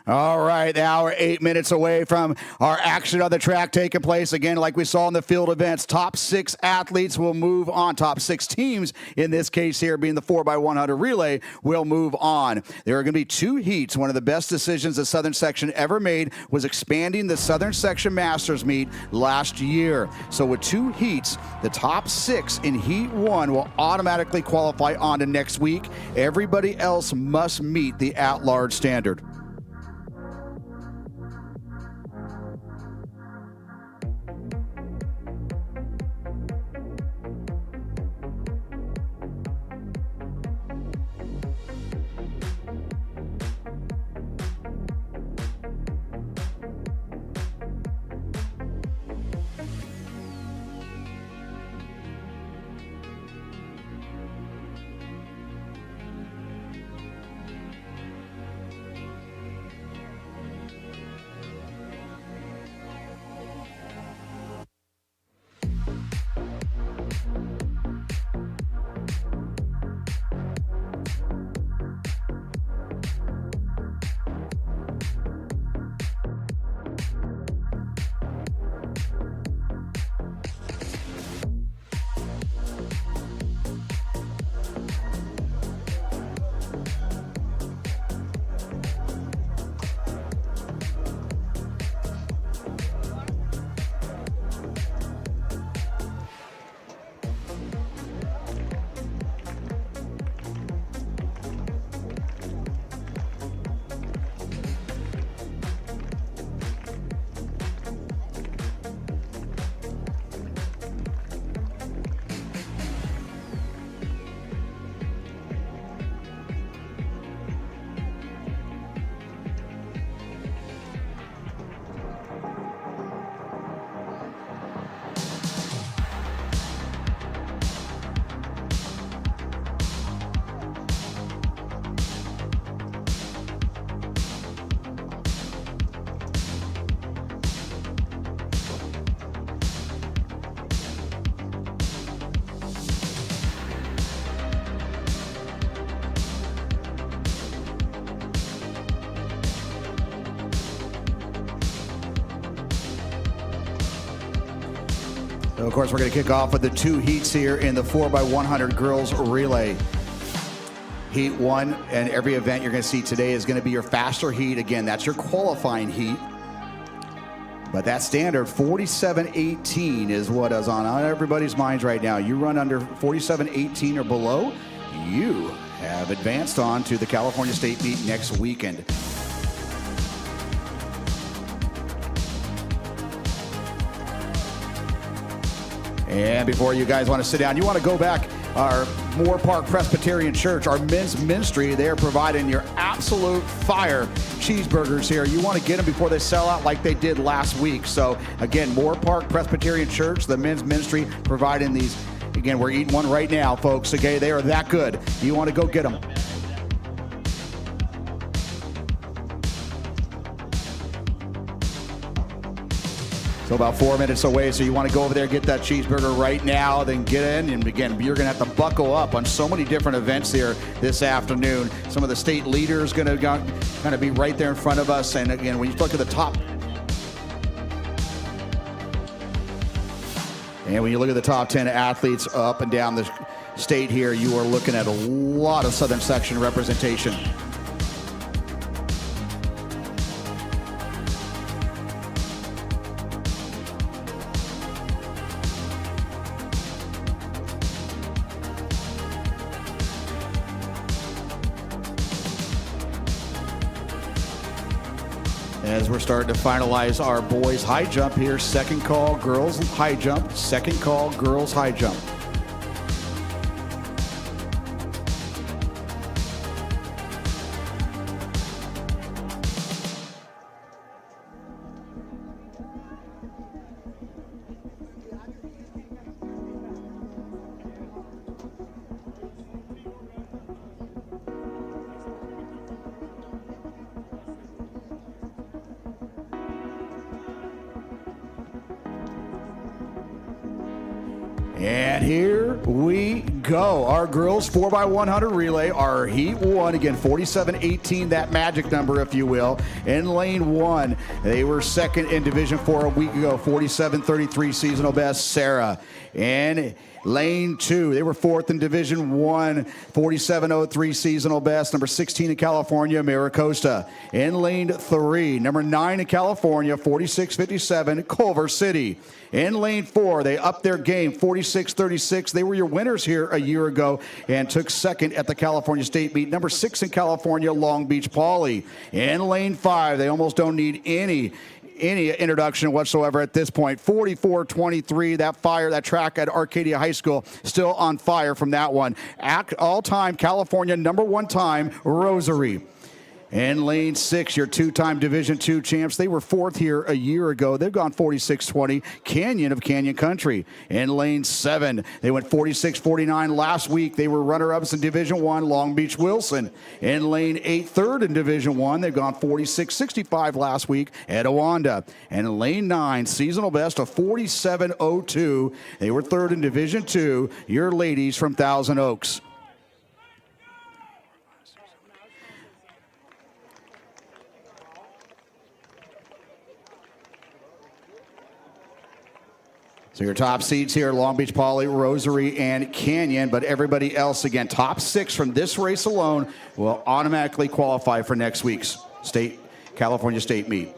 All right, now we're 8 minutes away from our action on the track taking place. Again, like we saw in the field events, top 6 athletes will move on. Top 6 teams, in this case here being the 4x100 relay, will move on. There are going to be 2 heats. One of the best decisions the Southern Section ever made was expanding the Southern Section Masters meet last year. So with 2 heats, the top 6 in Heat 1 will automatically qualify on to next week. Everybody else must meet the at-large standard. So of course, we're going to kick off with the 2 heats here in the 4x100 girls relay. Heat 1, and every event you're going to see today is going to be your faster heat. Again, that's your qualifying heat. But that standard, 47.18, is what is on everybody's minds right now. You run under 47.18 or below, you have advanced on to the California State meet next weekend. And before you guys want to sit down, you want to go back, our Moore Park Presbyterian Church, our men's ministry, they're providing your absolute fire cheeseburgers here. You want to get them before they sell out like they did last week. So again, Moore Park Presbyterian Church, the men's ministry, providing these. Again, we're eating one right now, folks. Okay, they are that good. You want to go get them. So about 4 minutes away, so you want to go over there, get that cheeseburger right now, then get in. And again, you're going to have to buckle up on so many different events here this afternoon. Some of the state leaders going to be right there in front of us. And again, when you look at the top, and when you look at the top 10 athletes up and down the state here, you are looking at a lot of Southern Section representation. As we're starting to finalize our boys high jump here, second call girls high jump, second call girls high jump. And And here we go. Our girls 4x100 relay, our heat one, again 47-18, that magic number, if you will. In lane one, they were second in Division 4 a week ago, 47-33 seasonal best, Sarah. And lane two, they were fourth in Division 1, 47-03 seasonal best, number 16 in California, Maricosta. In lane three, number 9 in California, 46-57, Culver City. In lane four, they upped their game, 46-36. They were your winners here a year ago and took second at the California State Meet. Number 6 in California, Long Beach Poly. In lane five, they almost don't need any introduction whatsoever at this point. 44-23, that track at Arcadia High School still on fire from that one. All-time California #1 time, Rosary. In lane six, your two-time Division II champs. They were fourth here a year ago. They've gone 46-20, Canyon of Canyon Country. In lane seven, they went 46-49 last week. They were runner-ups in Division I, Long Beach Wilson. In lane eight, third in Division I, they've gone 46-65 last week at Owanda. And in lane nine, seasonal best of 47-02. They were third in Division II, your ladies from Thousand Oaks. So your top seeds here, Long Beach Poly, Rosary, and Canyon, but everybody else, again, top 6 from this race alone will automatically qualify for next week's California State Meet.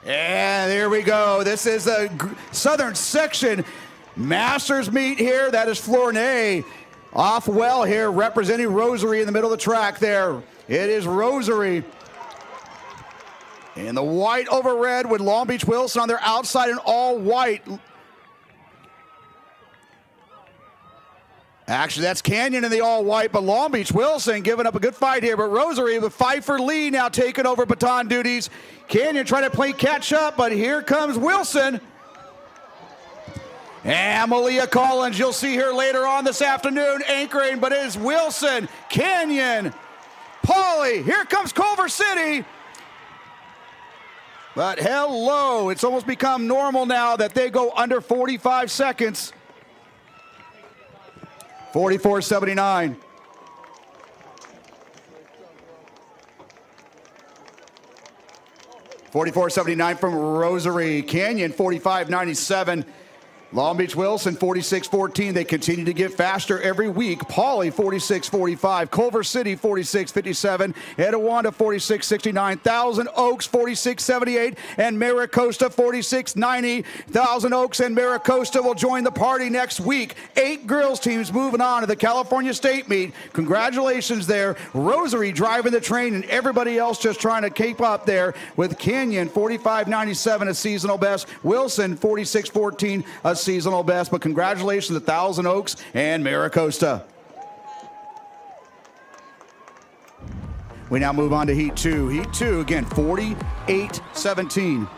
And there we go. This is the Southern Section Masters meet here. That is Flournoy off well here, representing Rosary in the middle of the track there. It is Rosary. In the white over red with Long Beach Wilson on their outside in all white. Actually, that's Canyon in the all-white, but Long Beach Wilson giving up a good fight here. But Rosary with fight for Lee now taking over baton duties. Canyon trying to play catch-up, but here comes Wilson. And Malia Collins, you'll see her later on this afternoon anchoring, but it is Wilson, Canyon, Pauly. Here comes Culver City. But hello, it's almost become normal now that they go under 45 seconds. 44-79. from Rosary. Canyon 45-97. Long Beach Wilson 46-14. They continue to get faster every week. Pauly 46-45. Culver City 46-57. Etiwanda 46-69. Thousand Oaks 46-78. And Maricosta 46-90. Thousand Oaks and Maricosta will join the party next week. 8 girls teams moving on to the California State Meet. Congratulations there. Rosary driving the train and everybody else just trying to keep up there with Canyon 45-97, a seasonal best. Wilson 46-14, a seasonal best, but congratulations to Thousand Oaks and Maricosta. We now move on to Heat 2. Heat 2, again, 48-17.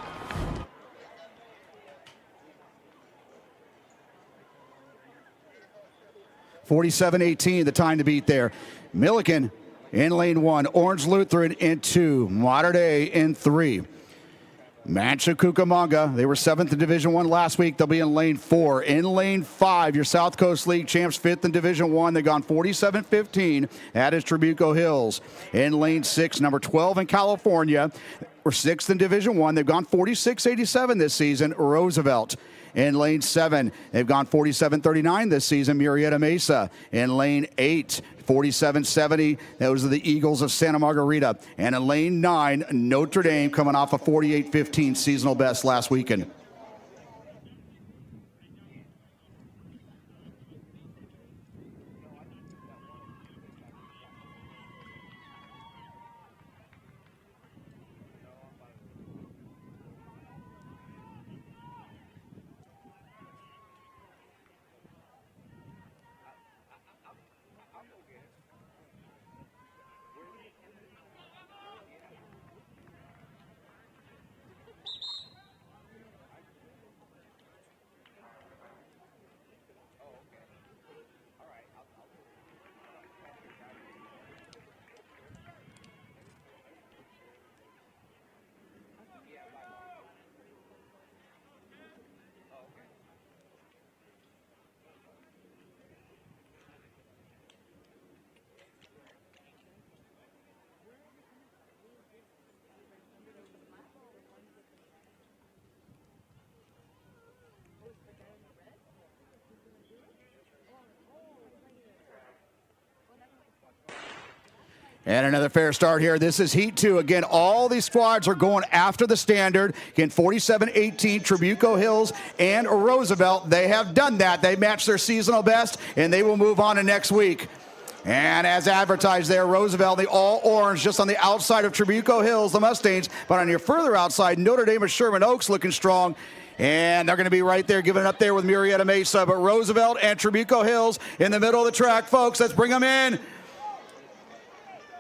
(47-18), the time to beat there. Milliken in lane 1, Orange Lutheran in 2, Mater Dei in 3. Mancha Cucamonga, they were 7th in Division 1 last week. They'll be in lane 4. In lane 5, your South Coast League champs, 5th in Division 1. They've gone 47-15. That is Trabuco Hills. In lane 6, number 12 in California, we're 6th in Division 1. They've gone 46-87 this season, Roosevelt. In lane 7, they've gone 47-39 this season, Murrieta Mesa. In lane 8, 47-70, those are the Eagles of Santa Margarita. And in lane 9, Notre Dame coming off a 48-15 seasonal best last weekend. And another fair start here. This is Heat 2. Again, all these squads are going after the standard. Again, 47-18, Trabuco Hills and Roosevelt. They have done that. They matched their seasonal best, and they will move on to next week. And as advertised there, Roosevelt, the all-orange, just on the outside of Trabuco Hills, the Mustangs. But on your further outside, Notre Dame of Sherman Oaks looking strong. And they're going to be right there, giving it up there with Murrieta Mesa. But Roosevelt and Trabuco Hills in the middle of the track, folks. Let's bring them in.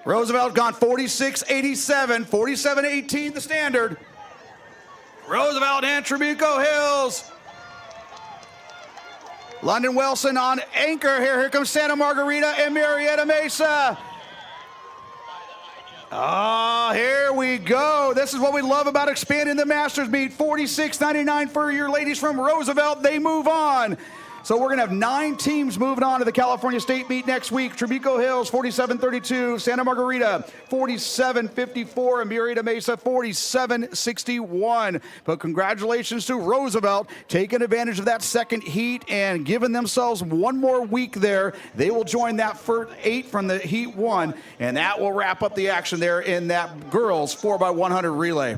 Roosevelt gone 46-87, 47-18 the standard. Roosevelt and Trabuco Hills. London Wilson on anchor here. Here comes Santa Margarita and Murrieta Mesa. Oh, here we go. This is what we love about expanding the Masters meet. 46.99 for your ladies from Roosevelt. They move on. So we're going to have 9 teams moving on to the California State meet next week. Trabuco Hills, 47-32. Santa Margarita, 47-54. And Murrieta Mesa, 47-61. But congratulations to Roosevelt, taking advantage of that second heat and giving themselves one more week there. They will join that first 8 from the Heat 1, and that will wrap up the action there in that girls 4x100 relay.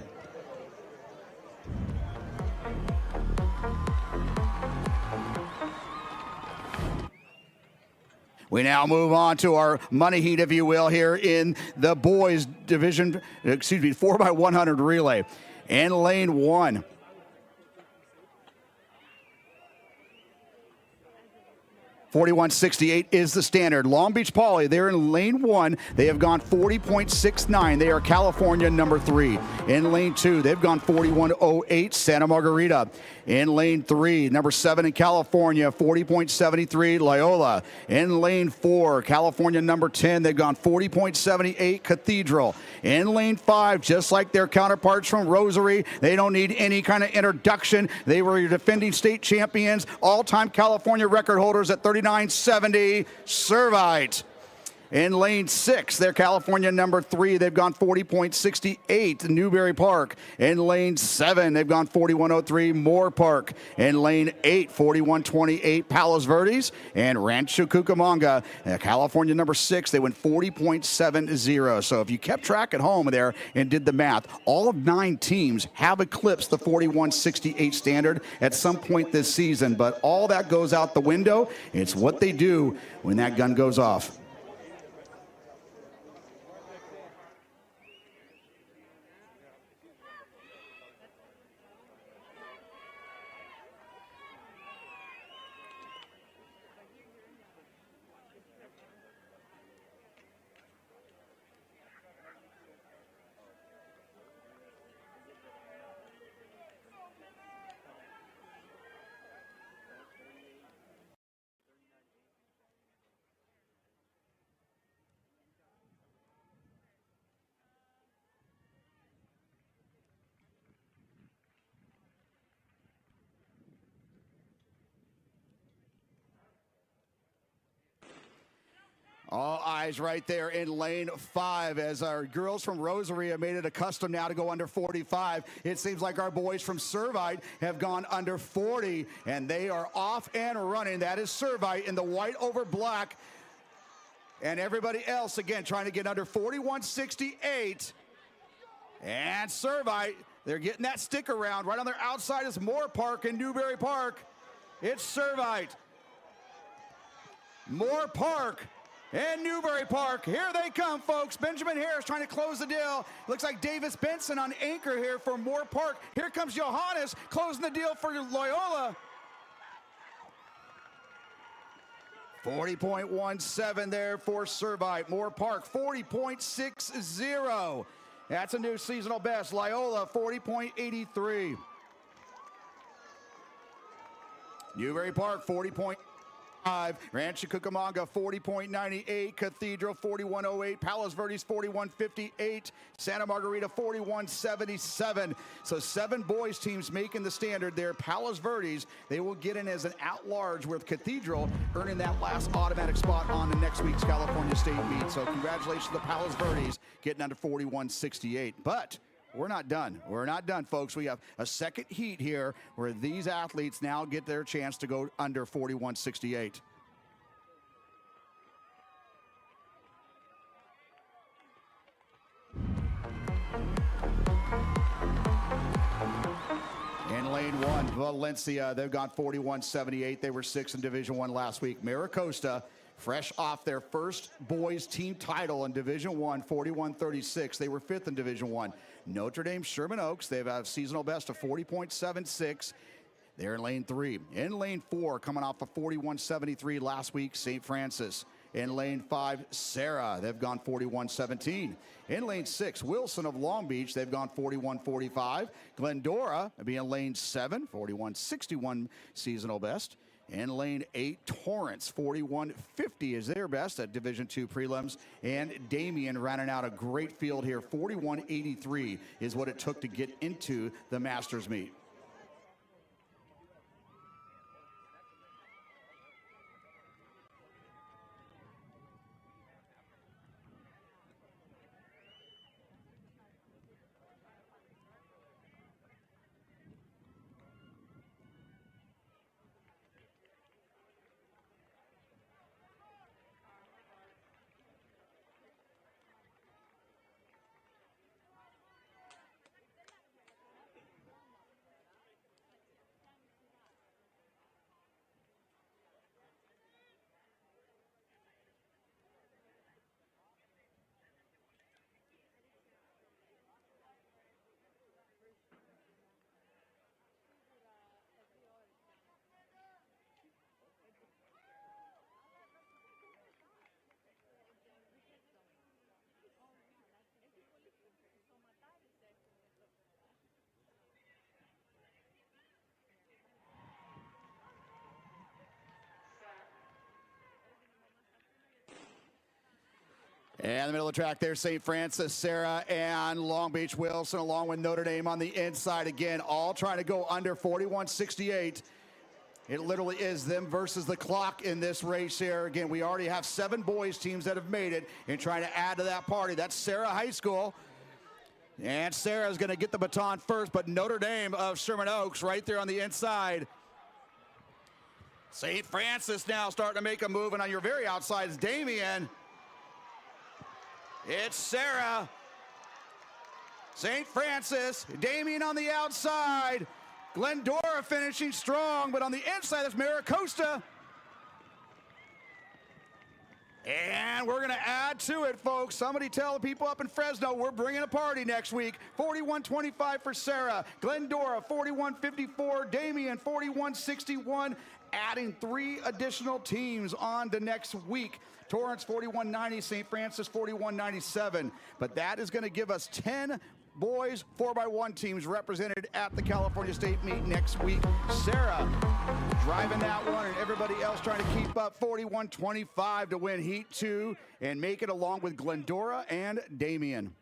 We now move on to our money heat, if you will, here in the boys division, 4x100 relay. In lane 1, $41.68 is the standard. Long Beach Poly, they're in lane 1. They have gone 40.69. They are California number 3. In lane 2, they've gone 41.08, Santa Margarita. In lane 3, number 7 in California, 40.73, Loyola. In lane 4, California number 10, they've gone 40.78, Cathedral. In lane 5, just like their counterparts from Rosary, they don't need any kind of introduction. They were your defending state champions, all-time California record holders at 39.70, Servite. In lane 6, they're California number 3. They've gone 40.68, Newberry Park. In lane 7, they've gone 41.03, Moore Park. In lane 8, 41.28, Palos Verdes. And Rancho Cucamonga, California number 6, they went 40.70. So if you kept track at home there and did the math, all of 9 teams have eclipsed the 41.68 standard at some point this season. But all that goes out the window. It's what they do when that gun goes off. All eyes right there in lane 5 as our girls from Rosary have made it a custom now to go under 45. It seems like our boys from Servite have gone under 40, and they are off and running. That is Servite in the white over black. And everybody else, again, trying to get under 41.68. And Servite, they're getting that stick around. Right on their outside is Moore Park and Newberry Park. It's Servite. Moore Park. And Newberry Park, here they come, folks. Benjamin Harris trying to close the deal. Looks like Davis Benson on anchor here for Moore Park. Here comes Johannes closing the deal for Loyola. 40.17 there for Servite. Moore Park, 40.60. That's a new seasonal best. Loyola, 40.83. Newberry Park, 40.5. Rancho Cucamonga 40.98, Cathedral 41.08, Palos Verdes 41.58, Santa Margarita 41.77. So 7 boys teams making the standard there. Palos Verdes, they will get in as an at-large with Cathedral earning that last automatic spot on the next week's California State meet. So congratulations to Palos Verdes getting under 41.68. But we're not done. We're not done, folks. We have a second heat here where these athletes now get their chance to go under 41.68. In lane 1, Valencia, they've gone 41.78. They were 6th in Division I last week. Maricosta, fresh off their first boys team title in Division I, 41.36. They were 5th in Division I. Notre Dame Sherman Oaks, they've a seasonal best of 40.76. They're in lane 3. In lane 4, coming off of 41.73 last week, St. Francis. In lane 5, Sarah, they've gone 41.17. In lane 6, Wilson of Long Beach, they've gone 41.45. Glendora, be in lane 7, 41.61 seasonal best. In lane 8, Torrance, 41.50 is their best at Division II prelims. And Damien running out a great field here. 41.83 is what it took to get into the Masters meet. And the middle of the track there, St. Francis, Sarah, and Long Beach Wilson, along with Notre Dame on the inside. Again, all trying to go under 41.68. It literally is them versus the clock in this race here. Again, we already have 7 boys teams that have made it and trying to add to that party. That's Sarah High School. And Sarah's going to get the baton first, but Notre Dame of Sherman Oaks right there on the inside. St. Francis now starting to make a move, and on your very outside is Damien. It's Sarah. St. Francis, Damien on the outside. Glendora finishing strong, but on the inside, that's Maricosta. And we're going to add to it, folks. Somebody tell the people up in Fresno we're bringing a party next week. 41.25 for Sarah. Glendora, 41.54. Damien, 41.61. Adding 3 additional teams on to next week. Torrance, 41.90. St. Francis, 41.97. But that is going to give us 10 boys 4x1 teams represented at the California State meet next week. Sarah driving that one, and everybody else trying to keep up. 41.25 to win Heat 2 and make it along with Glendora and Damien.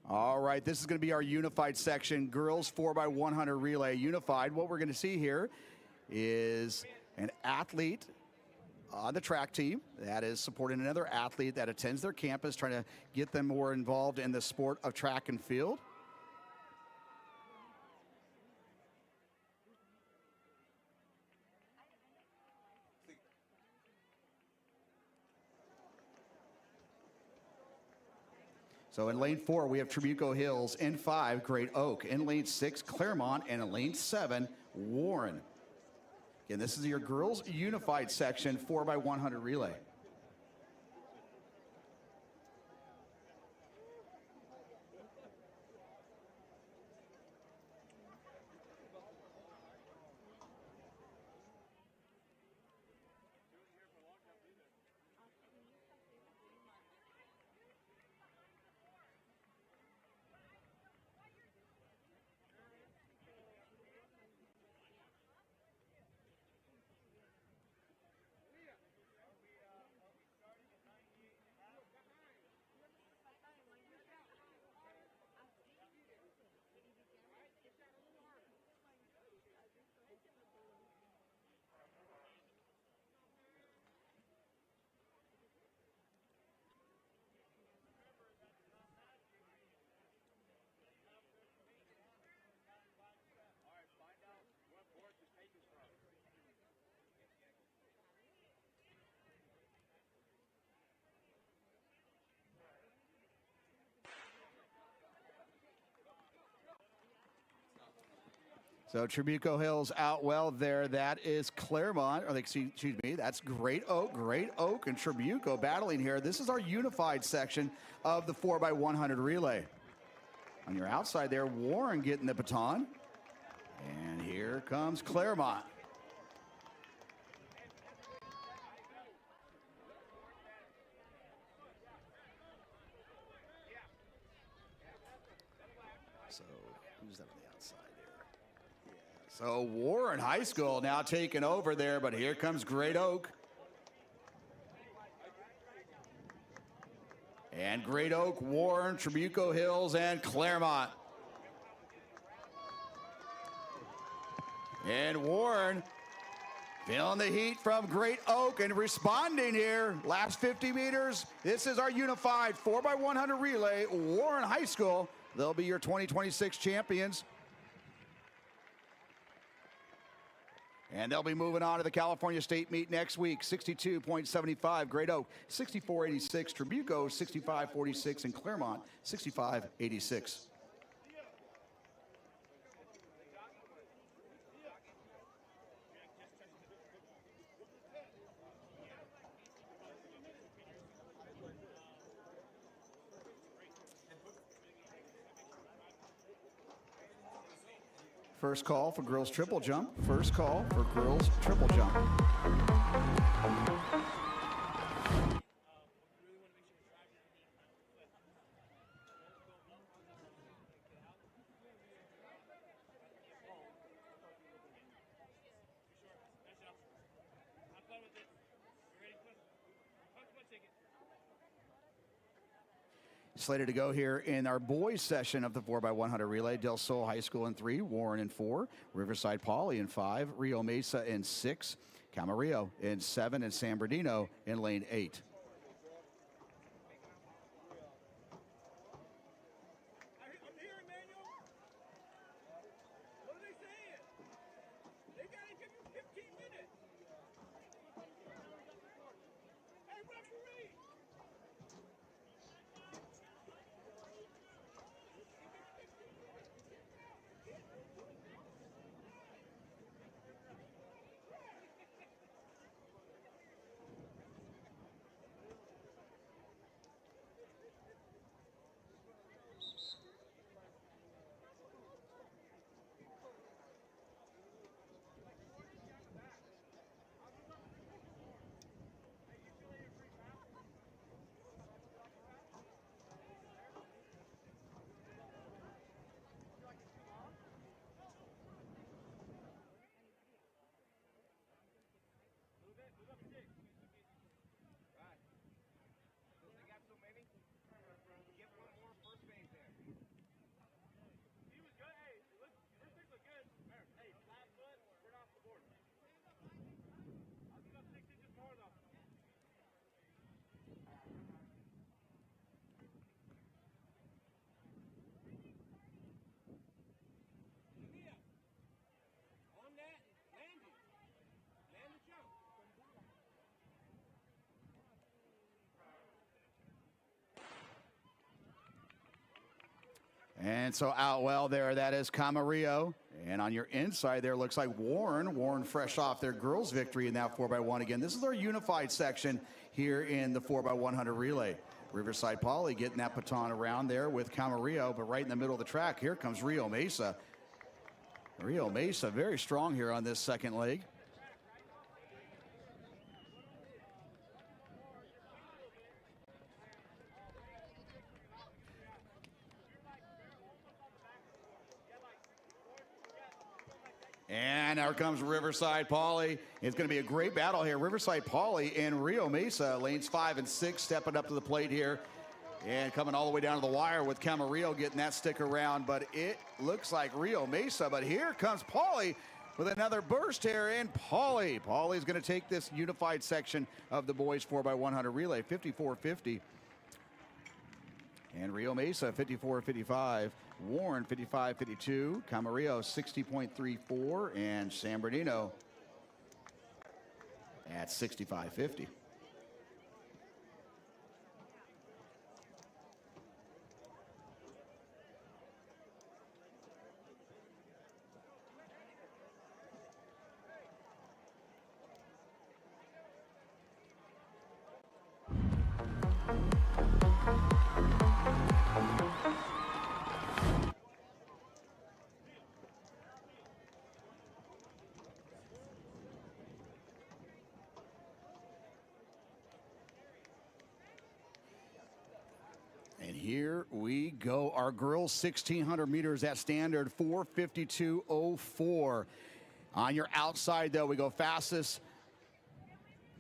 All right, this is going to be our unified section, girls 4x100 relay unified. What we're going to see here is an athlete on the track team that is supporting another athlete that attends their campus, trying to get them more involved in the sport of track and field. So in lane 4, we have Trabuco Hills. In 5, Great Oak. In lane 6, Claremont. And in lane 7, Warren. Again, this is your girls unified section, 4x100 relay. So Trabuco Hills out well there. That is Claremont, or excuse me, that's Great Oak. Great Oak and Trabuco battling here. This is our unified section of the 4x100 relay. On your outside there, Warren getting the baton. And here comes Claremont. So who's that on the outside there? So Warren High School now taking over there, but here comes Great Oak. And Great Oak, Warren, Trabuco Hills, and Claremont. And Warren feeling the heat from Great Oak and responding here. Last 50 meters. This is our unified 4x100 relay, Warren High School They'll be your 2026 champions. And they'll be moving on to the California State meet next week. 62.75, Great Oak, 64.86, Trabuco, 65.46, and Claremont, 65.86. First call for girls triple jump. First call for girls triple jump. Slated to go here in our boys session of the 4x100 relay. Del Sol High School in 3, Warren in 4, Riverside Poly in 5, Rio Mesa in 6, Camarillo in 7, and San Bernardino in lane 8. And so out well there, that is Camarillo. And on your inside there, looks like Warren fresh off their girls' victory in that 4x1 again. This is our unified section here in the 4x100 relay. Riverside Poly getting that baton around there with Camarillo, but right in the middle of the track, here comes Rio Mesa. Rio Mesa very strong here on this second leg. And there comes Riverside Poly. It's going to be a great battle here. Riverside Poly and Rio Mesa, lanes 5 and 6, stepping up to the plate here. And coming all the way down to the wire with Camarillo getting that stick around. But it looks like Rio Mesa. But here comes Poly with another burst here. And Poly's going to take this unified section of the boys 4x100 relay, 54.50. And Rio Mesa, 54.55. Warren, 55.52. Camarillo, 60.34. And San Bernardino at 65.50. And here we go. Our girls 1,600 meters at standard, 4:52.04. On your outside, though, we go fastest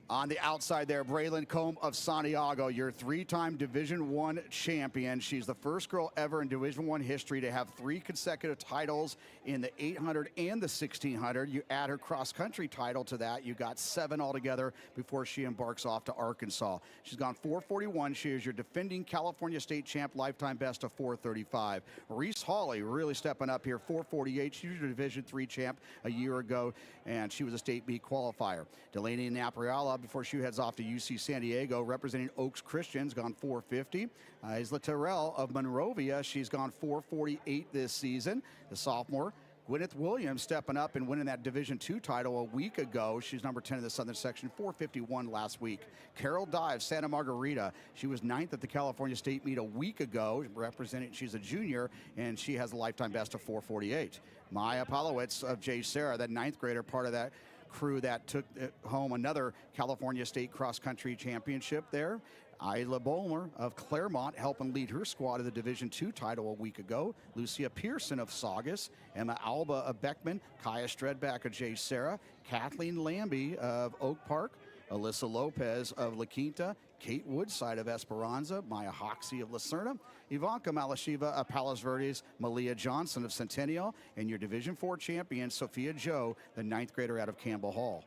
On the outside there, Braylon Combe of Santiago, your three-time Division I champion. She's the first girl ever in Division I history to have 3 consecutive titles in the 800 and the 1600. You add her cross-country title to that, you got 7 altogether before she embarks off to Arkansas. She's gone 441. She is your defending California State champ, lifetime best of 435. Reese Hawley really stepping up here, 448. She was your Division III champ a year ago, and she was a State B qualifier. Delaney Napriala, before she heads off to UC San Diego, representing Oaks Christian's gone 450. Isla Terrell of Monrovia, she's gone 448 this season. The sophomore, Gwyneth Williams, stepping up and winning that Division II title a week ago. She's number 10 in the Southern section, 451 last week. Carol Dye of Santa Margarita, she was 9th at the California State meet a week ago, representing, she's a junior, and she has a lifetime best of 448. Maya Palowitz of J. Sarah, that 9th grader, part of that crew that took home another California State cross-country championship there. Isla Bolmer of Claremont helping lead her squad to the Division II title a week ago. Lucia Pearson of Saugus, Emma Alba of Beckman, Kaya Stredback of J. Sarah, Kathleen Lambie of Oak Park, Alyssa Lopez of La Quinta, Kate Woodside of Esperanza, Maya Hoxie of Lucerna, Ivanka Malashiva of Palos Verdes, Malia Johnson of Centennial, and your Division IV champion, Sophia Joe, the 9th grader out of Campbell Hall.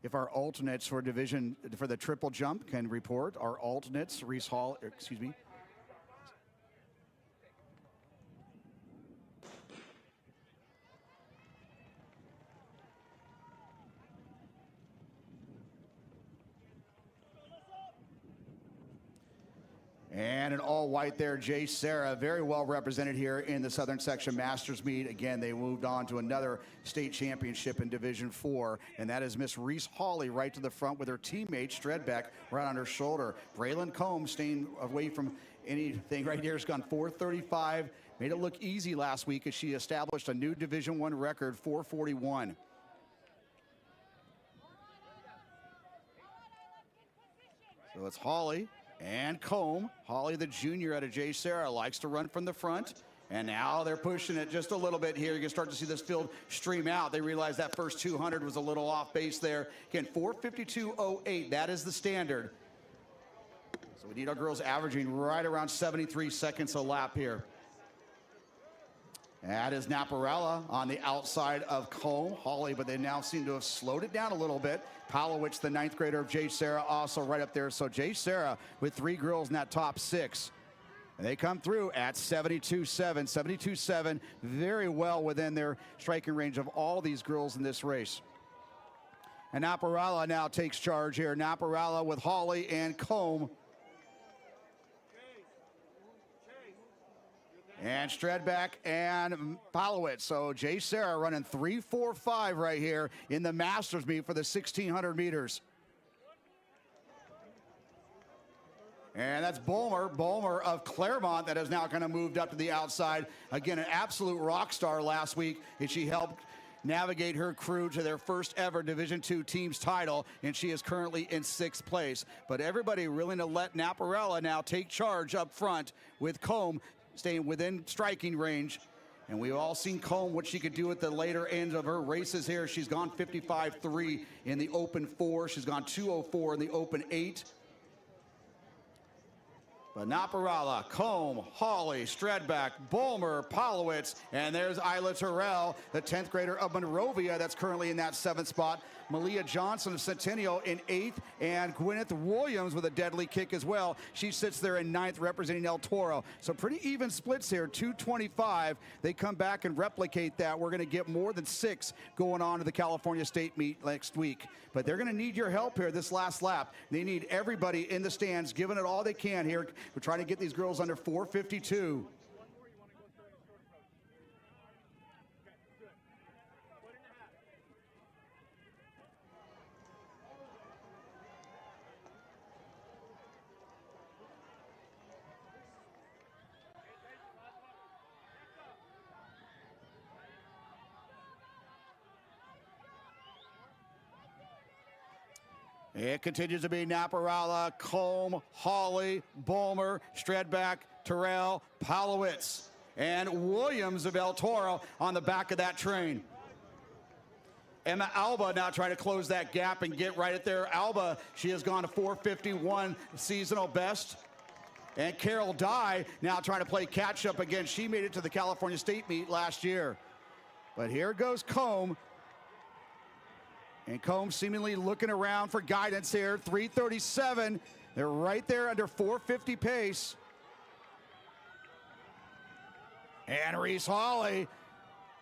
If our alternates for the triple jump can report, our alternates, Reese Hall, excuse me. And an all-white there, Jay Sarah, very well represented here in the Southern Section Masters meet. Again, they moved on to another state championship in Division IV, and that is Miss Reese Hawley right to the front with her teammate, Stredbeck, right on her shoulder. Braylon Combe staying away from anything right here. Has gone 435. Made it look easy last week as she established a new Division I record, 441. So it's Hawley and Combe. Hawley, the junior out of J. Sarah, likes to run from the front. And now they're pushing it just a little bit here. You can start to see this field stream out. They realize that first 200 was a little off base there. Again, 4:52.08, that is the standard. So we need our girls averaging right around 73 seconds a lap here. That is Naparella on the outside of Combe. Hawley, but they now seem to have slowed it down a little bit. Palowitz, the 9th grader of J. Sarah, also right up there. So J. Sarah with 3 girls in that top 6. And they come through at 72.7, 72.7, very well within their striking range of all these girls in this race. And Naparella now takes charge here. Naparella with Hawley and Combe. And Stredback and Palowitz. So J. Sarah running 3:45 right here in the Masters meet for the 1600 meters. And that's Bolmer of Claremont that has now kind of moved up to the outside. Again, an absolute rock star last week, and she helped navigate her crew to their first ever Division II team's title, and she is currently in 6th place. But everybody willing to let Naparella now take charge up front with Combe staying within striking range. And we've all seen Combe, what she could do at the later end of her races here. She's gone 55.3 in the Open 4. She's gone 2:04 in the Open 8. But Naparala, Combe, Hawley, Stredback, Bulmer, Polowitz, and there's Isla Terrell, the 10th grader of Monrovia that's currently in that 7th spot. Malia Johnson of Centennial in 8th, and Gwyneth Williams with a deadly kick as well. She sits there in 9th representing El Toro. So pretty even splits here, 225. They come back and replicate that. We're going to get more than 6 going on to the California State meet next week. But they're going to need your help here this last lap. They need everybody in the stands giving it all they can here. We're trying to get these girls under 452. It continues to be Naparala, Combe, Hawley, Bulmer, Stredback, Terrell, Polowitz, and Williams of El Toro on the back of that train. Emma Alba now trying to close that gap and get right at there. Alba, she has gone to 451 seasonal best. And Carol Dye now trying to play catch up again. She made it to the California State meet last year. But here goes Combe. And Combe seemingly looking around for guidance here. 337. They're right there under 450 pace. And Reese Hawley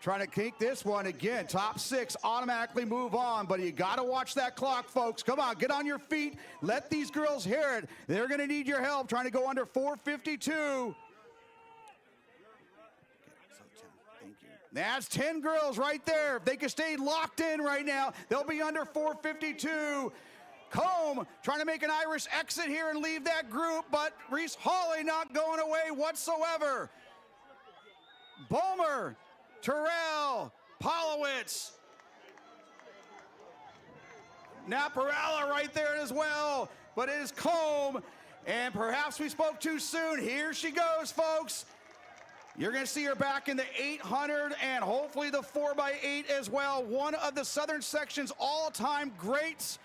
trying to kick this one again. Top 6 automatically move on, but you got to watch that clock, folks. Come on, get on your feet. Let these girls hear it. They're going to need your help trying to go under 452. Thank you. That's 10 girls right there. If they can stay locked in right now, they'll be under 452. Combe trying to make an Irish exit here and leave that group, but Reese Hawley not going away whatsoever. Bulmer, Terrell, Polowitz, Naparala right there as well, but it is Combe, and perhaps we spoke too soon. Here she goes, folks. You're going to see her back in the 800 and hopefully the 4x8 as well. One of the Southern section's all-time greats.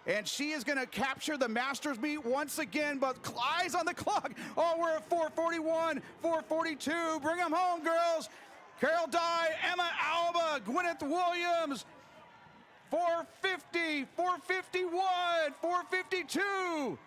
And she is going to capture the Masters meet once again, but eyes on the clock. Oh, we're at 441, 442. Bring them home, girls. Carol Dye, Emma Alba, Gwyneth Williams. 450, 451, 452.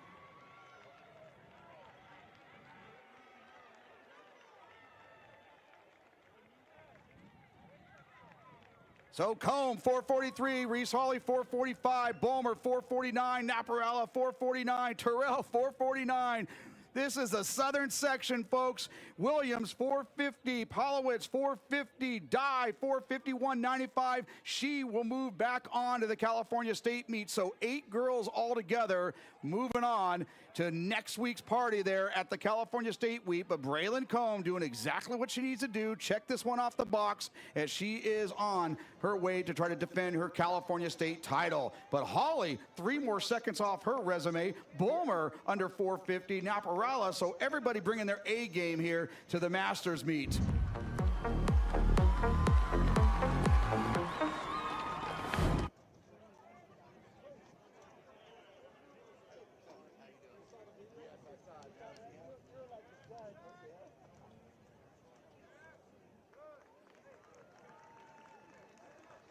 So Combe, 443, Reese Hawley, 445, Bulmer, 449, Naparala, 449, Terrell, 449. This is the Southern section, folks. Williams, 450, Polowitz, 450, Dye, 451.95. She will move back on to the California State meet. So 8 girls altogether moving on to next week's party there at the California State meet. But Braylon Combe doing exactly what she needs to do. Check this one off the box as she is on her way to try to defend her California State title. But Hawley, 3 more seconds off her resume. Bulmer under 450, Naparala. So everybody bringing their A game here to the Masters meet.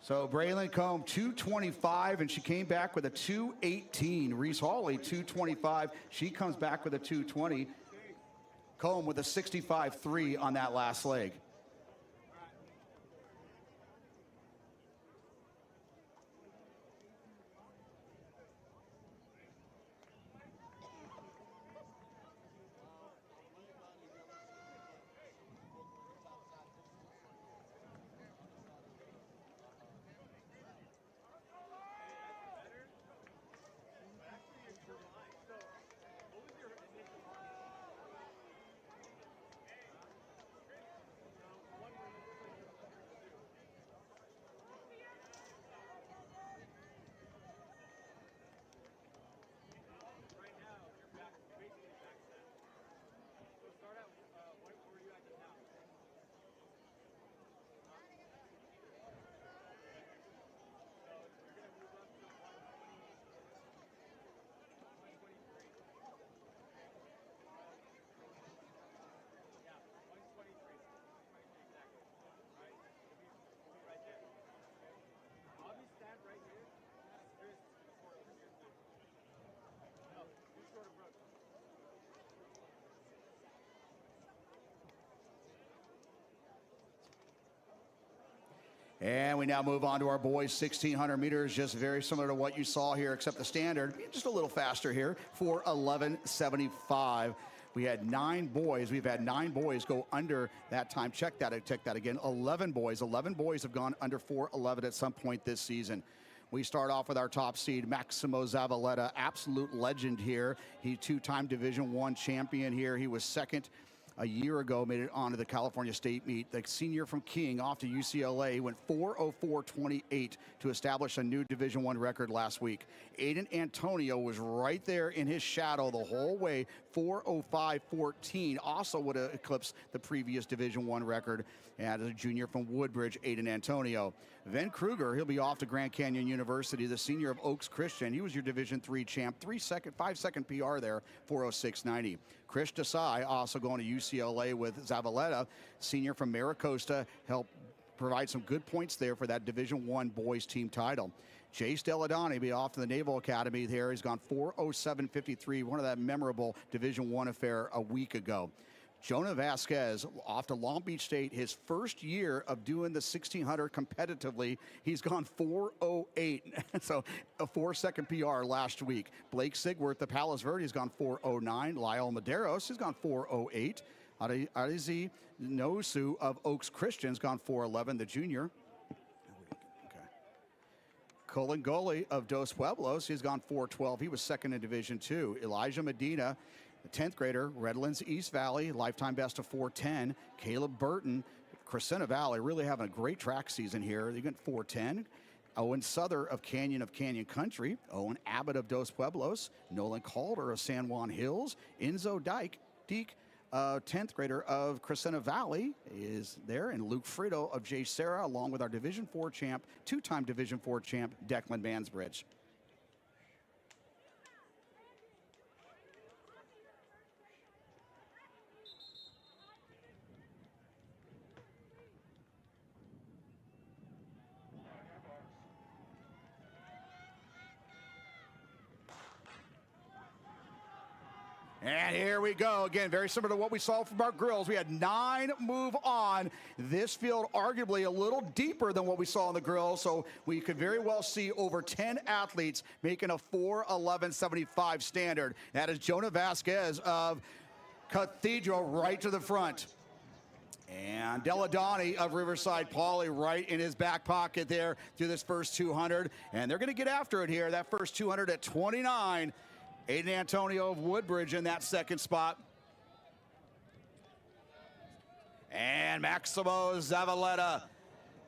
So Braylon Combe, 225, and she came back with a 218. Reese Hawley, 225. She comes back with a 220. Combe with a 65.3 on that last leg. And we now move on to our boys 1600 meters, just very similar to what you saw here, except the standard, just a little faster here for 11:75. We had 9 boys. We've had 9 boys go under that time. Check that again. 11 boys have gone under 4:11 at some point this season. We start off with our top seed, Maximo Zavaleta, absolute legend here. He's 2-time Division I champion here. He was second a year ago, made it onto the California State meet. The senior from King off to UCLA, he went 4:04.28 to establish a new Division I record last week. Aiden Antonio was right there in his shadow the whole way, 4:05.14, also would have eclipsed the previous Division I record. And as a junior from Woodbridge, Aiden Antonio. Ven Kruger, he'll be off to Grand Canyon University, the senior of Oaks Christian. He was your Division III champ, 5-second PR there, 4:06.90. Chris Desai also going to UCLA with Zavaleta, senior from Maricosta, helped provide some good points there for that Division I boys team title. Jace Deladani be off to the Naval Academy there. He's gone 4:07.53, one of that memorable Division I affair a week ago. Jonah Vasquez off to Long Beach State, his first year of doing the 1600 competitively. He's gone 4:08, so a 4-second PR last week. Blake Sigworth, the Palos Verdes, has gone 4:09. Lyle Medeiros has gone 4:08. Arizi Nosu of Oaks Christian's gone 4:11, the junior. Okay. Colin Goli of Dos Pueblos, he's gone 4:12. He was second in Division II. Elijah Medina, the 10th grader, Redlands East Valley, lifetime best of 4:10. Caleb Burton, Crescenta Valley, really having a great track season here. They got 4:10. Owen Souther of Canyon Country. Owen Abbott of Dos Pueblos. Nolan Calder of San Juan Hills. Enzo Deek, 10th grader of Crescenta Valley is there. And Luke Frito of J. Sarah, along with our Division IV champ, 2-time Division IV champ, Declan Mansbridge. And here we go again, very similar to what we saw from our grills. We had 9 move on. This field arguably a little deeper than what we saw in the grills, so we could very well see over 10 athletes making a 4:11.75 standard. That is Jonah Vasquez of Cathedral right to the front. And Deladani of Riverside Poly right in his back pocket there through this first 200. And they're going to get after it here. That first 200 at 29. Aiden Antonio of Woodbridge in that second spot. And Maximo Zavaleta,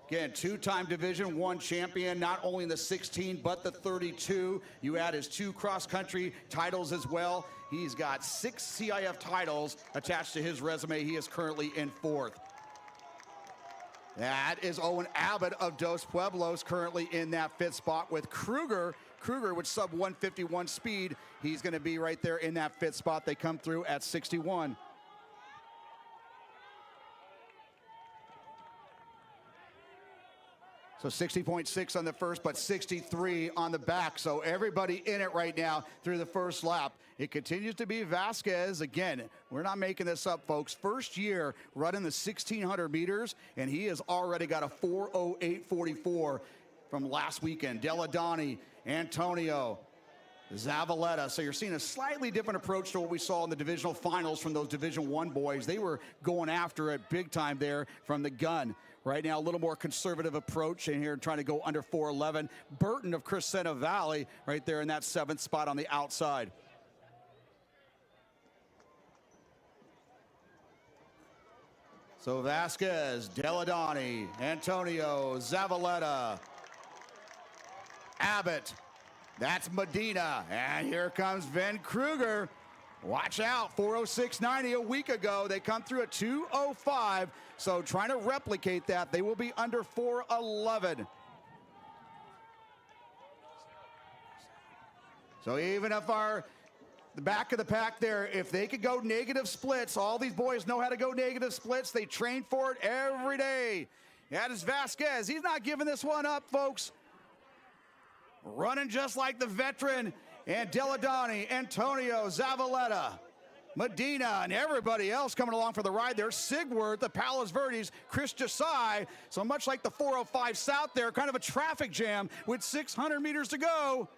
again, 2-time Division I champion, not only in the 16, but the 32. You add his 2 cross-country titles as well. He's got 6 CIF titles attached to his resume. He is currently in 4th. That is Owen Abbott of Dos Pueblos, currently in that 5th spot with Kruger. Kruger with sub 151 speed. He's going to be right there in that 5th spot. They come through at 61. So 60.6 on the first, but 63 on the back. So everybody in it right now through the first lap. It continues to be Vasquez. Again, we're not making this up, folks. First year running the 1600 meters, and he has already got a 4:08.44 from last weekend. Deladani, Antonio, Zavaleta. So you're seeing a slightly different approach to what we saw in the divisional finals from those Division I boys. They were going after it big time there from the gun. Right now, a little more conservative approach in here, trying to go under 4:11. Burton of Crescenta Valley right there in that 7th spot on the outside. So Vasquez, Deladani, Antonio, Zavaleta, Abbott. That's Medina. And here comes Ven Kruger. Watch out, 4:06.90 a week ago. They come through at 2:05. So trying to replicate that, they will be under 4:11. So even if the back of the pack there, if they could go negative splits, all these boys know how to go negative splits. They train for it every day. That is Vasquez. He's not giving this one up, folks. Running just like the veteran. And Deladani, Antonio, Zavaleta, Medina, and everybody else coming along for the ride there. Sigworth, the Palos Verdes, Chris Desai. So much like the 405 South there, kind of a traffic jam with 600 meters to go.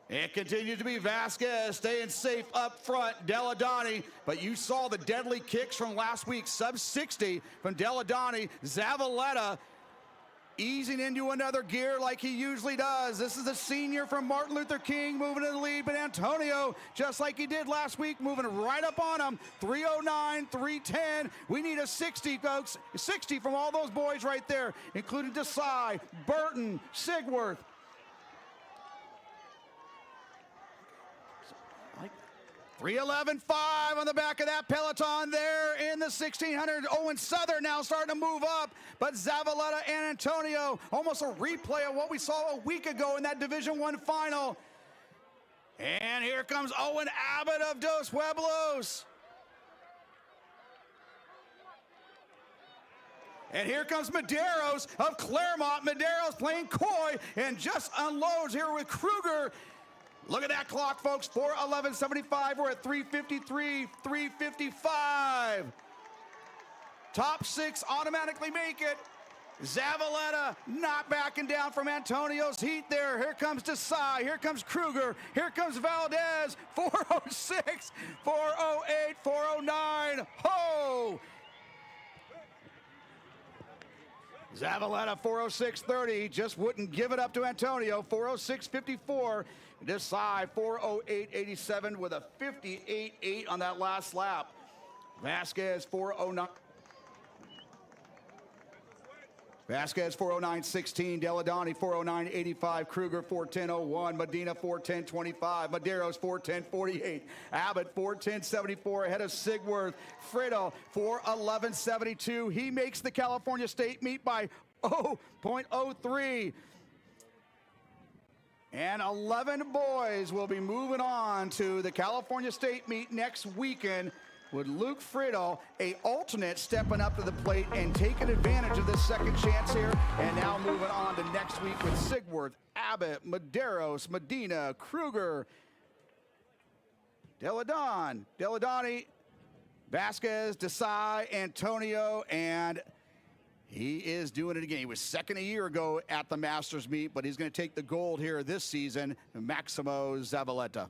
It continues to be Vasquez staying safe up front, Deladani, but you saw the deadly kicks from last week, sub 60 from Deladani. Zavaleta easing into another gear like he usually does. This is a senior from Martin Luther King moving to the lead, but Antonio, just like he did last week, moving right up on him. 309, 310. We need a 60, folks. 60 from all those boys right there, including Desai, Burton, Sigworth. 311.5 on the back of that peloton there in the 1600. Owen Southern now starting to move up, but Zavaleta and Antonio, almost a replay of what we saw a week ago in that Division I final. And here comes Owen Abbott of Dos Pueblos. And here comes Medeiros of Claremont. Medeiros playing coy and just unloads here with Kruger. Look at that clock, folks. 4:11.75. We're at 3:53, 3:55. Top six automatically make it. Zavaleta not backing down from Antonio's heat there. Here comes Desai. Here comes Kruger. Here comes Valdez. 4:06, 4:08, 4:09. Ho! Zavaleta 4:06.30, just wouldn't give it up to Antonio. 4:06.54. Desai 4:08.87 with a 58.8 on that last lap. Vasquez 4:09. Vasquez 4:09.16. Deladani 4:09.85. Kruger 4:10.01. Medina 4:10.25. Medeiros 4:10.48. Abbott 4:10.74 ahead of Sigworth. Friddle 4:11.72. He makes the California State meet by 0.03. And 11 boys will be moving on to the California State meet next weekend, with Luke Friddle, a alternate, stepping up to the plate and taking advantage of this second chance here. And now moving on to next week with Sigworth, Abbott, Medeiros, Medina, Kruger, Deladani, Vasquez, Desai, Antonio, and he is doing it again. He was second a year ago at the Masters meet, but he's going to take the gold here this season, Maximo Zavaleta.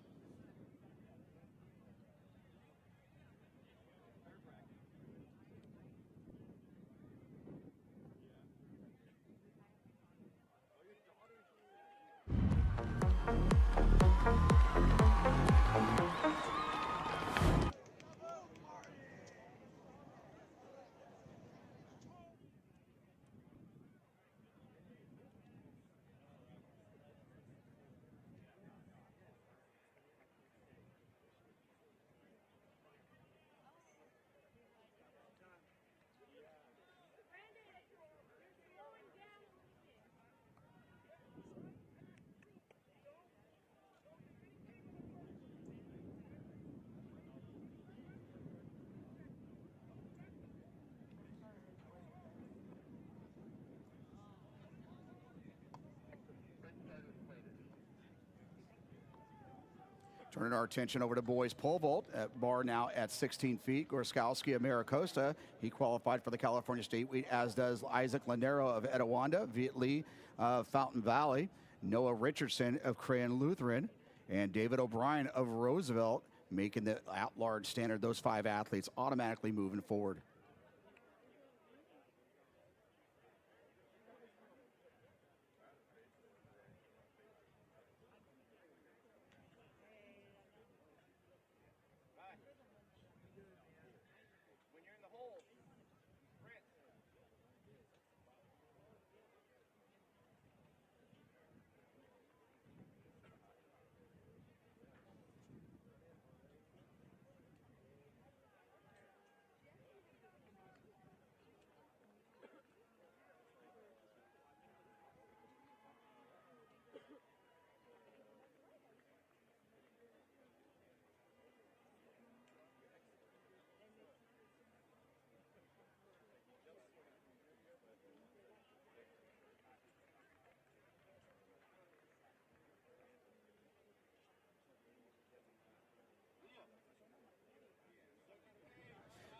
Turning our attention over to boys pole vault, at bar now at 16 feet. Gorskowski of Maricosta, he qualified for the California State Meet, as does Isaac Lanero of Etiwanda, Viet Lee of Fountain Valley, Noah Richardson of Crayon Lutheran, and David O'Brien of Roosevelt, making the at-large standard. Those 5 athletes automatically moving forward.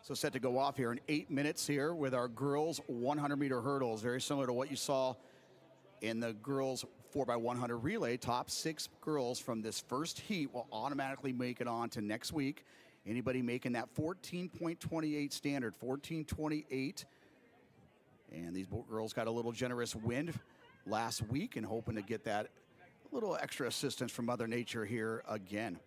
So set to go off here in 8 minutes here with our girls 100-meter hurdles. Very similar to what you saw in the girls 4x100 relay. Top 6 girls from this first heat will automatically make it on to next week. Anybody making that 14.28 standard, 14.28. And these girls got a little generous wind last week and hoping to get that little extra assistance from Mother Nature here again.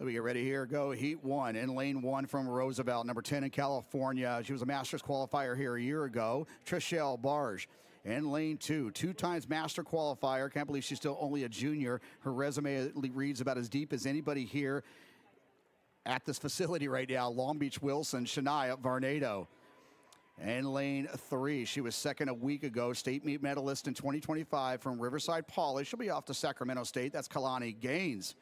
We get ready here. Go heat 1 in lane 1 from Roosevelt, number 10 in California. She was a Masters qualifier here a year ago. Trishelle Barge. In lane 2, 2 times Master qualifier. Can't believe she's still only a junior. Her resume reads about as deep as anybody here at this facility right now. Long Beach Wilson, Shania Varnado. In lane 3, she was second a week ago. State meet medalist in 2025 from Riverside Poly. She'll be off to Sacramento State. That's Kalani Gaines.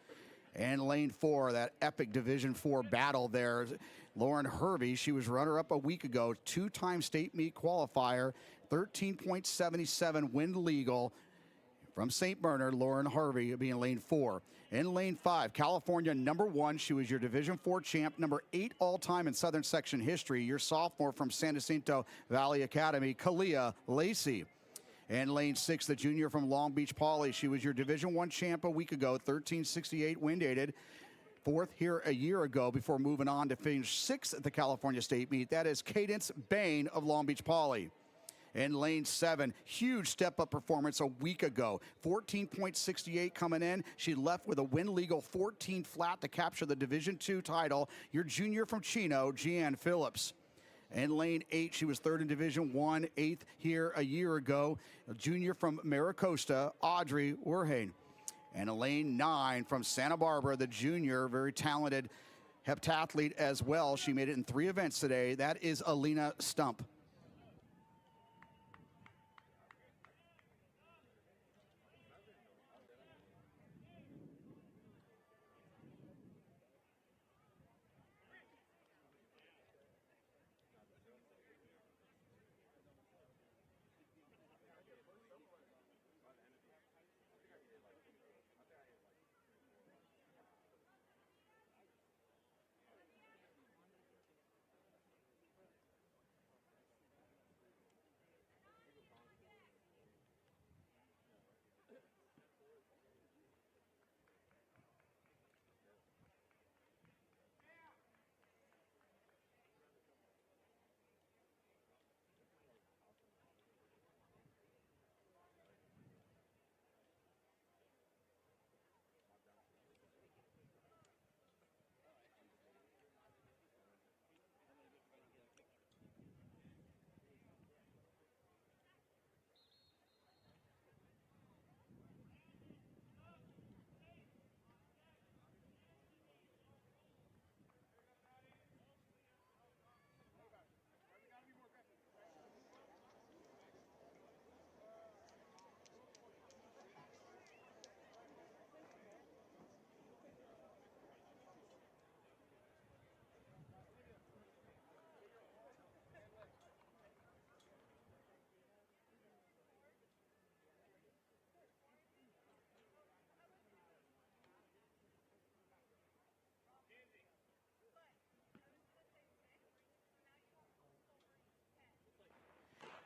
And lane 4, that epic Division 4 battle there. Lauren Hervey, she was runner-up a week ago, 2-time state meet qualifier, 13.77 wind legal. From St. Bernard, Lauren Harvey being lane 4. In lane 5, California number 1. She was your Division 4 champ, number 8 all-time in Southern Section history. Your sophomore from San Jacinto Valley Academy, Kalia Lacey. And lane 6, the junior from Long Beach Poly. She was your Division 1 champ a week ago, 1368 wind aided. 4th here a year ago before moving on to finish 6th at the California State meet. That is Cadence Bain of Long Beach Poly. In lane 7, huge step-up performance a week ago. 14.68 coming in. She left with a win legal 14 flat to capture the Division 2 title. Your junior from Chino, Jeanne Phillips. In lane 8, she was 3rd in Division 1, 8th here a year ago. A junior from Maricosta, Audrey Werhane. And in lane 9 from Santa Barbara, the junior, very talented heptathlete as well. She made it in 3 events today. That is Alina Stump.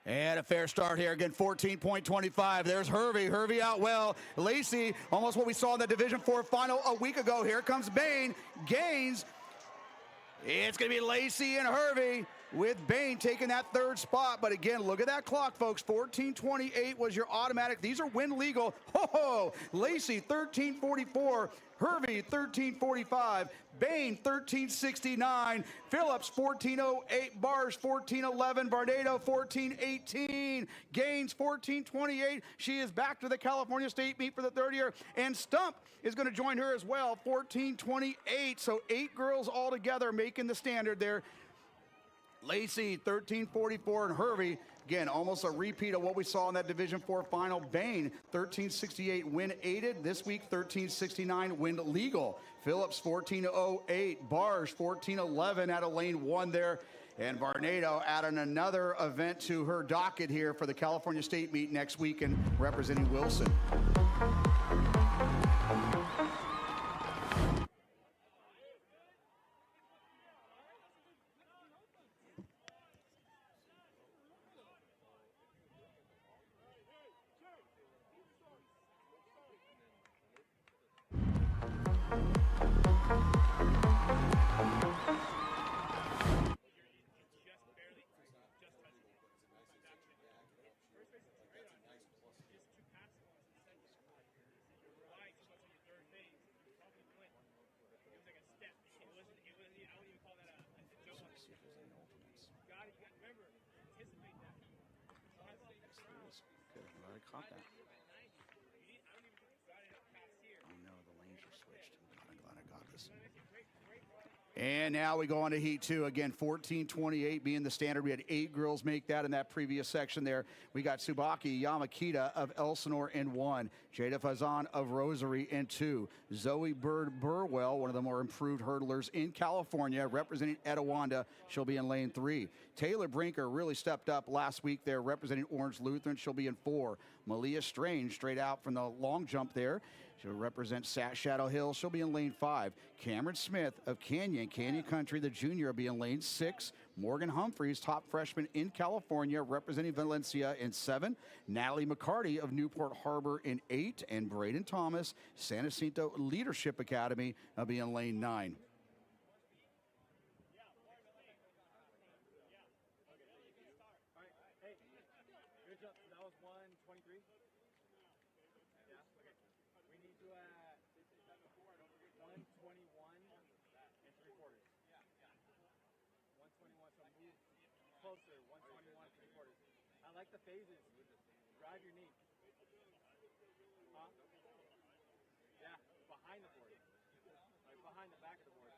And a fair start here. Again, 14.25. There's Hervey. Hervey out well. Lacey, almost what we saw in the Division IV final a week ago. Here comes Bain. Gains. It's going to be Lacey and Hervey with Bain taking that third spot. But again, look at that clock, folks. 14:28 was your automatic. These are win legal. Ho-ho! Lacey, 13:44. Hervey, 13:45. Bain, 13:69. Phillips, 14:08. Barsh, 14:11. Barnado, 14:18. Gaines, 14:28. She is back to the California State meet for the third year. And Stump is going to join her as well, 14:28. So 8 girls all together making the standard there. Lacey, 13:44, and Hervey, again, almost a repeat of what we saw in that Division IV final. Bain, 13:68 win aided. This week, 13:69 win legal. Phillips, 14:08. Barsh, 14:11 out of lane 1 there. And Barnado adding another event to her docket here for the California State meet next week and representing Wilson. Good. I'm glad I caught that. Oh no, the lanes are switched. I'm glad I got this. And now we go on to Heat 2. Again, 14:28 being the standard. We had 8 girls make that in that previous section there. We got Tsubaki Yamakita of Elsinore in 1. Jada Fazan of Rosary in 2. Zoe Bird Burwell, one of the more improved hurdlers in California, representing Etiwanda. She'll be in lane 3. Taylor Brinker really stepped up last week there, representing Orange Lutheran. She'll be in 4. Malia Strange, straight out from the long jump there. She'll represent Shadow Hill. She'll be in lane 5. Cameron Smith of Canyon Country, the junior, will be in lane 6. Morgan Humphreys, top freshman in California, representing Valencia in 7. Natalie McCarty of Newport Harbor in 8. And Braden Thomas, San Jacinto Leadership Academy, will be in lane 9. That was 123. We need to 121 and 3/4. 121, so move closer. 121 and 3/4. I like the phases. Drive your knee. Huh? Yeah, behind the board. Like behind the back of the board.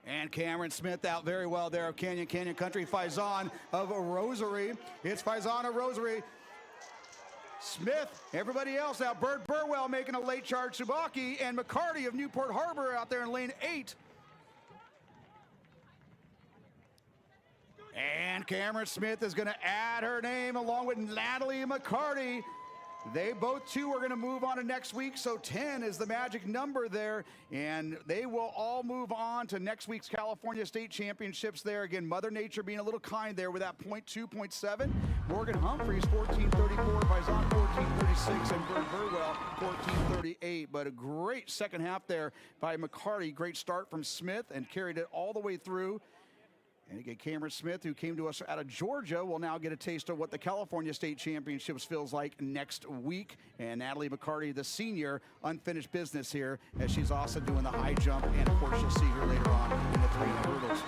And Cameron Smith out very well there of Canyon Country. Faison of Rosary. It's Faison of Rosary. Smith, everybody else out. Bird Burwell making a late charge. Tsubaki and McCarty of Newport Harbor out there in lane 8. And Cameron Smith is going to add her name along with Natalie McCarty. They both two are going to move on to next week, so 10 is the magic number there, and they will all move on to next week's California State Championships there. Again, Mother Nature being a little kind there with that 0.2, 0.7. Morgan Humphreys, 14:34, Faison, 14:36, and Bird Burwell, 14:38. But a great second half there by McCarty. Great start from Smith and carried it all the way through. And again, Cameron Smith, who came to us out of Georgia, will now get a taste of what the California State Championships feels like next week. And Natalie McCarty, the senior, unfinished business here, as she's also doing the high jump. And, of course, you'll see her later on in the 300 hurdles.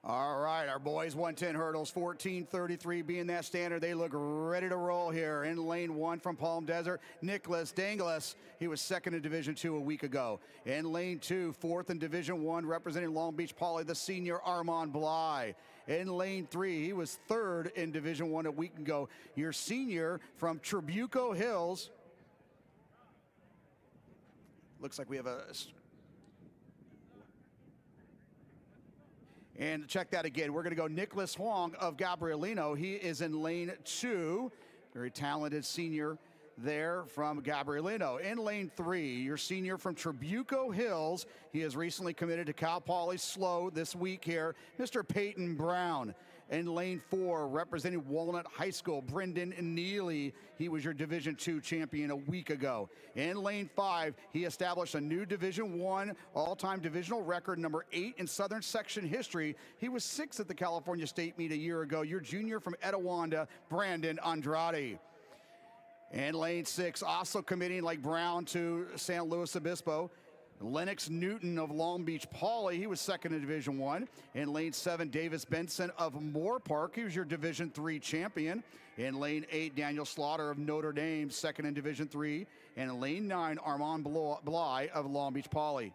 All right, our boys 110 hurdles, 14:33 being that standard. They look ready to roll here. In lane 1 from Palm Desert, Nicholas Danglis. He was second in Division 2 a week ago. In lane 2, fourth in Division 1, representing Long Beach Poly, the senior Armand Bly. In lane 3, he was third in Division 1 a week ago. Your senior from Trabuco Hills. Looks like we have a... And check that again. We're going to go Nicholas Huang of Gabrielino. He is in lane 2. Very talented senior there from Gabrielino. In lane 3, your senior from Trabuco Hills. He has recently committed to Cal Poly SLO this week here, Mr. Peyton Brown. In lane 4, representing Walnut High School, Brendan Neely. He was your Division 2 champion a week ago. In lane 5, he established a new Division 1 all-time divisional record, number 8 in Southern section history. He was 6th at the California State Meet a year ago. Your junior from Etiwanda, Brandon Andrade. In lane 6, also committing like Brown to San Luis Obispo, Lennox Newton of Long Beach Poly. He was second in Division 1. In lane 7, Davis Benson of Moore Park. He was your Division 3 champion. In lane 8, Daniel Slaughter of Notre Dame, second in Division 3. And in lane 9, Armand Bly of Long Beach Poly.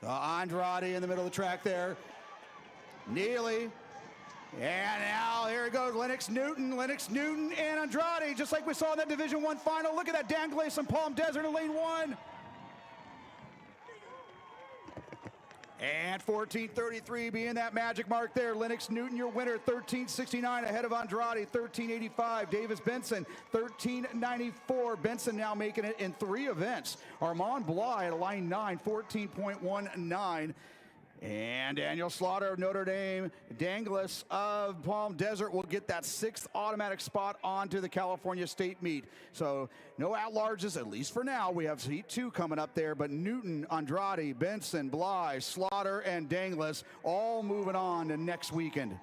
So Andrade in the middle of the track there. Neely. And now here it goes, Lennox Newton and Andrade, just like we saw in that Division 1 final. Look at that, Danglis and Palm Desert in lane 1. And 14:33 being that magic mark there. Lennox Newton, your winner, 13:69 ahead of Andrade, 13:85. Davis Benson, 13:94. Benson now making it in 3 events. Armand Bly at line 9, 14.19. And Daniel Slaughter of Notre Dame, Danglis of Palm Desert will get that 6th automatic spot onto the California State Meet. So no at-larges, at least for now. We have Heat 2 coming up there, but Newton, Andrade, Benson, Bly, Slaughter, and Danglis all moving on to next weekend.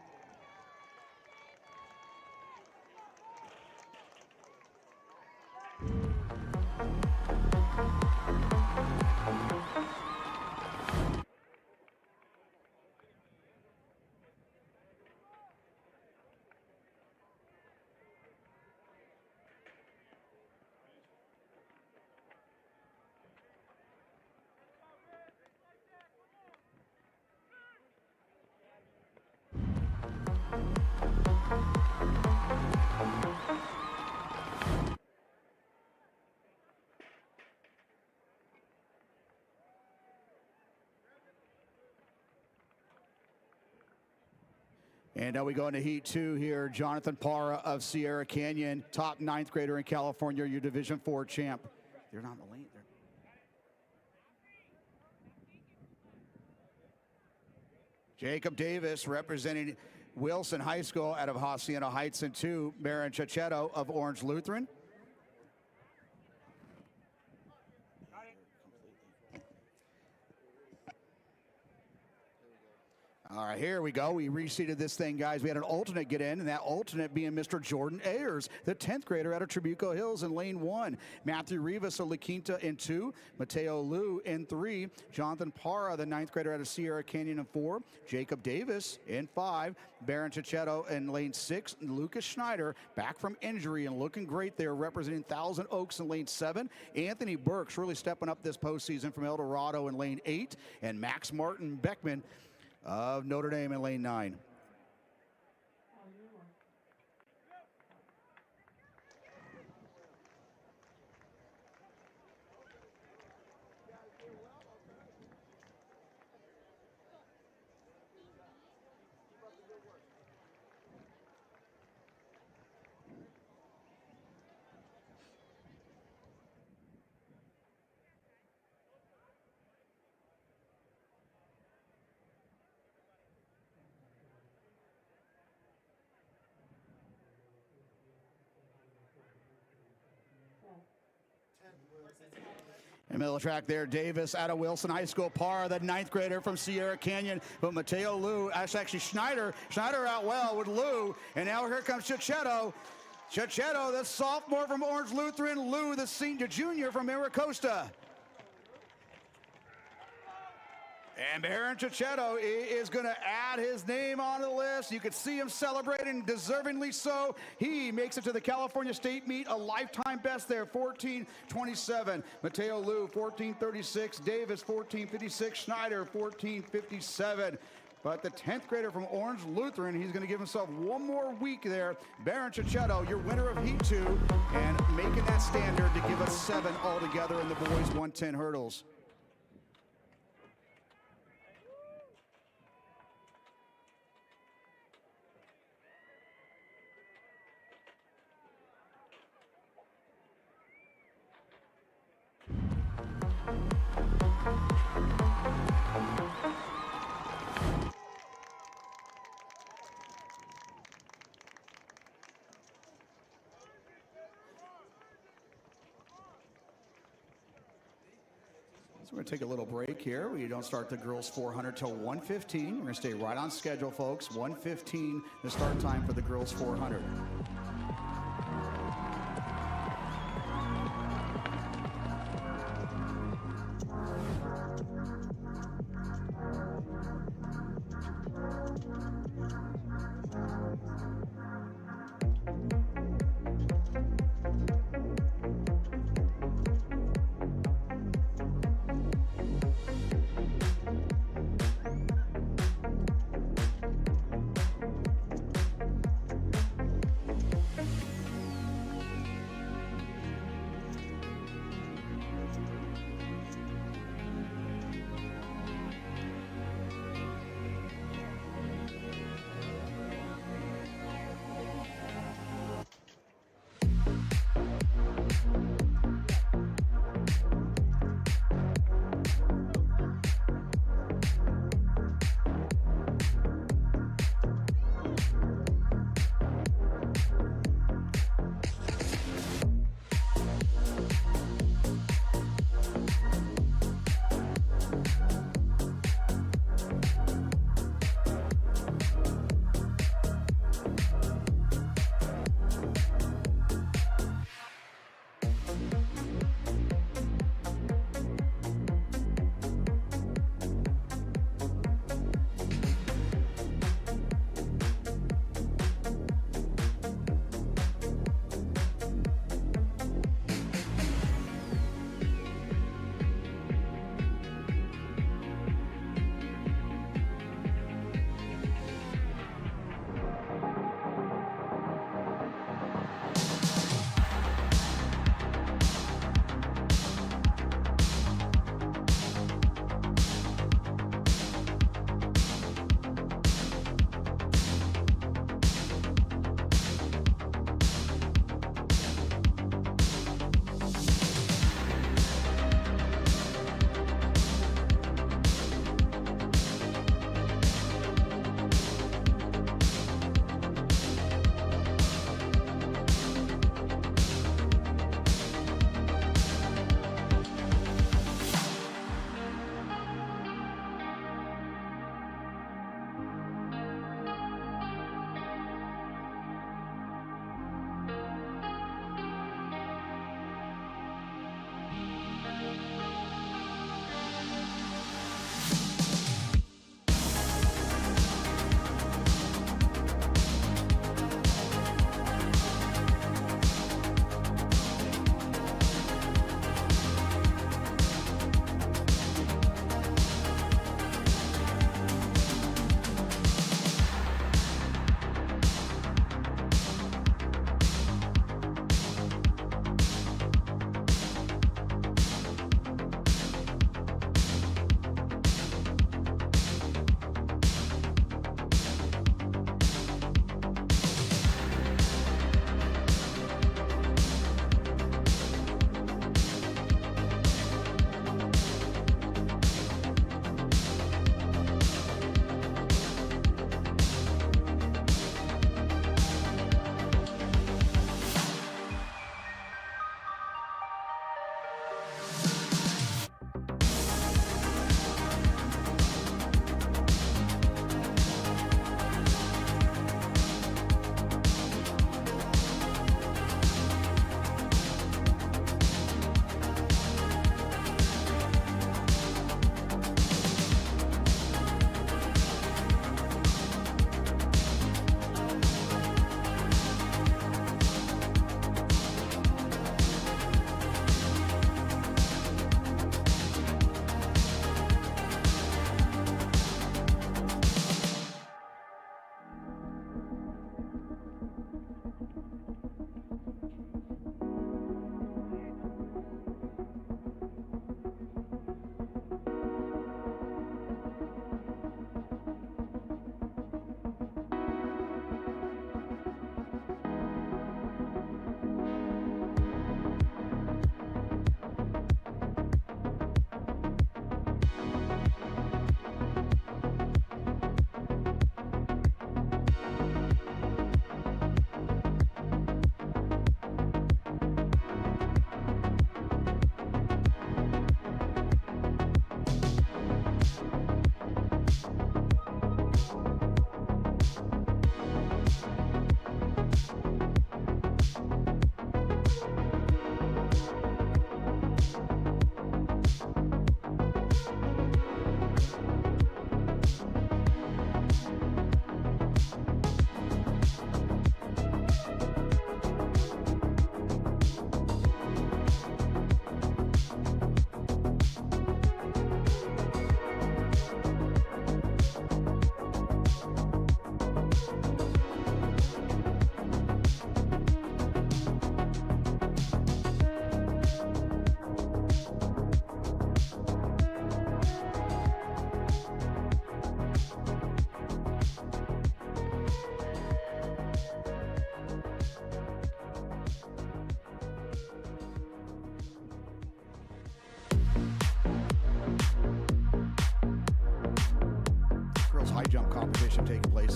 And now we go into Heat 2 here. Jonathan Parra of Sierra Canyon, top 9th grader in California, your Division 4 champ. They're not in the lane. Jacob Davis representing Wilson High School out of Hacienda Heights in 2. Baron Chachetto of Orange Lutheran. All right, here we go. We reseated this thing, guys. We had an alternate get in, and that alternate being Mr. Jordan Ayers, the 10th grader out of Trabuco Hills in lane 1. Matthew Rivas of La Quinta in 2. Mateo Liu in 3. Jonathan Parra, the 9th grader out of Sierra Canyon in 4. Jacob Davis in 5. Baron Chachetto in lane 6. Lucas Schneider, back from injury and looking great there, representing Thousand Oaks in lane 7. Anthony Burks really stepping up this postseason from El Dorado in lane 8. And Max Martin Beckman of Notre Dame in lane 9. In the middle of the track there, Davis out of Wilson High School, Parr, the 9th grader from Sierra Canyon. But Mateo Liu, actually Schneider out well with Liu. And now here comes Chichetto. Chichetto, the sophomore from Orange Lutheran. Liu, the junior from Maricosta. And Baron Chichetto is going to add his name on the list. You can see him celebrating, deservingly so. He makes it to the California State Meet, a lifetime best there, 14:27. Mateo Liu, 14:36. Davis, 14:56. Schneider, 14:57. But the 10th grader from Orange Lutheran, he's going to give himself one more week there. Baron Chichetto, your winner of Heat 2, and making that standard to give us 7 altogether in the boys 110 hurdles. So we're going to take a little break here. We don't start the girls 400 till 1:15. We're going to stay right on schedule, folks. 1:15, the start time for the girls 400.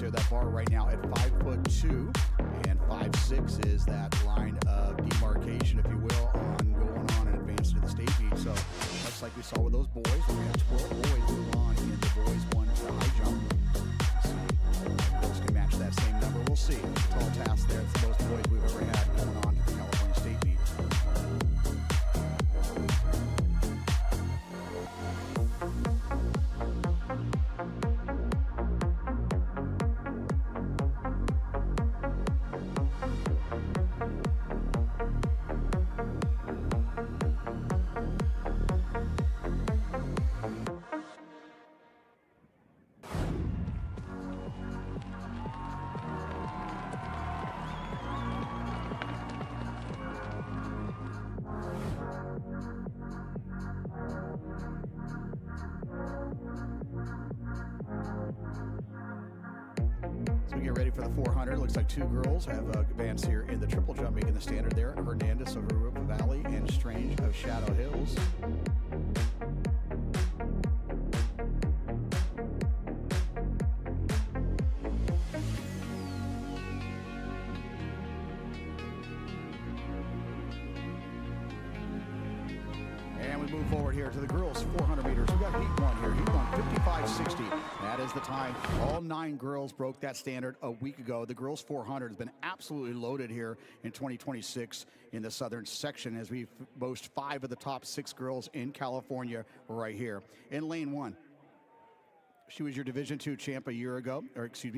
here. That bar right now at 5'2", and 5'6" is that line of demarcation, if you will, on going on and advancing to the state meet. So much like we saw with those boys, we had 12 boys move on in the boys one to high jump. Girls can match that same number. We'll see. It's a tall task there. It's the most boys we've ever had going on to the California State meet. So we get ready for the 400. Looks like two girls have advanced here in the triple jump, making the standard there. Hernandez of Europa Valley and Strange of Shadow Hills. And we move forward here to the girls 400 meters. We got heat one here. Heat one, 55.60. That is the time. All 9 girls broke that standard a week ago. The girls 400 has been absolutely loaded here in 2026 in the Southern section as we boast 5 of the top 6 girls in California right here. In lane 1, she was your Division II champ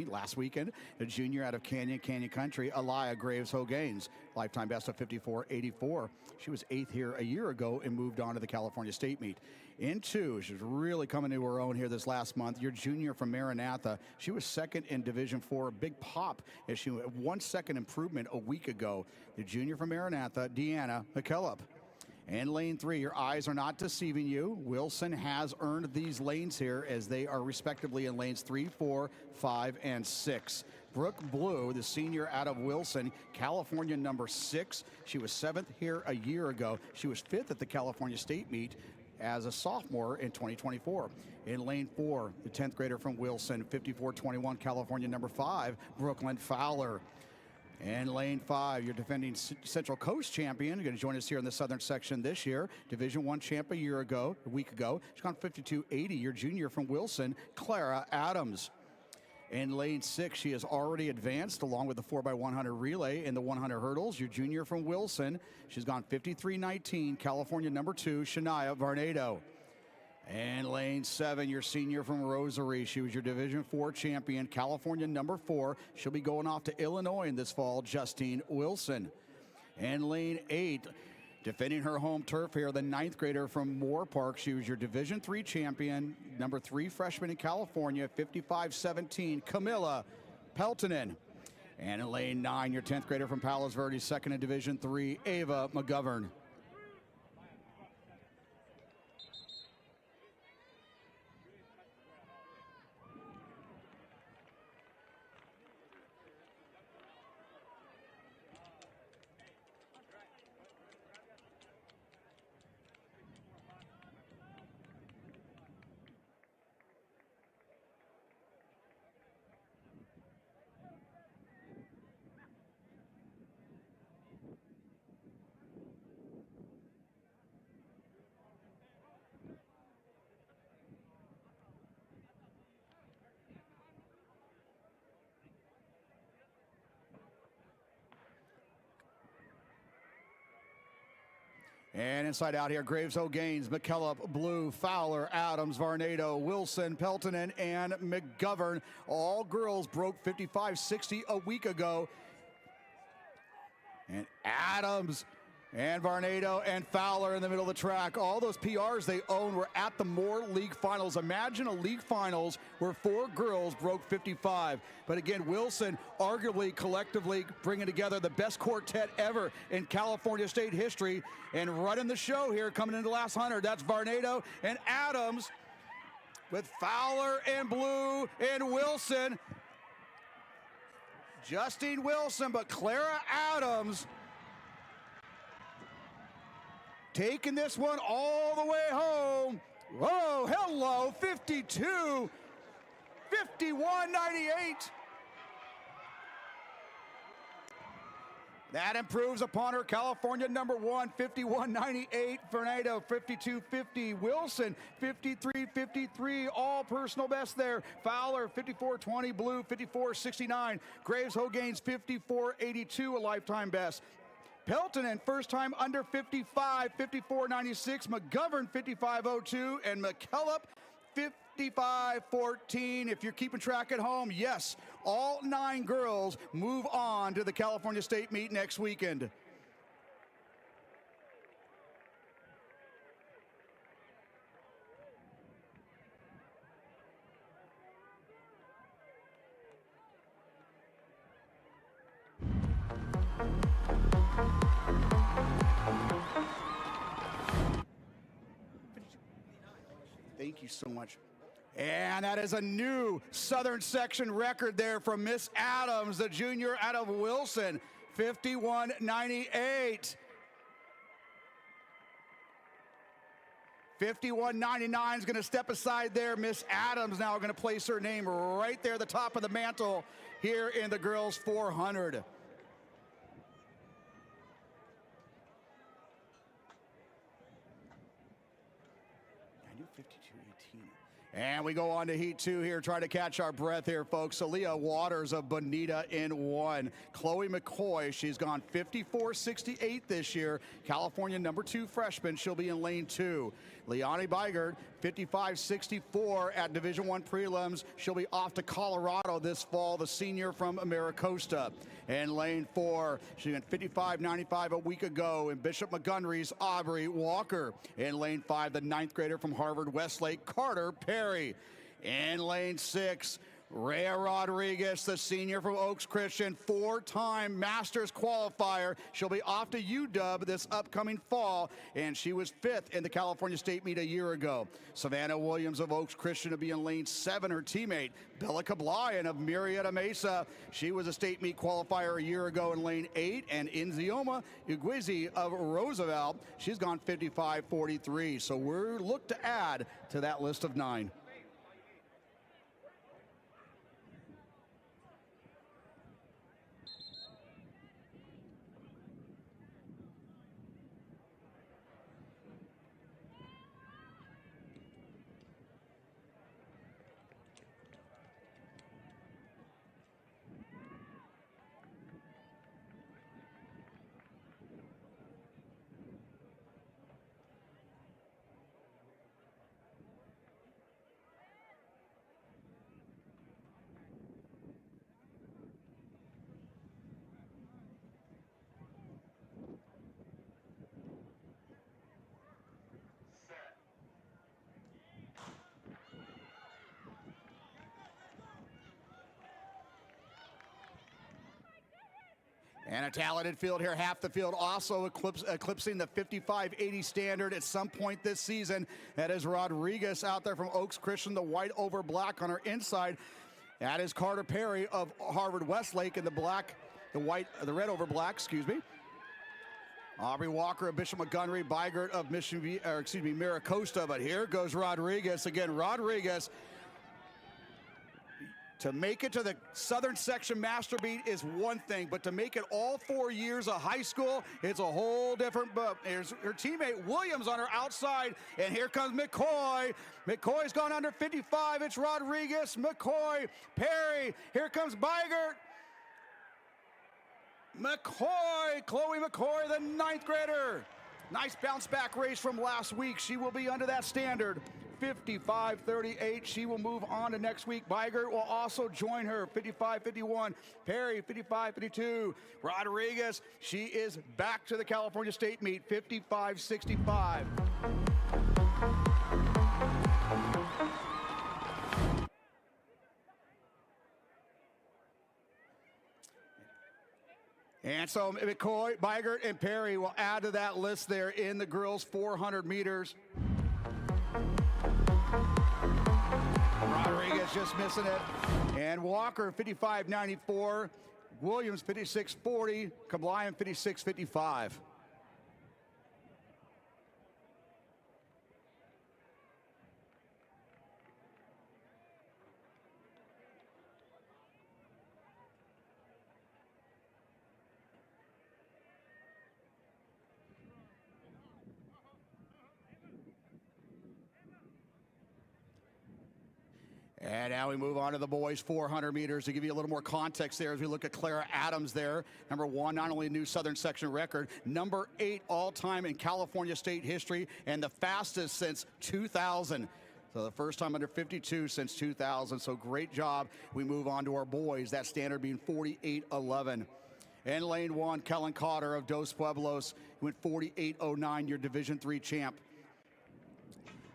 last weekend. A junior out of Canyon Country, Aliyah Graves-Hogaines. Lifetime best of 54.84. She was 8th here a year ago and moved on to the California State meet. In 2, she's really coming to her own here this last month. Your junior from Maranatha. She was 2nd in Division IV. Big pop as she had 1 second improvement a week ago. The junior from Maranatha, Deanna McKillop. And lane 3, your eyes are not deceiving you. Wilson has earned these lanes here as they are respectively in lanes 3, 4, 5, and 6. Brooke Blue, the senior out of Wilson, California number 6. She was 7th here a year ago. She was 5th at the California State meet as a sophomore in 2024. In lane 4, the 10th grader from Wilson, 54.21, California number 5, Brooklyn Fowler. And lane 5, your defending Central Coast champion, going to join us here in the Southern section this year. Division I champ a week ago. She's gone 52.80, your junior from Wilson, Clara Adams. In lane 6, she has already advanced along with the 4x100 relay in the 100 hurdles. Your junior from Wilson, she's gone 53.19, California number 2, Shania Varnado. And lane 7, your senior from Rosary. She was your Division IV champion, California number 4. She'll be going off to Illinois in this fall, Justine Wilson. And lane 8, defending her home turf here, the 9th grader from Moore Park. She was your Division III champion, number 3 freshman in California, 55.17, Camilla Peltonen. And in lane 9, your 10th grader from Palos Verdes, 2nd in Division III, Ava McGovern. And inside out here, Graves-Hogaines, McKillop, Blue, Fowler, Adams, Varnado, Wilson, Peltonen, and McGovern. All girls broke 55.60 a week ago. And Adams and Varnado and Fowler in the middle of the track. All those PRs they own were at the Moore League Finals. Imagine a league finals where 4 girls broke 55. But again, Wilson arguably collectively bringing together the best quartet ever in California State history. And running the show here coming into the last 100, that's Varnado and Adams with Fowler and Blue and Wilson. Justine Wilson, but Clara Adams taking this one all the way home. Whoa, hello, 52, 51.98. That improves upon her. California number 1, 51.98. Fernando, 52.50. Wilson, 53.53. All personal best there. Fowler, 54.20. Blue, 54.69. Graves Hoganes, 54.82. A lifetime best. Peltonen, first time under 55, 54.96. McGovern, 55.02. And McKillop, 55-14. If you're keeping track at home, yes, all 9 girls move on to the California State meet next weekend. Thank you so much. And that is a new Southern section record there from Miss Adams, the junior out of Wilson, 51.98. 51.99 is going to step aside there. Miss Adams now going to place her name right there at the top of the mantle here in the girls 400. I knew 52.18. And we go on to Heat 2 here, trying to catch our breath here, folks. Aaliyah Waters of Bonita in 1. Chloe McCoy, she's gone 54.68 this year. California number 2 freshman, she'll be in lane 2. Leonie Bygert, 55.64 at Division I prelims. She'll be off to Colorado this fall, the senior from AmeriCosta. In lane 4, she went 55.95 a week ago in Bishop Montgomery's Aubrey Walker. In lane 5, the 9th grader from Harvard Westlake, Carter Perry. In lane 6, Rhea Rodriguez, the senior from Oaks Christian, 4-time Masters qualifier. She'll be off to UW this upcoming fall, and she was 5th in the California State meet a year ago. Savannah Williams of Oaks Christian will be in lane 7. Her teammate, Bella Kablayan of Murrieta Mesa. She was a state meet qualifier a year ago in lane 8. And Inzioma Iguizi of Roosevelt, she's gone 55.43. So we're looked to add to that list of 9. And a talented field here, half the field also eclipsing the 55-80 standard at some point this season. That is Rodriguez out there from Oaks Christian, the white over black on her inside. That is Carter Perry of Harvard Westlake in the red over black, excuse me. Aubrey Walker of Bishop Montgomery, Bygert of AmeriCosta, but here goes Rodriguez. Again, Rodriguez, to make it to the Southern Section Master Beat is one thing, but to make it all 4 years of high school, it's a whole different boat. There's her teammate Williams on her outside, and here comes McCoy. McCoy's gone under 55. It's Rodriguez, McCoy, Perry. Here comes Bygert. McCoy, Chloe McCoy, the 9th grader. Nice bounce back race from last week. She will be under that standard. 55-38. She will move on to next week. Bygert will also join her. 55-51. Perry, 55-52. Rodriguez, she is back to the California State meet. 55-65. And so McCoy, Bygert, and Perry will add to that list there in the girls' 400 meters. Rodriguez just missing it. And Walker, 55.94. Williams, 56.40. Kablayan, 56.55. And now we move on to the boys 400 meters to give you a little more context there as we look at Clara Adams there. Number 1, not only a new Southern section record, number 8 all-time in California state history, and the fastest since 2000. So the first time under 52 since 2000. So great job. We move on to our boys, that standard being 48.11. In lane 1, Kellen Cotter of Dos Pueblos went 48.09, your Division III champ.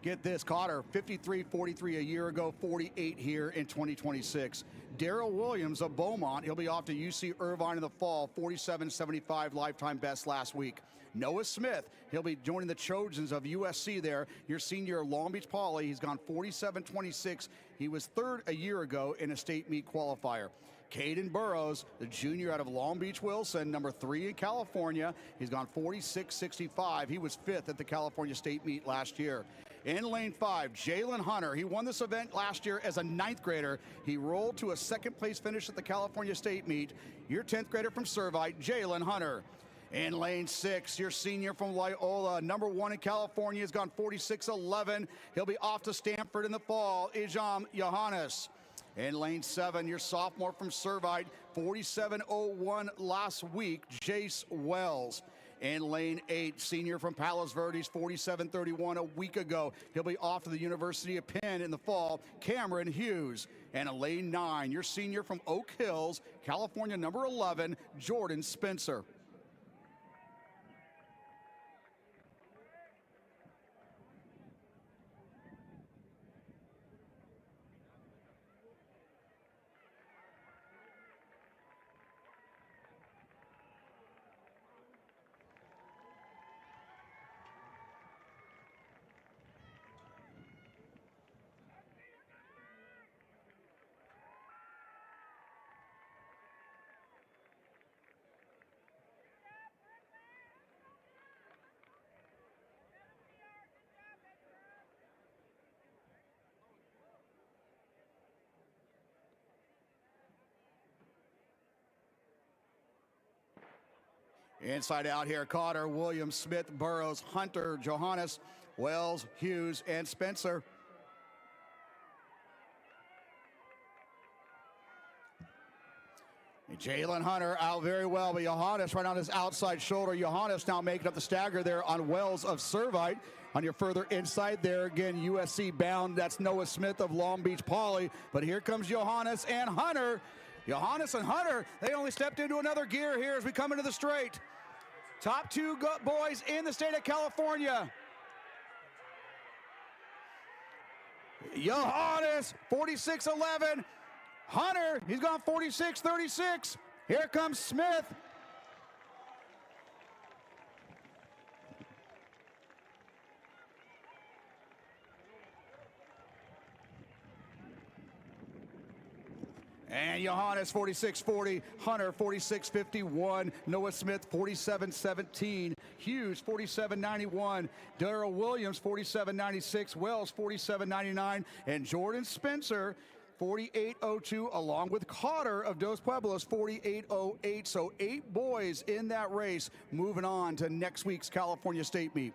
Get this, Cotter, 53.43 a year ago, 48 here in 2026. Darrell Williams of Beaumont, he'll be off to UC Irvine in the fall, 47.75 lifetime best last week. Noah Smith, he'll be joining the Trojans of USC there, your senior Long Beach Poly. He's gone 47.26. He was third a year ago in a state meet qualifier. Caden Burrows, the junior out of Long Beach Wilson, number 3 in California. He's gone 46.65. He was 5th at the California State Meet last year. In lane 5, Jalen Hunter. He won this event last year as a 9th grader. He rolled to a 2nd place finish at the California State Meet. Your 10th grader from Servite, Jalen Hunter. In lane 6, your senior from Loyola, number 1 in California, has gone 46.11. He'll be off to Stanford in the fall, Ijam Johannes. In lane 7, your sophomore from Servite, 47.01 last week, Jace Wells. In lane 8, senior from Palos Verdes, 47.31 a week ago. He'll be off to the University of Penn in the fall, Cameron Hughes. And in lane 9, your senior from Oak Hills, California, number 11, Jordan Spencer. Inside out here, Cotter, Williams, Smith, Burrows, Hunter, Johannes, Wells, Hughes, and Spencer. Jalen Hunter out very well, but Johannes right on his outside shoulder. Johannes now making up the stagger there on Wells of Servite. On your further inside there, again, USC bound. That's Noah Smith of Long Beach Poly. But here comes Johannes and Hunter. Johannes and Hunter, they only stepped into another gear here as we come into the straight. Top 2 boys in the state of California. Johannes, 46.11. Hunter, he's gone 46.36. Here comes Smith. And Johannes 46.40, Hunter 46.51, Noah Smith 47.17, Hughes 47.91, Darrell Williams 47.96, Wells 47.99, and Jordan Spencer 48.02, along with Cotter of Dos Pueblos 48.08. So 8 boys in that race, moving on to next week's California State Meet.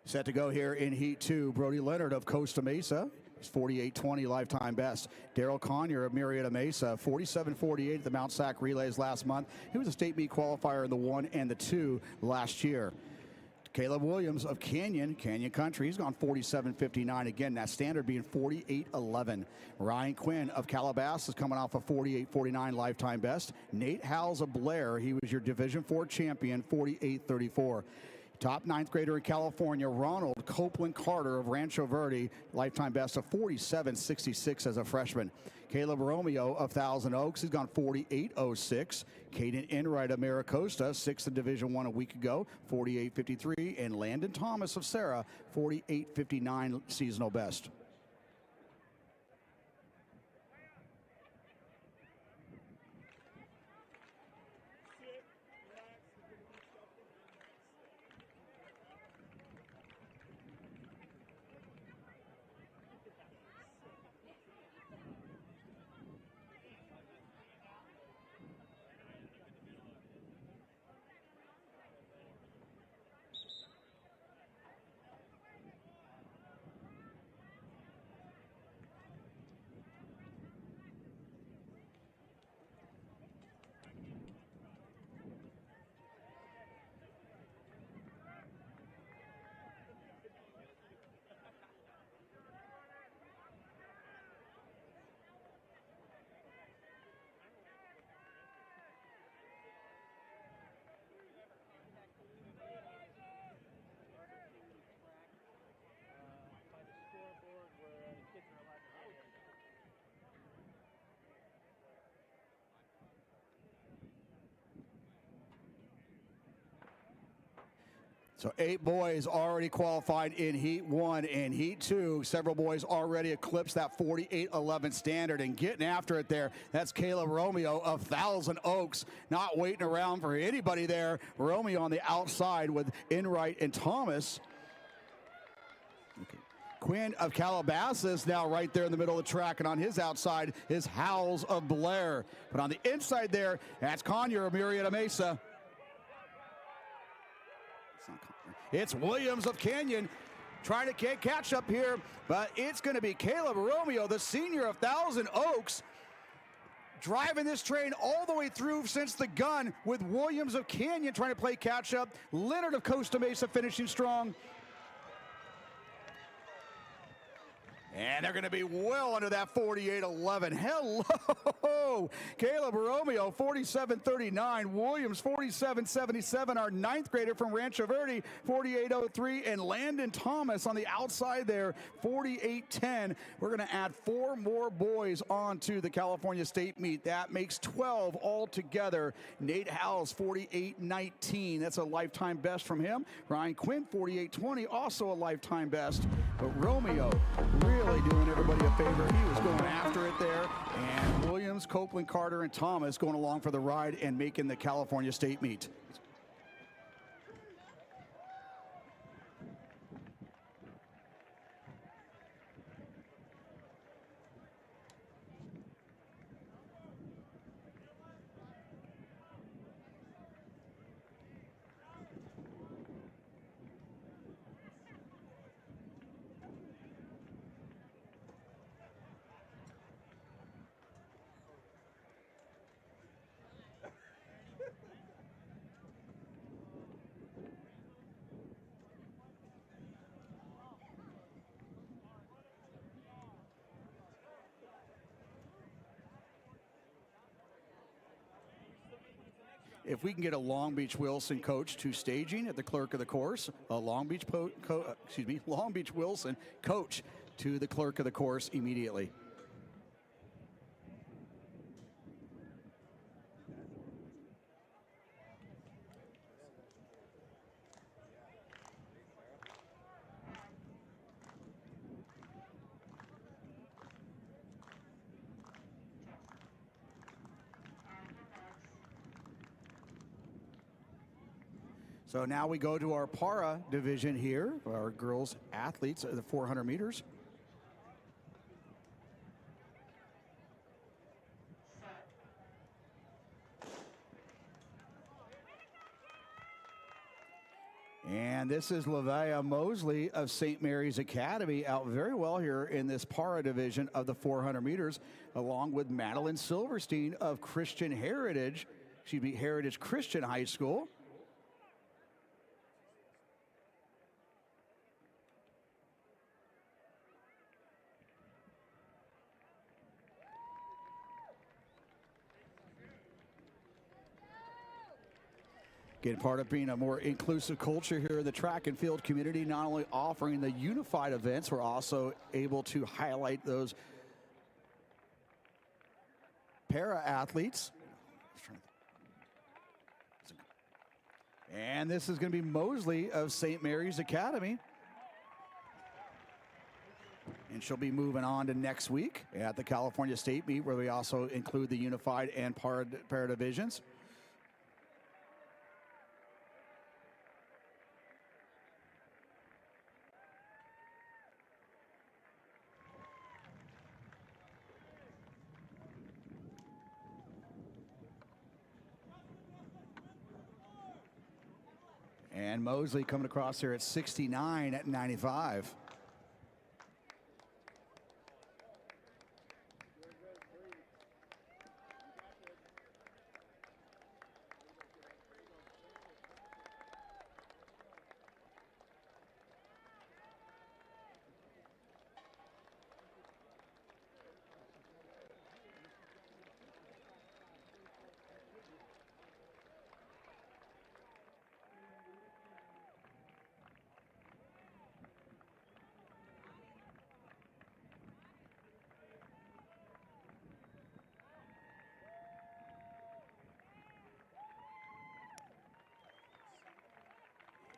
Set to go here in Heat 2, Brody Leonard of Costa Mesa. He's 48.20 lifetime best. Daryl Conyer of Murrieta Mesa, 47.48 at the Mount Sac Relays last month. He was a state meet qualifier in the 1 and the 2 last year. Caleb Williams of Canyon Country, he's gone 47.59 again, that standard being 48.11. Ryan Quinn of Calabasas is coming off a 48.49 lifetime best. Nate Howells of Blair, he was your Division IV champion, 48.34. Top 9th grader in California, Ronald Copeland Carter of Rancho Verde, lifetime best of 47.66 as a freshman. Caleb Romeo of Thousand Oaks, he's gone 48.06. Caden Enright of Maricosta, 6th in Division I a week ago, 48.53. And Landon Thomas of Sarah, 48.59 seasonal best. So 8 boys already qualified in Heat 1 and Heat 2. Several boys already eclipsed that 48-11 standard and getting after it there. That's Caleb Romeo of Thousand Oaks, not waiting around for anybody there. Romeo on the outside with Enright and Thomas. Okay. Quinn of Calabasas now right there in the middle of the track, and on his outside is Howells of Blair. But on the inside there, that's Conyer of Murrieta Mesa. It's Williams of Canyon trying to get catch up here, but it's going to be Caleb Romeo, the senior of Thousand Oaks, driving this train all the way through since the gun, with Williams of Canyon trying to play catch up. Leonard of Costa Mesa finishing strong. And they're going to be well under that 48-11. Hello, Caleb Romeo, 47-39. Williams, 47-77. Our 9th grader from Rancho Verde, 48-03. And Landon Thomas on the outside there, 48-10. We're going to add 4 more boys onto the California State meet. That makes 12 altogether. Nate Howells, 48-19. That's a lifetime best from him. Ryan Quinn, 48-20, also a lifetime best. But Romeo really doing everybody a favor. He was going after it there. And Williams, Copeland, Carter, and Thomas going along for the ride and making the California State meet. If we can get a Long Beach Wilson coach to staging at the clerk of the course, a Long Beach Wilson coach to the clerk of the course immediately. So now we go to our para division here, our girls athletes at the 400 meters. And this is Lavia Mosley of St. Mary's Academy out very well here in this para division of the 400 meters, along with Madeline Silverstein of Heritage Christian High School. Again, part of being a more inclusive culture here in the track and field community, not only offering the unified events, we're also able to highlight those para athletes. And this is going to be Mosley of St. Mary's Academy. And she'll be moving on to next week at the California State meet, where we also include the unified and para divisions. And Mosley coming across here at 69 at 95.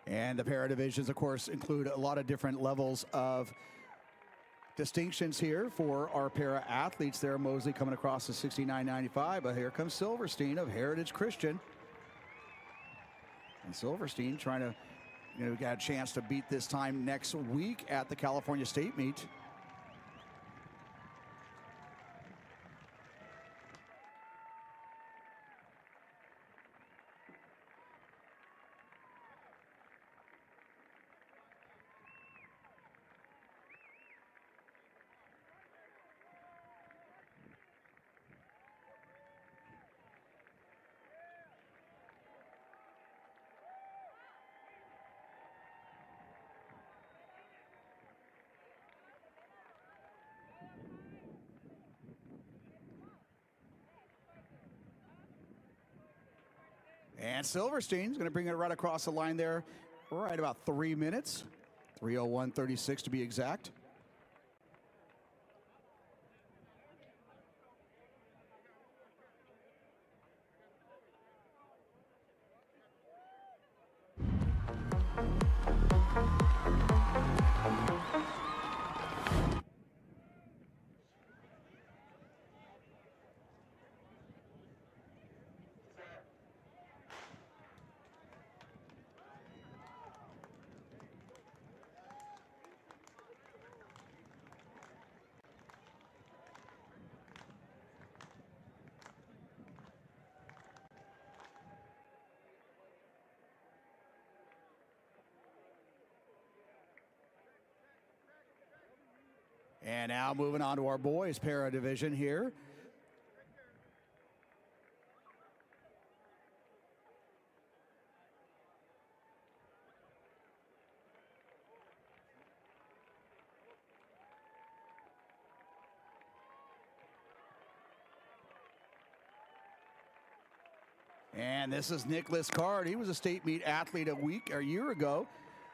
And the para divisions, of course, include a lot of different levels of distinctions here for our para athletes there. Mosley coming across the 69.95, but here comes Silverstein of Heritage Christian. And Silverstein trying to, got a chance to beat this time next week at the California State meet. And Silverstein's going to bring it right across the line there, right about 3 minutes, 3:01:36 to be exact. And now moving on to our boys para division here. And this is Nicholas Card. He was a state meet athlete a year ago.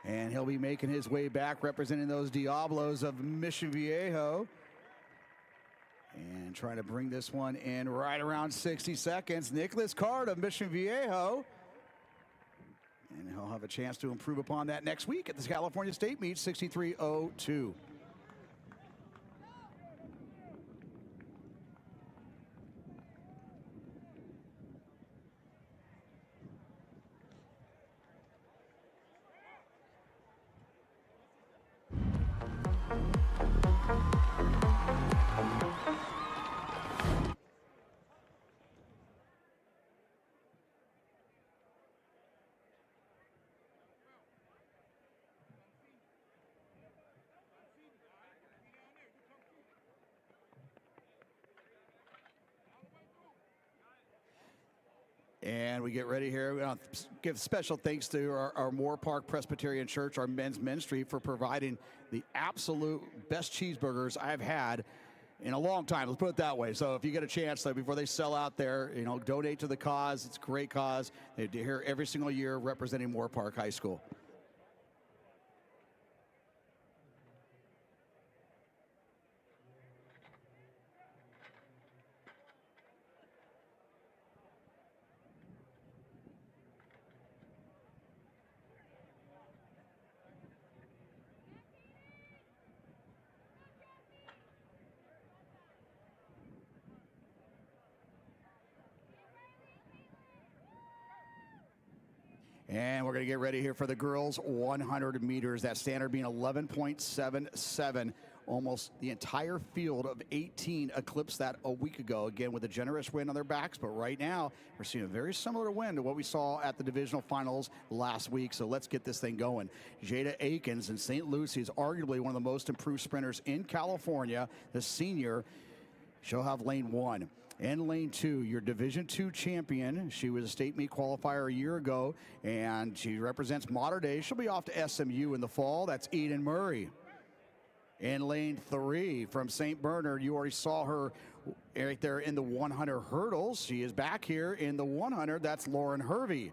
And he'll be making his way back representing those Diablos of Mission Viejo. And trying to bring this one in right around 60 seconds. Nicholas Card of Mission Viejo. And he'll have a chance to improve upon that next week at the California State meet, 63:02. And we get ready here. We want to give special thanks to our Moore Park Presbyterian Church, our men's ministry, for providing the absolute best cheeseburgers I've had in a long time. Let's put it that way. So if you get a chance, before they sell out there, donate to the cause. It's a great cause. They're here every single year representing Moore Park High School. And we're going to get ready here for the girls' 100 meters. That standard being 11.77. Almost the entire field of 18 eclipsed that a week ago. Again, with a generous wind on their backs. But right now, we're seeing a very similar wind to what we saw at the divisional finals last week. So let's get this thing going. Jada Akins in St. Lucie is arguably one of the most improved sprinters in California. The senior, she'll have lane 1. In lane 2, your Division II champion. She was a state meet qualifier a year ago, and she represents Mater Dei. She'll be off to SMU in the fall. That's Eden Murray. In lane 3, from St. Bernard, you already saw her right there in the 100 hurdles. She is back here in the 100. That's Lauren Hervey.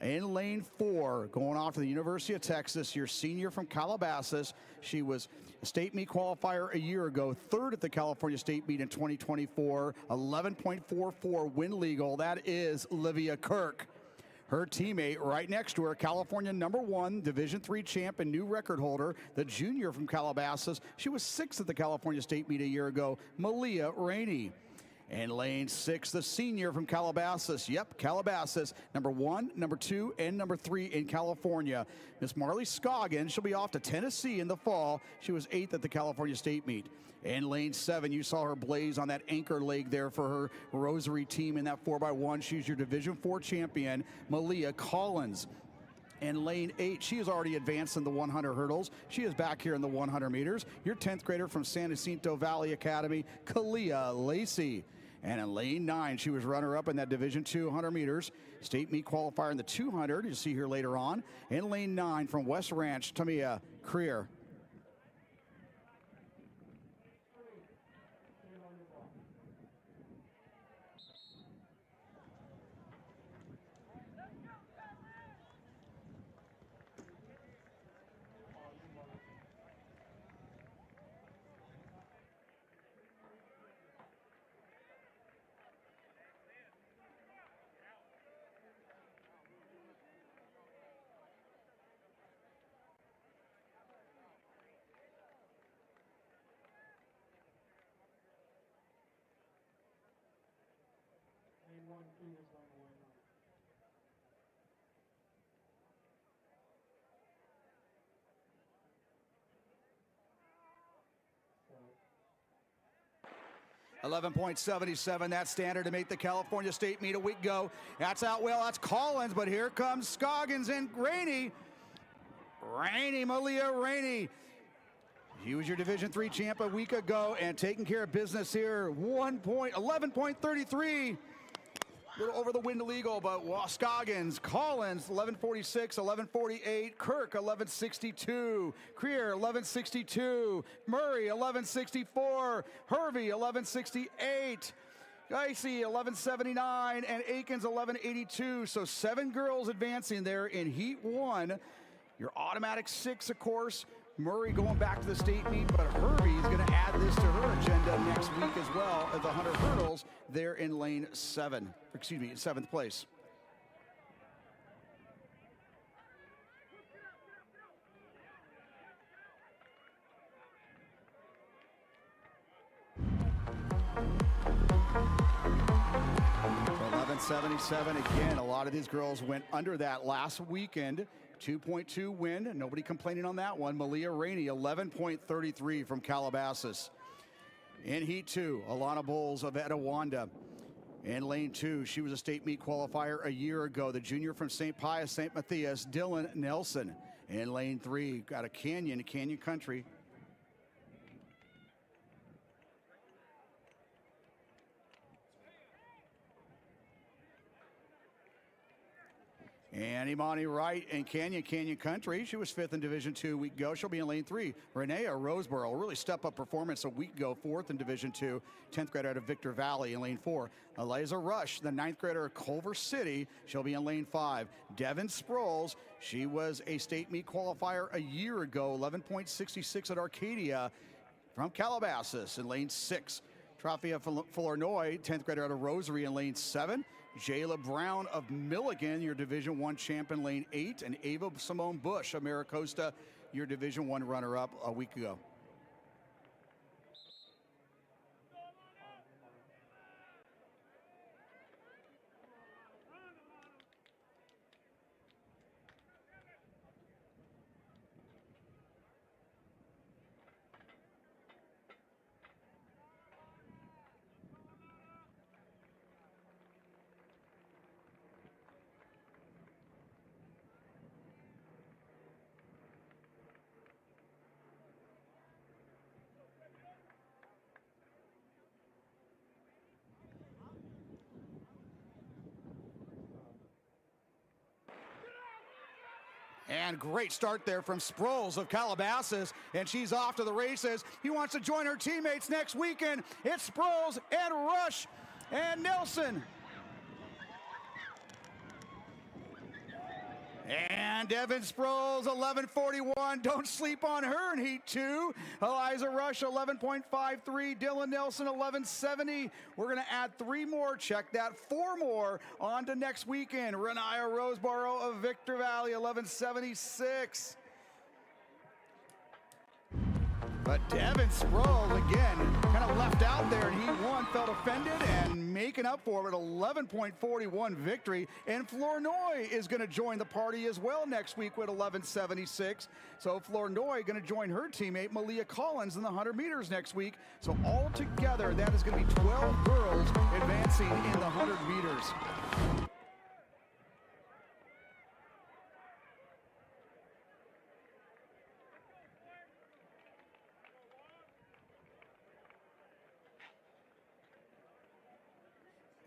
In lane 4, going off to the University of Texas, your senior from Calabasas. She was a state meet qualifier a year ago, 3rd at the California State meet in 2024, 11.44 win legal. That is Livia Kirk. Her teammate right next to her, California #1, Division III champ and new record holder, the junior from Calabasas. She was 6th at the California State Meet a year ago, Malia Rainey. And lane 6, the senior from Calabasas. Yep, Calabasas, #1, #2, and #3 in California. Miss Marley Scoggins, she'll be off to Tennessee in the fall. She was 8th at the California State Meet. And lane 7, you saw her blaze on that anchor leg there for her Rosary team in that 4x1. She's your Division IV champion, Malia Collins. And lane 8, she has already advanced in the 100 hurdles. She is back here in the 100 meters. Your 10th grader from San Jacinto Valley Academy, Kalia Lacey. And in lane 9, she was runner-up in that Division II 100 meters. State meet qualifier in the 200, you'll see here later on. In lane 9 from West Ranch, Tamia Creer. Lane 1, 3 is going to line up. So 11.77, that's standard to make the California State Meet a week ago. That's out well, that's Collins, but here comes Scoggins and Rainey. Malia Rainey. He was your Division III champ a week ago and taking care of business here. 11.33. A little over the wind illegal, but Scoggins, Collins, 11.46, 11.48, Kirk, 11.62, Creer, 11.62, Murray, 11.64, Hervey, 11.68, Geisey, 11.79, and Akins, 11.82. So 7 girls advancing there in Heat 1. Your automatic 6, of course. Murray going back to the state meet, but Hervey is going to add this to her agenda next week as well as the 100 hurdles there in lane 7. Excuse me, in 7th place. .1177 again. A lot of these girls went under that last weekend. 2.2 win, nobody complaining on that one. Malia Rainey, 11.33 from Calabasas. In Heat 2, Alana Bowles of Etiwanda. In lane 2, she was a state meet qualifier a year ago. The junior from St. Pius, St. Matthias, Dylan Nelson. In lane 3, got a Canyon Country. And Imani Wright in Canyon Country. She was 5th in Division II a week ago. She'll be in lane 3. Renea Roseboro, really step up performance a week ago, 4th in Division II. 10th grader out of Victor Valley in lane 4. Eliza Rush, the 9th grader of Culver City. She'll be in lane 5. Devin Sproles, she was a state meet qualifier a year ago, 11.66 at Arcadia from Calabasas in lane 6. Trafia Flournoy, 10th grader out of Rosary in lane 7. Jayla Brown of Milligan, your Division I champ in lane 8. And Ava Simone Bush of Maricosta, your Division I runner-up a week ago. And great start there from Sproles of Calabasas, and she's off to the races. He wants to join her teammates next weekend. It's Sproles and Rush and Nelson. And Devin Sproles, 11:41. Don't sleep on her in Heat 2. Eliza Rush, 11.53. Dylan Nelson, 11:70. We're going to add 3 more. Check that. 4 more on to next weekend. Renaya Roseboro of Victor Valley, 11:76. But Devin Sproles, again, kind of left out there in Heat 1, felt offended and making up for it, 11.41 victory. And Flournoy is going to join the party as well next week with 11.76. So Flournoy going to join her teammate Malia Collins in the 100 meters next week. So all together, that is going to be 12 girls advancing in the 100 meters.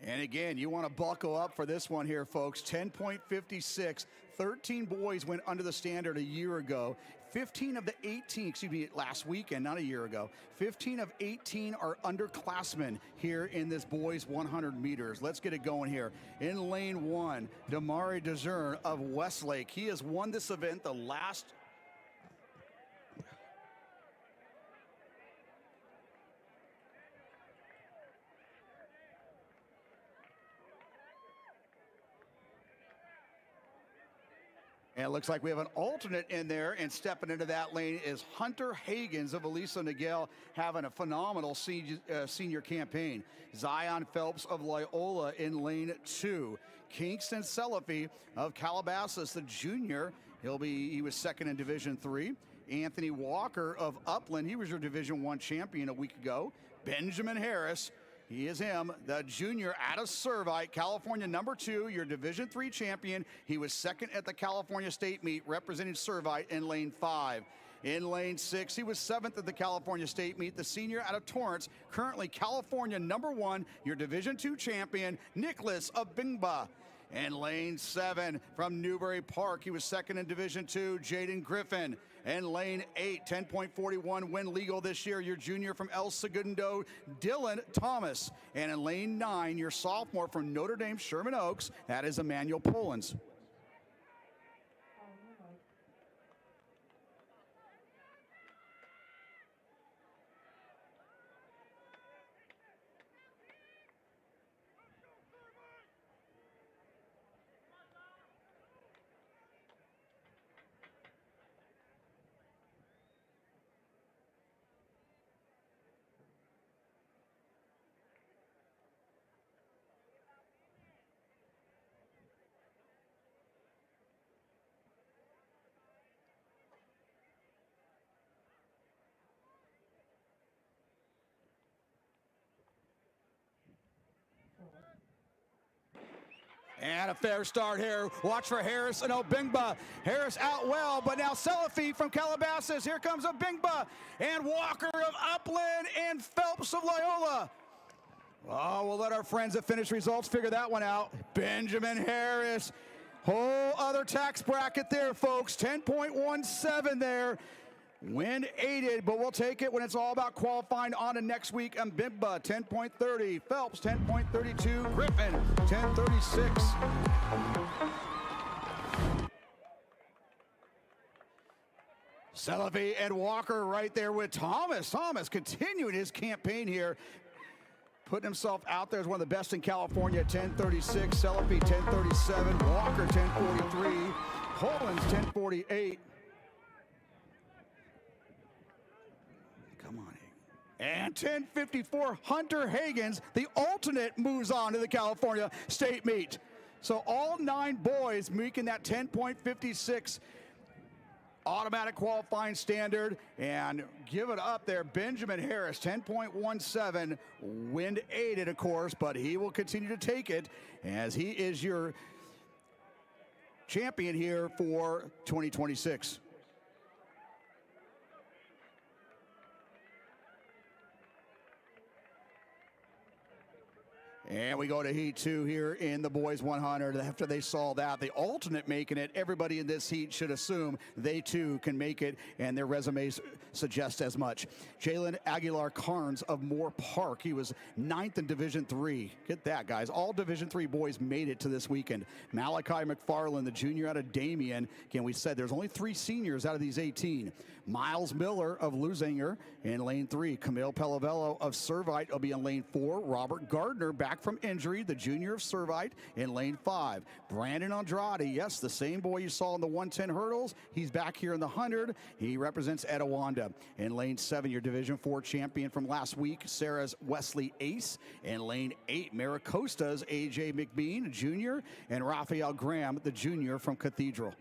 And again, you want to buckle up for this one here, folks. 10.56. 13 boys went under the standard a year ago. 15 of the 18, excuse me, last weekend, not a year ago. 15 of 18 are underclassmen here in this boys 100 meters. Let's get it going here. In lane 1, Damari DeZern of Westlake. He has won this event the last And it looks like we have an alternate in there, and stepping into that lane is Hunter Hagens of Elisa Niguel, having a phenomenal senior campaign. Zion Phelps of Loyola in lane 2. Kingston Selafi of Calabasas, the junior. He was second in Division 3. Anthony Walker of Upland, he was your Division 1 champion a week ago. Benjamin Harris, he is him, the junior out of Servite, California, number 2, your Division 3 champion. He was second at the California State Meet, representing Servite in lane 5. In lane 6, he was 7th at the California State Meet, the senior out of Torrance, currently California, number 1, your Division 2 champion, Nicholas Abingba. In lane 7 from Newbury Park, he was second in Division 2, Jaden Griffin. In lane 8, 10.41, win legal this year, your junior from El Segundo, Dylan Thomas. And in lane 9, your sophomore from Notre Dame Sherman Oaks, that is Emmanuel Polans. And a fair start here. Watch for Harris and Obingba. Harris out well, but now Selafi from Calabasas. Here comes Obingba and Walker of Upland and Phelps of Loyola. Oh, we'll let our friends at Finish Results figure that one out. Benjamin Harris. Whole other tax bracket there, folks. 10.17 there. Wind aided, but we'll take it when it's all about qualifying on to next week. Mbimba, 10.30. Phelps, 10.32. Griffin, 10.36. Selafi and Walker right there with Thomas. Thomas continuing his campaign here, putting himself out there as one of the best in California, 10.36. Selafi, 10.37. Walker, 10.43. Polans, 10.48. Come on, Hagen. And 10.54, Hunter Hagens, the alternate, moves on to the California State Meet. So all 9 boys making that 10.56 automatic qualifying standard. And give it up there, Benjamin Harris, 10.17, wind aided, of course, but he will continue to take it as he is your champion here for 2026. And we go to heat 2 here in the boys 100. After they saw that, the alternate making it, everybody in this heat should assume they too can make it, and their resumes suggest as much. Jalen Aguilar-Carnes of Moore Park. He was 9th in Division III. Get that, guys. All Division III boys made it to this weekend. Malachi McFarland, the junior out of Damien. Again, we said there's only 3 seniors out of these 18. Miles Miller of Lusinger in lane 3. Camille Pelavello of Servite will be in lane 4. Robert Gardner back from injury, the junior of Servite, in lane 5. Brandon Andrade, yes, the same boy you saw in the 110 hurdles. He's back here in the 100. He represents Etiwanda. In lane 7, your Division 4 champion from last week, Sarah's Wesley Ace. In lane 8, Maricosta's AJ McBean, junior, and Raphael Graham, the junior from Cathedral.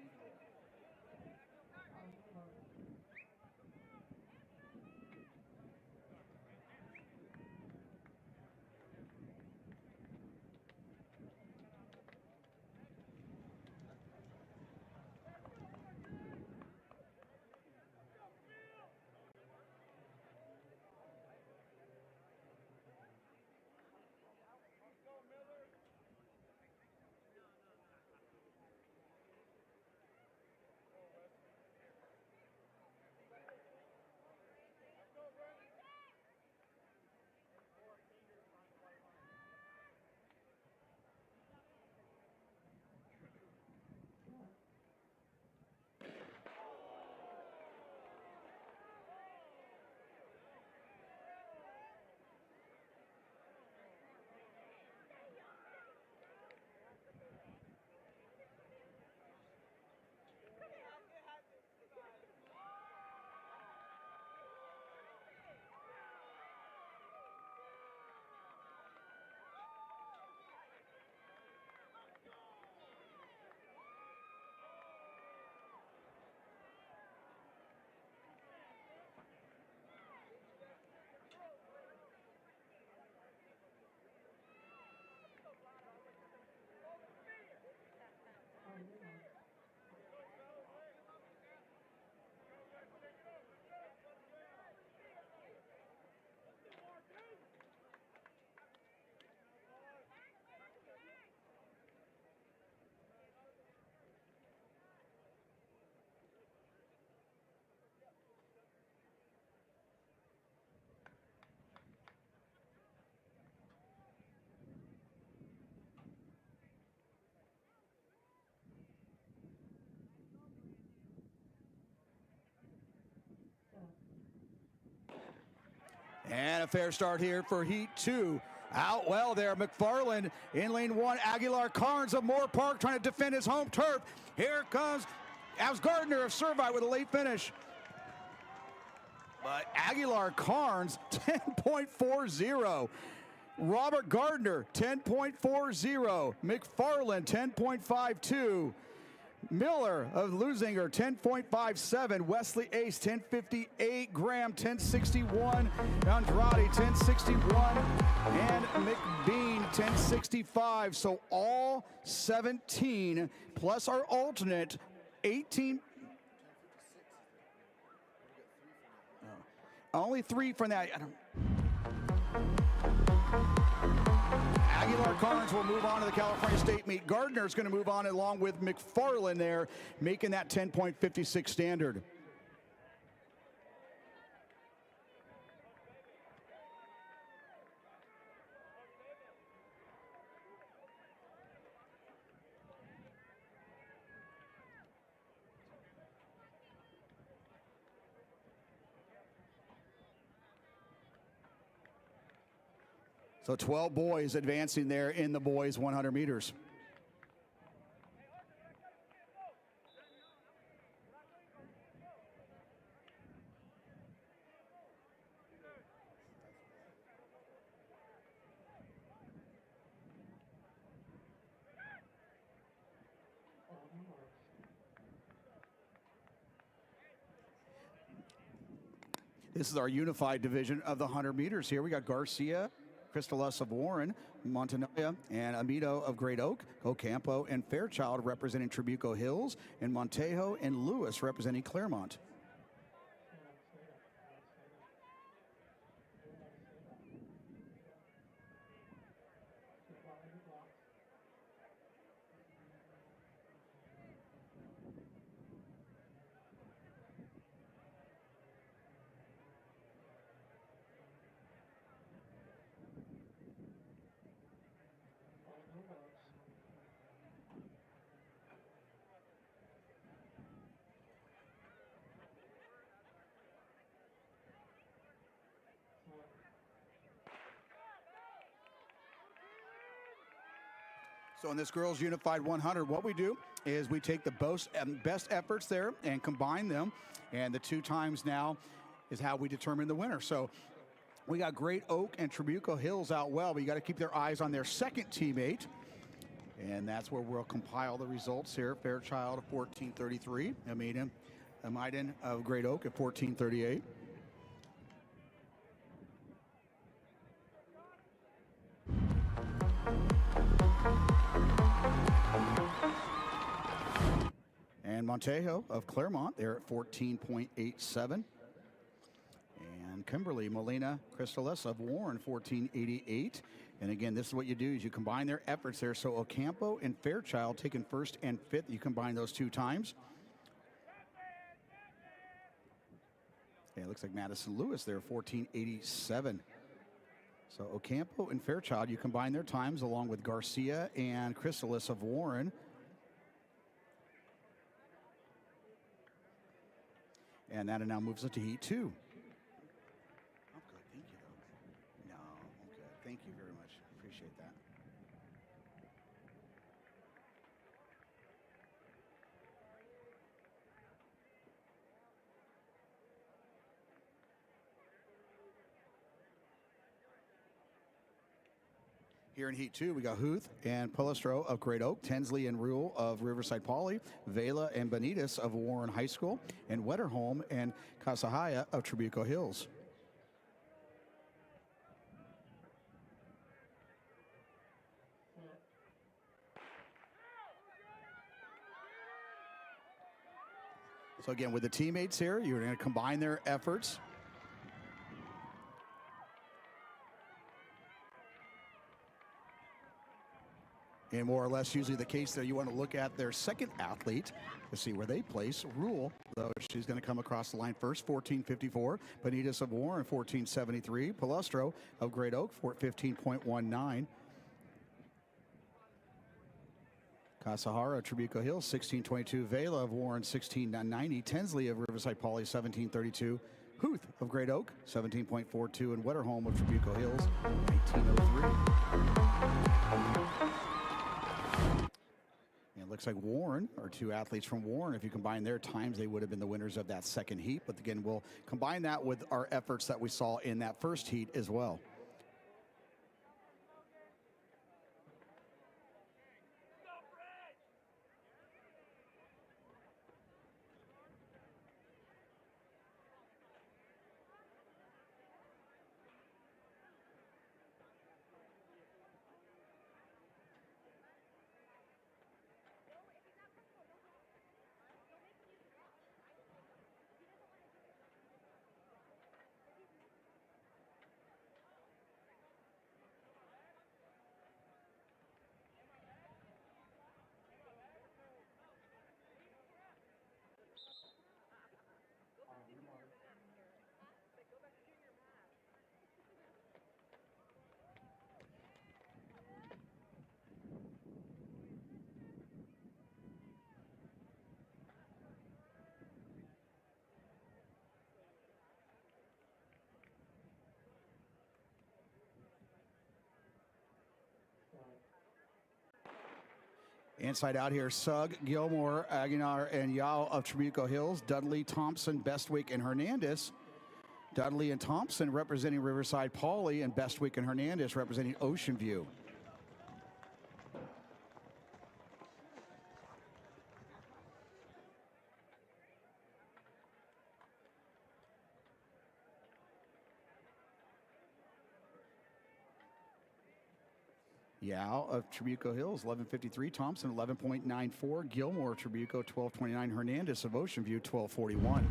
And a fair start here for heat 2. Out well there, McFarland in lane 1. Aguilar-Carnes of Moore Park trying to defend his home turf. Here comes Gardner of Servite with a late finish. But Aguilar-Carnes, 10.40. Robert Gardner, 10.40. McFarland, 10.52. Miller of Lusinger, 10.57. Wesley Ace, 10.58. Graham, 10.61. Andrade, 10.61. And McBean, 10.65. So all 17 plus our alternate, 18. Only 3 from that. Aguilar-Carnes will move on to the California State meet. Gardner's going to move on along with McFarland there, making that 10.56 standard. So 12 boys advancing there in the boys 100 meters. This is our unified division of the 100 meters here. We got Garcia, Cristales of Warren, Montanaya, and Amido of Great Oak, Ocampo and Fairchild representing Trabuco Hills, and Montejo and Lewis representing Claremont. So in this girls unified 100, what we do is we take the best efforts there and combine them, and the 2 times now is how we determine the winner. So we got Great Oak and Trabuco Hills out well, but you got to keep their eyes on their second teammate, and that's where we'll compile the results here. Fairchild of 14:33, Amiden of Great Oak at 14:38. And Montejo of Claremont, they're at 14.87. And Kimberly Molina Cristales of Warren, 14.88. And again, this is what you do is you combine their efforts there. So Ocampo and Fairchild taking first and fifth. You combine those 2 times. Yeah, it looks like Madison Lewis there, 14.87. So Ocampo and Fairchild, you combine their times along with Garcia and Cristales of Warren. And that now moves it to Heat 2. I'm good, thank you. No, I'm good. Thank you very much. Appreciate that. Here in Heat 2, we got Huth and Palestro of Great Oak, Tensley and Rule of Riverside Poly, Vela and Benitez of Warren High School, and Wetterholm and Casahaya of Trabuco Hills. So again, with the teammates here, you're going to combine their efforts. And more or less usually the case there, you want to look at their second athlete to see where they place. Rule, though, she's going to come across the line first, 14.54. Benitez of Warren, 14.73. Palestro of Great Oak, 15.19. Casahara, Trabuco Hills, 16.22. Vela of Warren, 16.90. Tensley of Riverside Poly, 17.32. Huth of Great Oak, 17.42. And Wetterholm of Trabuco Hills, 19.03. And it looks like Warren, or 2 athletes from Warren, if you combine their times, they would have been the winners of that second heat. But again, we'll combine that with our efforts that we saw in that first heat as well. Inside out here, Sugg, Gilmore, Aguilar, and Yao of Trabuco Hills. Dudley, Thompson, Bestwick, and Hernandez. Dudley and Thompson representing Riverside Poly, and Bestwick and Hernandez representing Ocean View. Yao of Trabuco Hills, 11.53. Thompson, 11.94. Gilmore, Trabuco, 12.29. Hernandez of Ocean View, 12.41.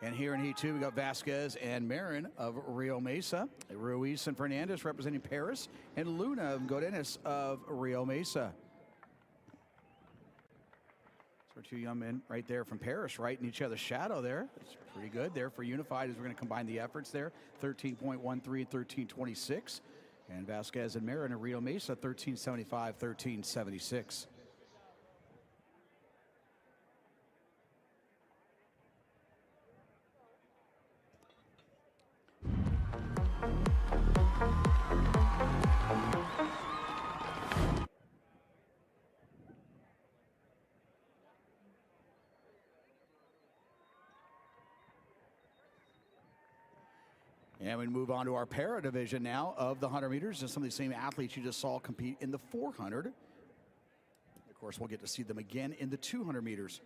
And here in Heat 2, we got Vasquez and Marin of Rio Mesa, Ruiz and Fernandez representing Paris, and Luna and Godinez of Rio Mesa. So our two young men right there from Paris, right in each other's shadow there. It's pretty good there for Unified as we're going to combine the efforts there. 13.13 and 13.26. And Vasquez and Marin of Rio Mesa, 13.75, 13.76. And we move on to our para division now of the 100 meters. And some of the same athletes you just saw compete in the 400. Of course, we'll get to see them again in the 200 meters.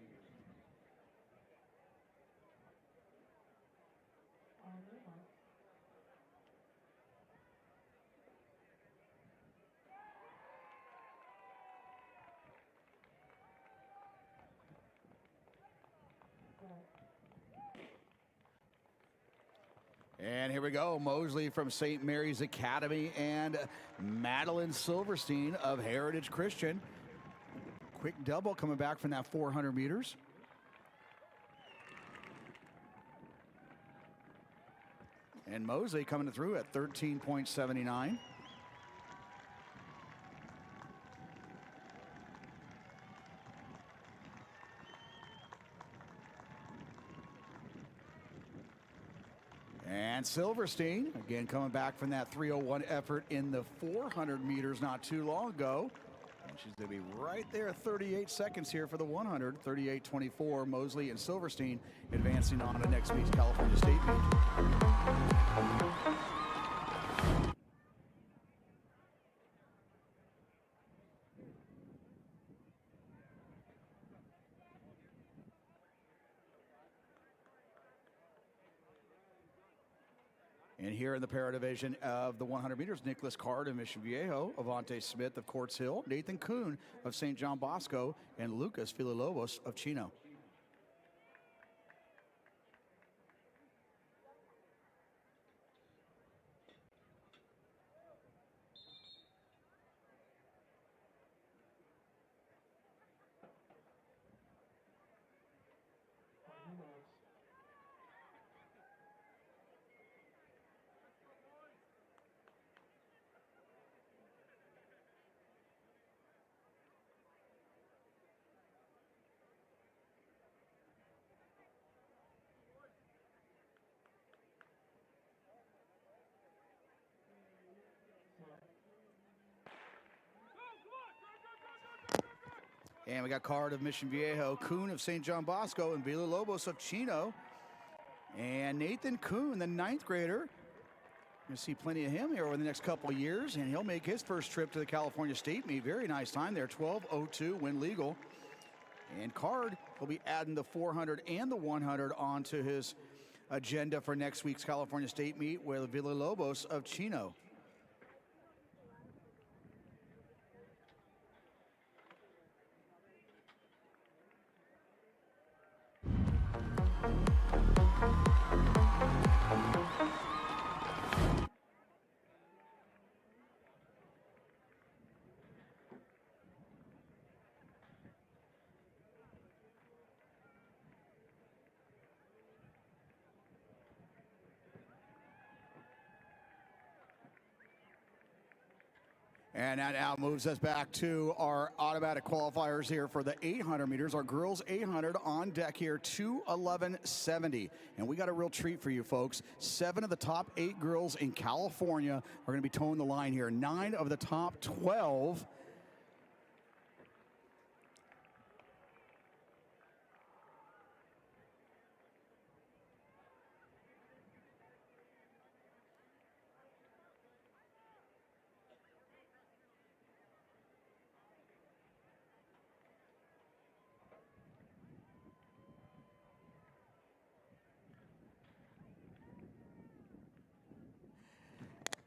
And here we go, Mosley from St. Mary's Academy and Madeline Silverstein of Heritage Christian. Quick double coming back from that 400 meters. And Mosley coming through at 13.79. And Silverstein, again, coming back from that 3:01 effort in the 400 meters not too long ago. And she's going to be right there at 38 seconds here for the 100. 38.24, Mosley and Silverstein advancing on to next week's California State meet. And here in the para division of the 100 meters, Nicholas Card of Mission Viejo, Avante Smith of Quartz Hill, Nathan Kuhn of St. John Bosco, and Lucas Villalobos of Chino. And we got Card of Mission Viejo, Kuhn of St. John Bosco, and Villalobos of Chino. And Nathan Kuhn, the 9th grader. You're going to see plenty of him here over the next couple of years, and he'll make his first trip to the California State meet. Very nice time there, 12:02, win legal. And Card will be adding the 400 and the 100 onto his agenda for next week's California State meet with Villalobos of Chino. And that now moves us back to our automatic qualifiers here for the 800 meters. Our girls 800 on deck here, 2:11.70. And we got a real treat for you folks. 7 of the top 8 girls in California are going to be towing the line here. 9 of the top 12.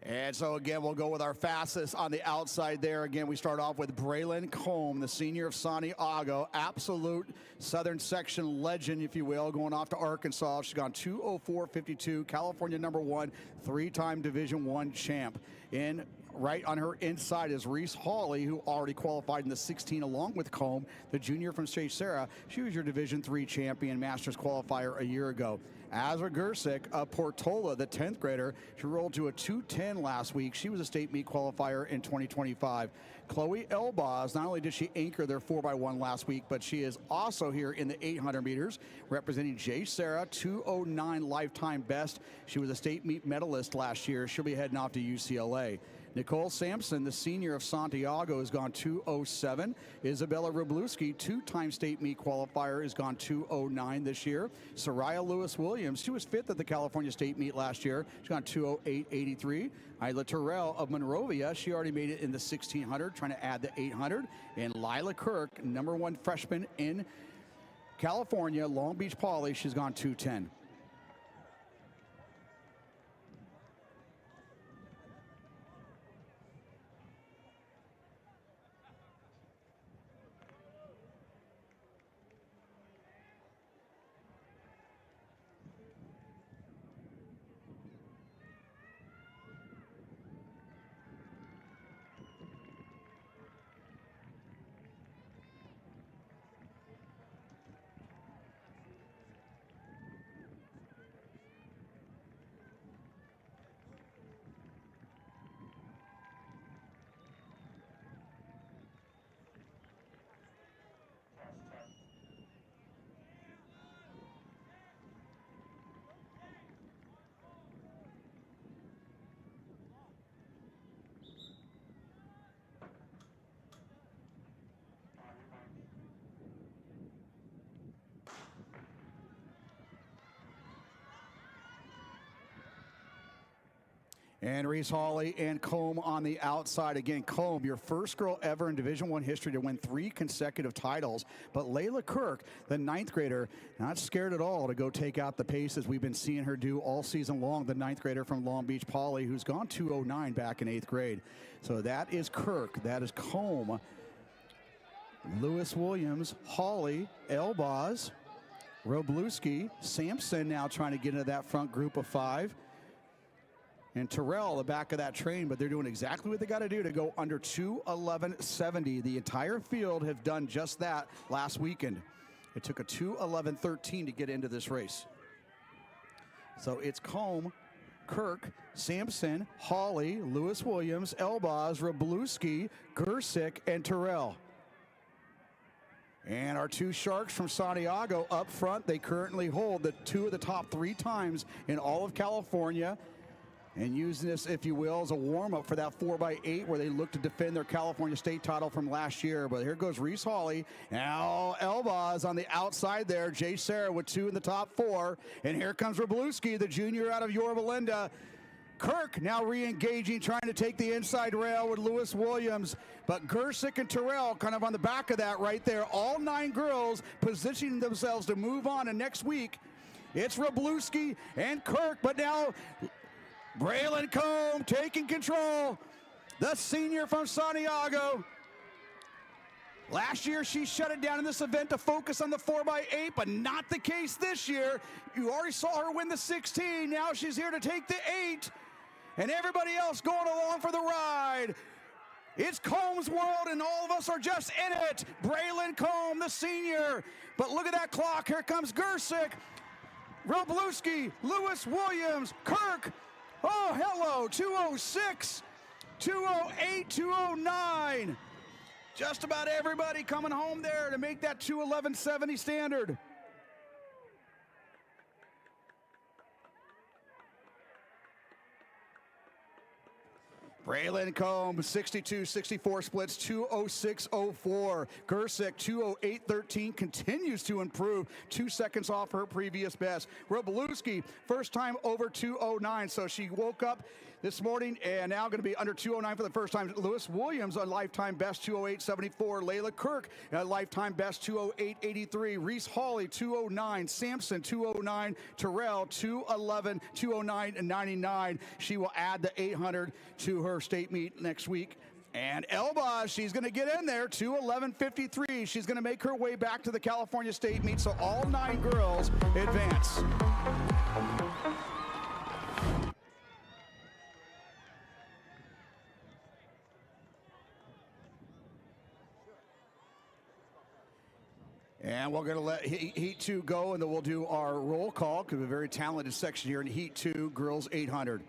And so, again, we'll go with our fastest on the outside there. Again, we start off with Braylon Combe, the senior of Santiago, absolute Southern section legend, if you will, going off to Arkansas. She's gone 2:04.52, California #1, three-time Division I champ. And right on her inside is Reese Hawley, who already qualified in the 16 along with Combe, the junior from State Sarah. She was your Division III champion Masters qualifier a year ago. Azra Gersick of Portola, the 10th grader, she rolled to a 2:10 last week. She was a state meet qualifier in 2025. Chloe Elbaz, not only did she anchor their 4x1 last week, but she is also here in the 800 meters, representing J. Sarah, 2:09 lifetime best. She was a state meet medalist last year. She'll be heading off to UCLA. Nicole Sampson, the senior of Santiago, has gone 2:07. Isabella Robluski, two-time state meet qualifier, has gone 2:09 this year. Soraya Lewis-Williams, she was fifth at the California State meet last year. She's gone 2:08.83. Isla Terrell of Monrovia, she already made it in the 1600, trying to add the 800. And Lila Kirk, #1 freshman in California, Long Beach Poly, she's gone 2:10. And Reese Hawley and Combe on the outside. Again, Combe, your first girl ever in Division I history to win 3 consecutive titles. But Layla Kirk, the 9th grader, not scared at all to go take out the paces we've been seeing her do all season long. The 9th grader from Long Beach Poly, who's gone 2:09 back in 8th grade. So that is Kirk. That is Combe. Lewis-Williams, Hawley, Elbaz, Robluski, Sampson now trying to get into that front group of 5. And Terrell, the back of that train, but they're doing exactly what they got to do to go under 2:11.70. The entire field have done just that last weekend. It took a 2:11.13 to get into this race. So it's Combe, Kirk, Sampson, Hawley, Lewis-Williams, Elbaz, Robluski, Gersick, and Terrell. And our 2 sharks from Santiago up front, they currently hold the 2 of the top 3 times in all of California. And using this, if you will, as a warm-up for that 4x8 where they look to defend their California state title from last year. But here goes Reese Hawley. Now Elbaz on the outside there. Jay Sarah with 2 in the top 4. And here comes Robluski, the junior out of Yorba Linda. Kirk now re-engaging, trying to take the inside rail with Lewis-Williams. But Gersick and Terrell kind of on the back of that right there. All 9 girls positioning themselves to move on. And next week, it's Robluski and Kirk. But now Braylon Combe taking control, the senior from Santiago. Last year, she shut it down in this event to focus on the 4x8, but not the case this year. You already saw her win the 16. Now she's here to take the 8, and everybody else going along for the ride. It's Combe's world, and all of us are just in it. Braylon Combe, the senior. But look at that clock. Here comes Gersick, Robluski, Lewis-Williams, Kirk. Oh, hello, 2:06, 2:08, 2:09. Just about everybody coming home there to make that 2:11.70 standard. Braylon Combe, 62-64 splits, 2:06.04. Gersick, 2:08.13, continues to improve, 2 seconds off her previous best. Robluski, first time over 2:09, so she woke up this morning, and now going to be under 209 for the first time. Lewis Williams, a lifetime best 208.74. Layla Kirk, a lifetime best 208.83. Reese Hawley, 209. Sampson, 209. Terrell, 211, 209.99. She will add the 800 to her state meet next week. And Elba, she's going to get in there, 211.53. She's going to make her way back to the California State meet, so all 9 girls advance. And we're going to let Heat 2 go, and then we'll do our roll call, because we have a very talented section here in Heat 2, girls 800.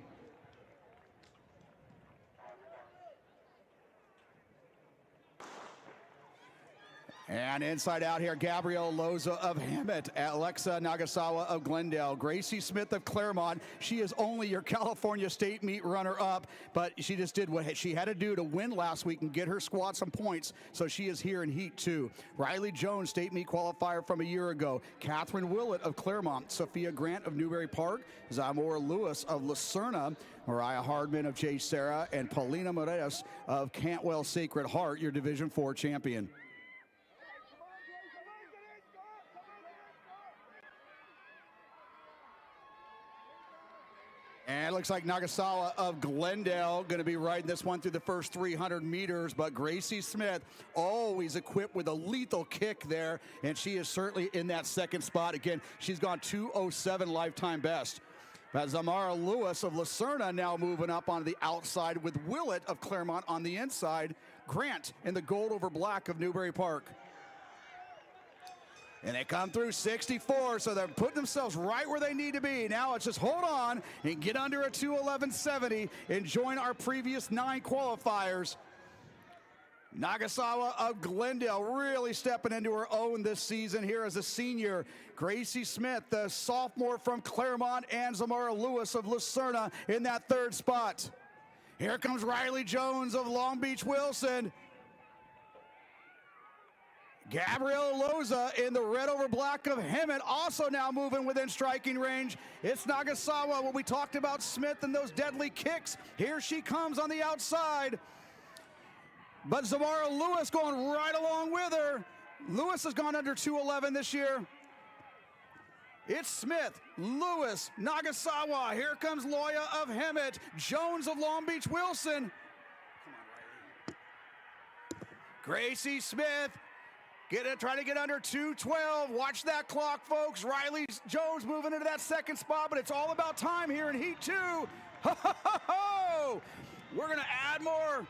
And inside out here, Gabrielle Loza of Hemet, Alexa Nagasawa of Glendale, Gracie Smith of Claremont. She is only your California State meet runner-up, but she just did what she had to do to win last week and get her squad some points, so she is here in Heat 2. Riley Jones, State meet qualifier from a year ago. Catherine Willett of Claremont, Sophia Grant of Newberry Park, Zamora Lewis of Lucerna, Mariah Hardman of J. Sarah, and Paulina Moreas of Cantwell Sacred Heart, your Division IV champion. And it looks like Nagasawa of Glendale going to be riding this one through the first 300 meters, but Gracie Smith always equipped with a lethal kick there, and she is certainly in that second spot. Again, she's gone 2:07 lifetime best. But Zamara Lewis of Lucerna now moving up on the outside with Willett of Claremont on the inside. Grant in the gold over black of Newberry Park. And they come through 64, so they're putting themselves right where they need to be. Now it's just hold on and get under a 2:11.70 and join our previous 9 qualifiers. Nagasawa of Glendale really stepping into her own this season here as a senior. Gracie Smith, the sophomore from Claremont, and Zamara Lewis of Lucerna in that third spot. Here comes Riley Jones of Long Beach Wilson. Gabrielle Loza in the red over black of Hemet, also now moving within striking range. It's Nagasawa, when we talked about Smith and those deadly kicks. Here she comes on the outside. But Zamara Lewis going right along with her. Lewis has gone under 2:11 this year. It's Smith, Lewis, Nagasawa. Here comes Loya of Hemet, Jones of Long Beach Wilson. Come on, Riley. Gracie Smith. Trying to get under 2:12. Watch that clock, folks. Riley Jones moving into that second spot, but it's all about time here in Heat 2. Ho, ho, ho, ho. We're going to add more.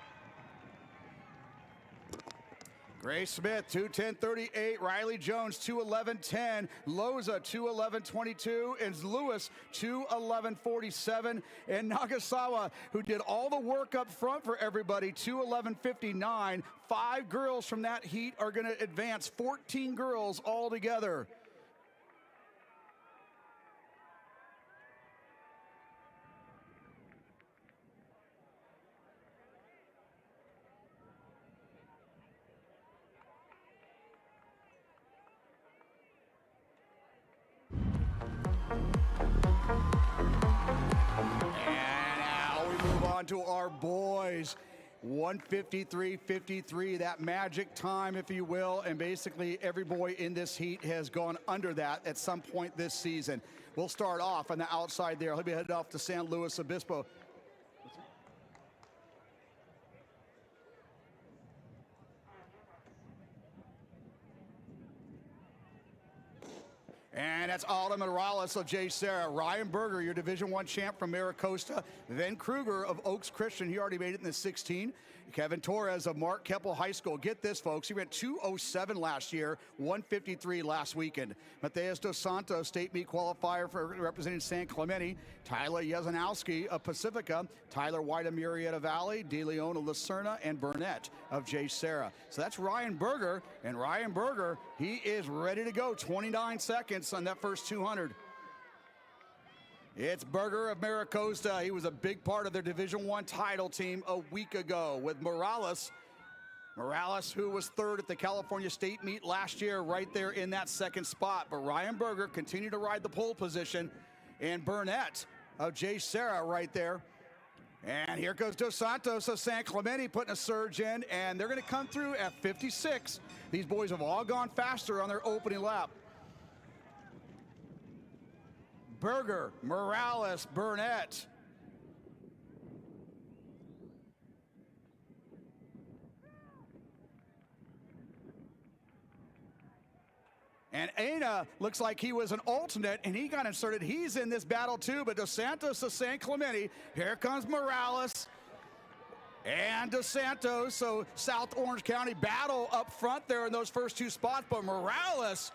Grace Smith, 2:10.38. Riley Jones, 2:11.10. Loza, 2:11.22. And Lewis, 2:11.47. And Nagasawa, who did all the work up front for everybody, 2:11.59. 5 girls from that heat are going to advance. 14 girls all together. To our boys, 1:53.53, that magic time, if you will, and basically every boy in this heat has gone under that at some point this season. We'll start off on the outside there. He'll be headed off to San Luis Obispo. And that's Alda Morales of J. Sarah. Ryan Berger, your Division I champ from Maricosta. Then Kruger of Oaks Christian. He already made it in the 16. Kevin Torres of Mark Keppel High School. Get this, folks. He ran 2:07 last year, 1:53 last weekend. Mateus Dos Santos, state meet qualifier for representing San Clemente. Tyler Yazanowski of Pacifica. Tyler White of Murrieta Valley. De Leon of Lucerna. And Burnett of J. Sarah. So that's Ryan Berger. And Ryan Berger, he is ready to go. 29 seconds on that first 200. It's Berger of Maricosta. He was a big part of their Division I title team a week ago with Morales. Morales, who was third at the California State meet last year, right there in that second spot. But Ryan Berger continued to ride the pole position. And Burnett of J. Sarah right there And here goes Dos Santos of San Clemente putting a surge in, and they're going to come through at 56. These boys have all gone faster on their opening lap. Berger, Morales, Burnett. And Ana looks like he was an alternate, and he got inserted. He's in this battle too, but Dos Santos of San Clemente. Here comes Morales and Dos Santos. So South Orange County battle up front there in those first two spots, but Morales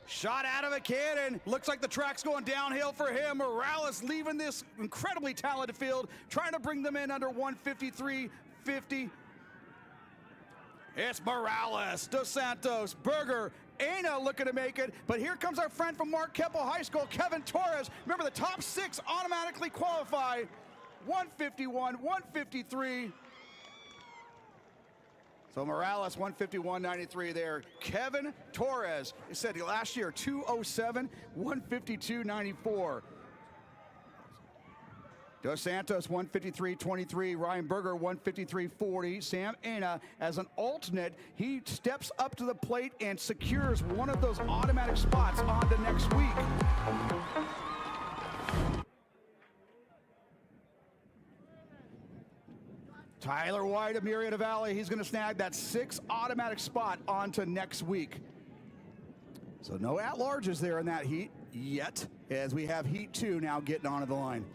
shot out of a cannon. Looks like the track's going downhill for him. Morales leaving this incredibly talented field, trying to bring them in under 153.50. It's Morales, Dos Santos, Berger, Ana looking to make it, but here comes our friend from Mark Keppel High School, Kevin Torres. Remember, the top 6 automatically qualify. 151, 153. So Morales, 151.93 there. Kevin Torres, he said last year, 207, 152.94. Dos Santos, 153.23. Ryan Berger, 153.40. Sam Ana, as an alternate, he steps up to the plate and secures one of those automatic spots on to next week. Tyler White of Murrieta Valley, he's going to snag that 6th automatic spot on to next week. So no at-larges there in that heat yet, as we have heat 2 now getting onto the line.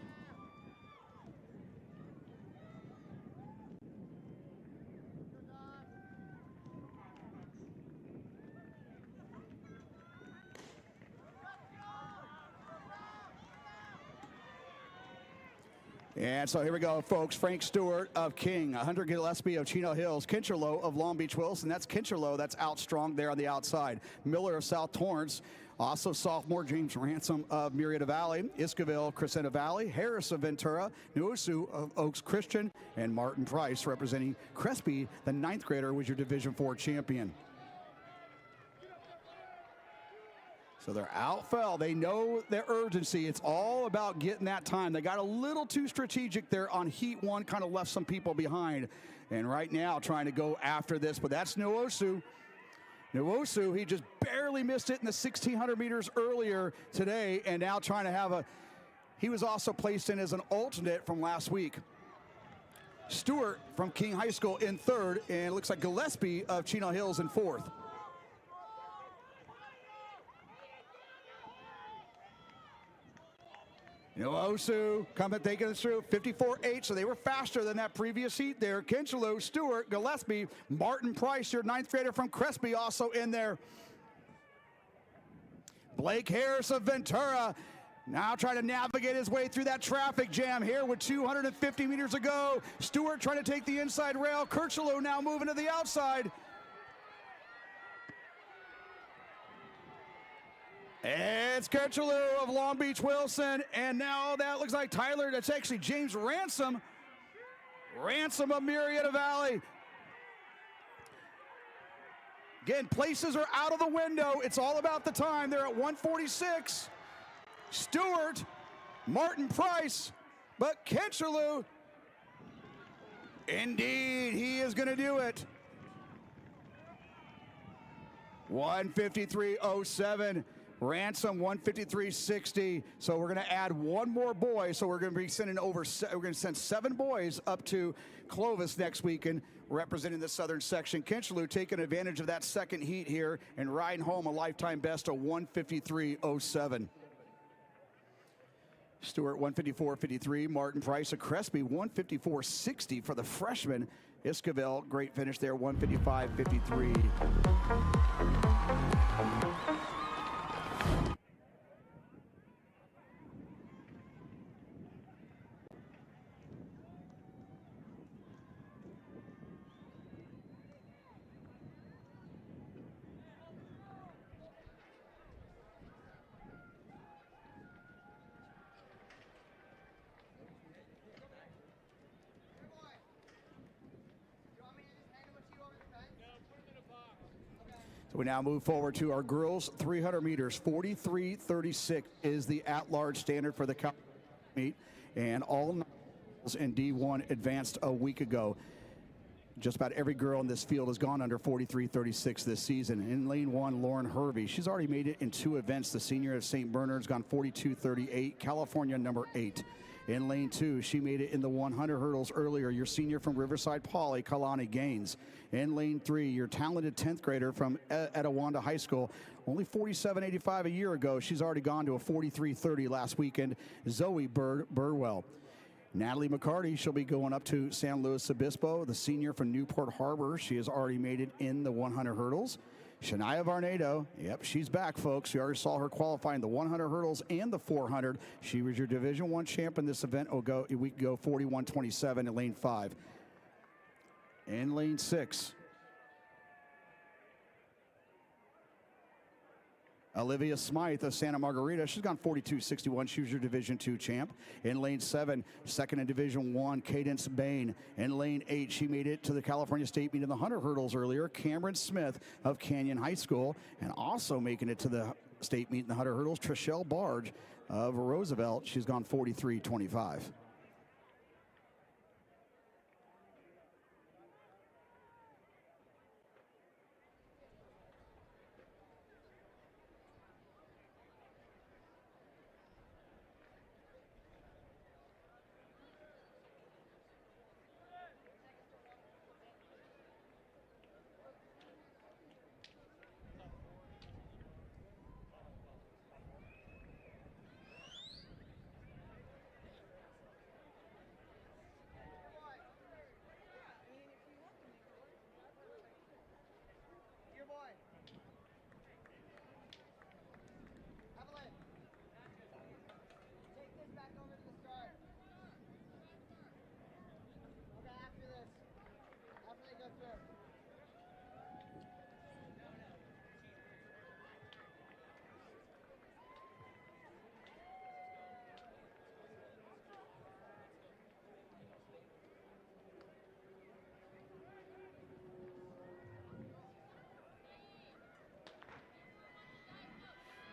And so here we go, folks. Frank Stewart of King, Hunter Gillespie of Chino Hills, Kincherlow of Long Beach Wilson. That's Kincherlow, that's out strong there on the outside. Miller of South Torrance, also sophomore James Ransom of Murrieta Valley, Iscaville, Crescenta Valley, Harris of Ventura, Nuosu of Oaks Christian, and Martin Price representing Crespi, the 9th grader, was your Division IV champion. So they're out fell. They know their urgency. It's all about getting that time. They got a little too strategic there on heat 1, kind of left some people behind. And right now trying to go after this, but that's Nuosu. Nuosu, he just barely missed it in the 1,600 meters earlier today, and now trying to have he was also placed in as an alternate from last week. Stewart from King High School in 3rd, and it looks like Gillespie of Chino Hills in 4th. Nuosu coming, taking us through 54.8, so they were faster than that previous heat there. Kincherlow, Stewart, Gillespie, Martin Price, your 9th grader from Crespi, also in there. Blake Harris of Ventura now trying to navigate his way through that traffic jam here with 250 meters to go. Stewart trying to take the inside rail. Kincherlow now moving to the outside. It's Kincherlow of Long Beach Wilson, and now that looks like Tyler, that's actually James Ransom. Ransom of Murrieta Valley. Again, places are out of the window. It's all about the time. They're at 146. Stewart, Martin Price, but Kincherlow, indeed, he is going to do it. 153.07. Ransom 153.60. So we're going to add one more boy. So we're going to be sending over. We're going to send 7 boys up to Clovis next weekend, representing the southern section. Kincherlow taking advantage of that second heat here and riding home a lifetime best of 153.07. Stewart 154.53. Martin Price of Crespi 154.60 for the freshman. Iscaville, great finish there, 155.53. So we now move forward to our girls 300 meters. 43.36 is the at-large standard for the meet, and all and D1 advanced a week ago. Just about every girl in this field has gone under 43.36 this season. In lane 1, Lauren Hervey. She's already made it in 2 events. The senior of St. Bernard's gone 42.38, California number 8. In lane 2, she made it in the 100 hurdles earlier. Your senior from Riverside Poly, Kalani Gaines. In lane 3, your talented 10th grader from Etowanda High School, only 47.85 a year ago. She's already gone to a 43.30 last weekend, Zoe Burwell. Natalie McCarty, she'll be going up to San Luis Obispo, the senior from Newport Harbor. She has already made it in the 100 hurdles. Shania Varnado, yep, she's back, folks. You already saw her qualifying the 100 hurdles and the 400. She was your Division I champ in this event a week ago, 41.27 in lane 5. In lane 6, Olivia Smythe of Santa Margarita. She's gone 42.61. She was your Division II champ. In lane 7, second in Division I, Cadence Bain. In lane 8, she made it to the California State Meet in the 100 hurdles earlier, Cameron Smith of Canyon High School. And also making it to the State Meet in the 100 hurdles, Trishelle Barge of Roosevelt. She's gone 43.25.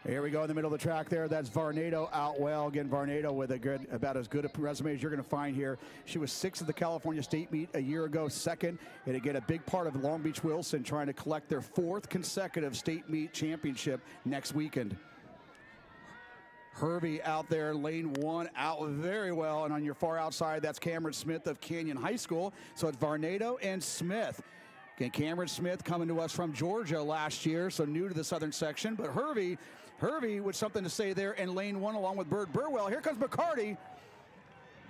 Here we go in the middle of the track there. That's Varnado out well. Again, Varnado with about as good a resume as you're going to find here. She was 6th at the California State Meet a year ago, 2nd. And again, a big part of Long Beach Wilson trying to collect their 4th consecutive State Meet championship next weekend. Hervey out there, lane 1, out very well. And on your far outside, that's Cameron Smith of Canyon High School. So it's Varnado and Smith. Again, Cameron Smith coming to us from Georgia last year, so new to the Southern section. But Hervey with something to say there in lane 1 along with Bird Burwell. Here comes McCarty.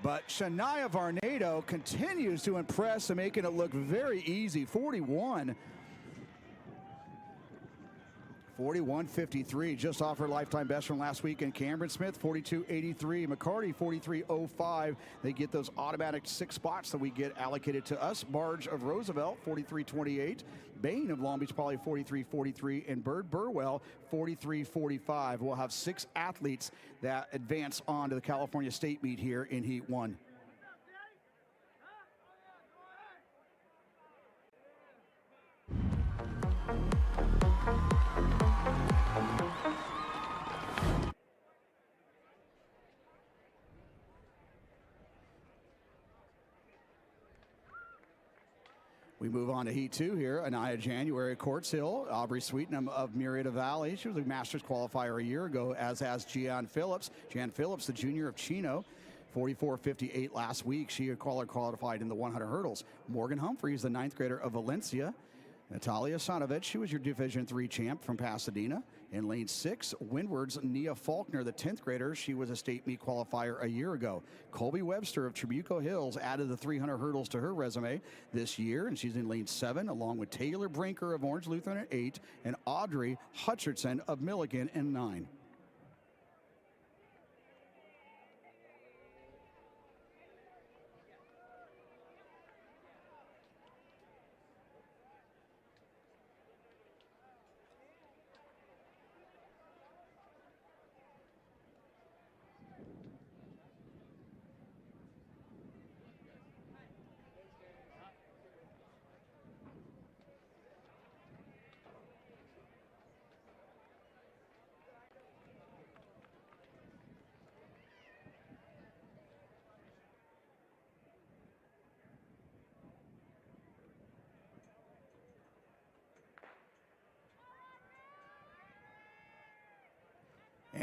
But Shania Varnado continues to impress and making it look very easy. 41.53, just off her lifetime best from last week. And Cameron Smith, 42.83. McCarty, 43.05. They get those automatic 6 spots that we get allocated to us. Barge of Roosevelt, 43.28. Bain of Long Beach Poly, 43.43. And Bird Burwell, 43.45. We'll have 6 athletes that advance on to the California State Meet here in Heat 1. We move on to Heat 2 here. Anaya January, Quartz Hill. Aubrey Sweetenham of Murrieta Valley. She was a Masters qualifier a year ago, as has Gian Phillips. Jan Phillips, the junior of Chino. 44.58 last week. She qualified in the 100 hurdles. Morgan Humphreys, the 9th grader of Valencia. Natalia Sanovich, she was your Division III champ from Pasadena. In lane 6, Windward's Nia Faulkner, the 10th grader. She was a state meet qualifier a year ago. Colby Webster of Trabuco Hills added the 300 hurdles to her resume this year, and she's in lane 7, along with Taylor Brinker of Orange Lutheran at 8, and Audrey Hutcherson of Milligan in 9.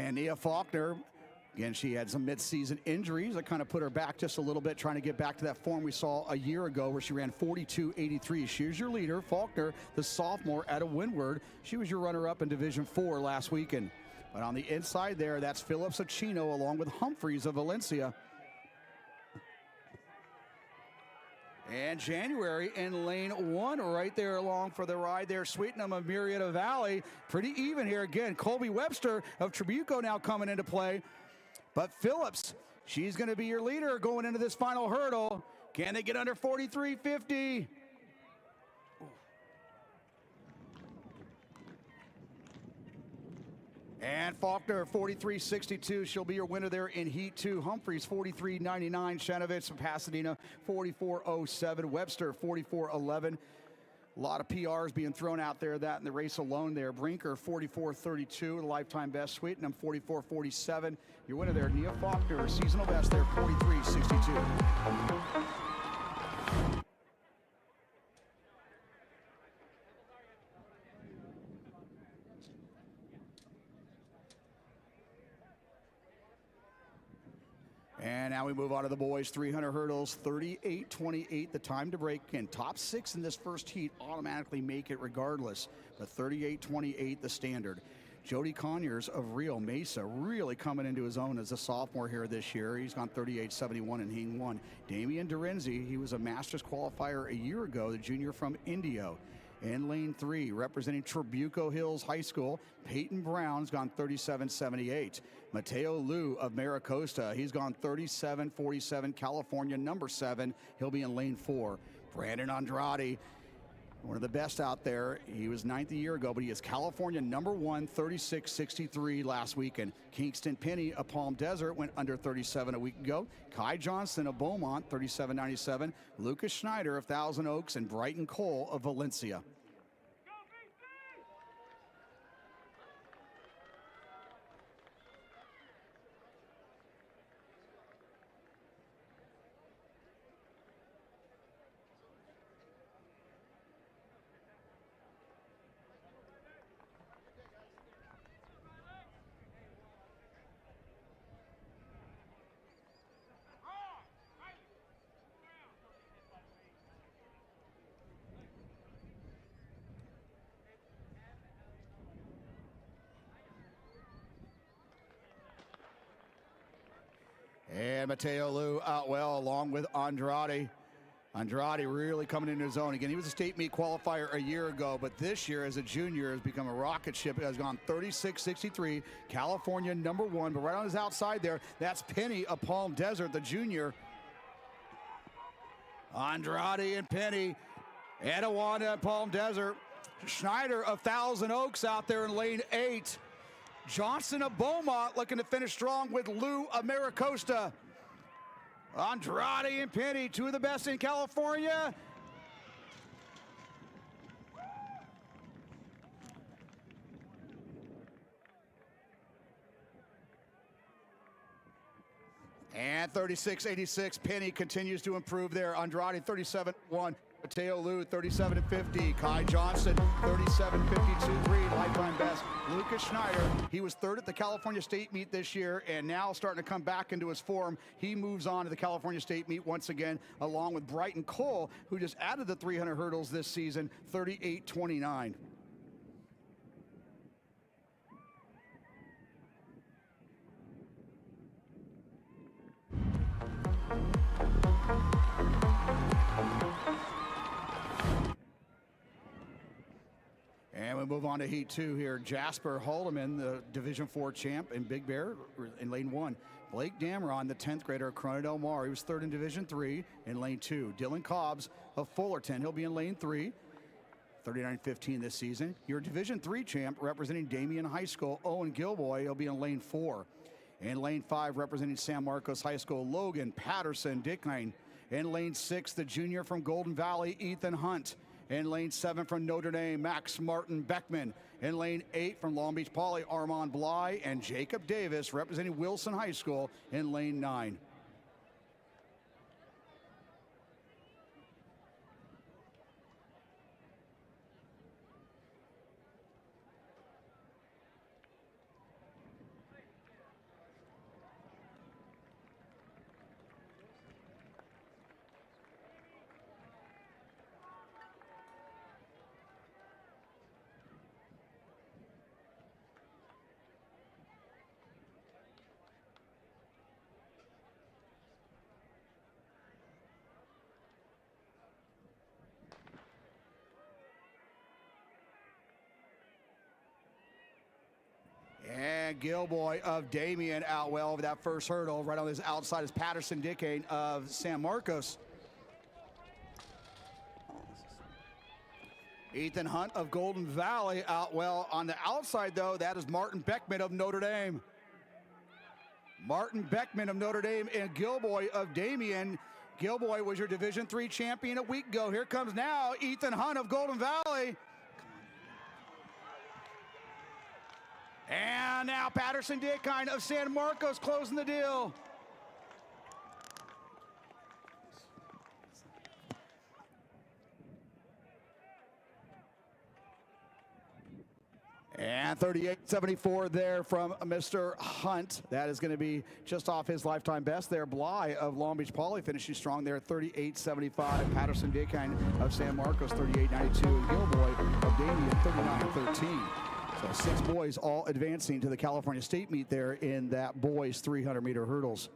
And Nia Faulkner, again, she had some midseason injuries that kind of put her back just a little bit, trying to get back to that form we saw a year ago where she ran 42.83. She's your leader. Faulkner, the sophomore out of Windward. She was your runner-up in Division 4 last weekend. But on the inside there, that's Phillips of Chino along with Humphreys of Valencia. And January in lane 1 right there along for the ride there. Sweetenham of Murrieta Valley. Pretty even here again. Colby Webster of Tribuco now coming into play. But Phillips, she's going to be your leader going into this final hurdle. Can they get under 43.50? And Faulkner, 43.62. She'll be your winner there in Heat 2. Humphreys, 43.99. Shanovich from Pasadena, 44.07. Webster, 44.11. A lot of PRs being thrown out there, that in the race alone there. Brinker, 44.32, the lifetime best. Sweetenham, 44.47. Your winner there, Nia Faulkner, seasonal best there, 43.62. And now we move on to the boys. 300 hurdles, 38.28 the time to break. And top 6 in this first heat automatically make it regardless. But 38.28 the standard. Jody Conyers of Rio Mesa really coming into his own as a sophomore here this year. He's gone 38.71 in Heat 1. Damian Dorenzi, he was a Masters qualifier a year ago, the junior from Indio. In lane 3, representing Tribuco Hills High School, Peyton Brown's gone 37.78. Mateo Liu of Maricosta, he's gone 37.47. California, number 7. He'll be in lane 4. Brandon Andrade, one of the best out there. He was 9th a year ago, but he is California number 1, 36.63 last weekend. Kingston Penny of Palm Desert went under 37 a week ago. Kai Johnson of Beaumont, 37.97. Lucas Schneider of Thousand Oaks and Brighton Cole of Valencia. And Mateo Liu out well along with Andrade. Andrade really coming into his own. Again, he was a state meet qualifier a year ago, but this year as a junior has become a rocket ship. It has gone 36.63, California number 1. But right on his outside there, that's Penny of Palm Desert, the junior. Andrade and Penny. Edawanda of Palm Desert. Schneider of Thousand Oaks out there in lane 8. Johnson of Beaumont looking to finish strong with Liu of Maricosta. Andrade and Penny, 2 of the best in California. And 36.86, Penny continues to improve there. Andrade, 37.1. Mateo Liu, 37.50. Kai Johnson, 37.52. Green, lifetime best. Lucas Schneider, he was 3rd at the California State Meet this year and now starting to come back into his form. He moves on to the California State Meet once again, along with Brighton Cole, who just added the 300 hurdles this season, 38.29. And we move on to Heat 2 here. Jasper Haldeman, the Division 4 champ in Big Bear in lane 1. Blake Dameron, the 10th grader of Corona Del Mar. He was 3rd in Division 3 in lane 2. Dylan Cobbs of Fullerton. He'll be in lane 3. 39.15 this season. Your Division 3 champ representing Damien High School, Owen Gilboy. He'll be in lane 4. In lane 5, representing San Marcos High School, Logan Patterson Dickline. In lane 6, the junior from Golden Valley, Ethan Hunt. In lane 7 from Notre Dame, Max Martin Beckman. In lane 8 from Long Beach Poly, Armand Bly and Jacob Davis, representing Wilson High School in lane 9. Gilboy of Damien out well over that first hurdle. Right on his outside is Patterson Dickane of San Marcos. Ethan Hunt of Golden Valley out well on the outside, though. That is Martin Beckman of Notre Dame. Martin Beckman of Notre Dame and Gilboy of Damien. Gilboy was your Division III champion a week ago. Here comes now Ethan Hunt of Golden Valley. And now Patterson Dickine of San Marcos closing the deal. And 38.74 there from Mr. Hunt. That is going to be just off his lifetime best there. Bly of Long Beach Poly finishing strong there at 38.75. Patterson Dickine of San Marcos 38.92. And Gilboy of Damien 39.13. So 6 boys all advancing to the California State meet there in that boys 300-meter hurdles.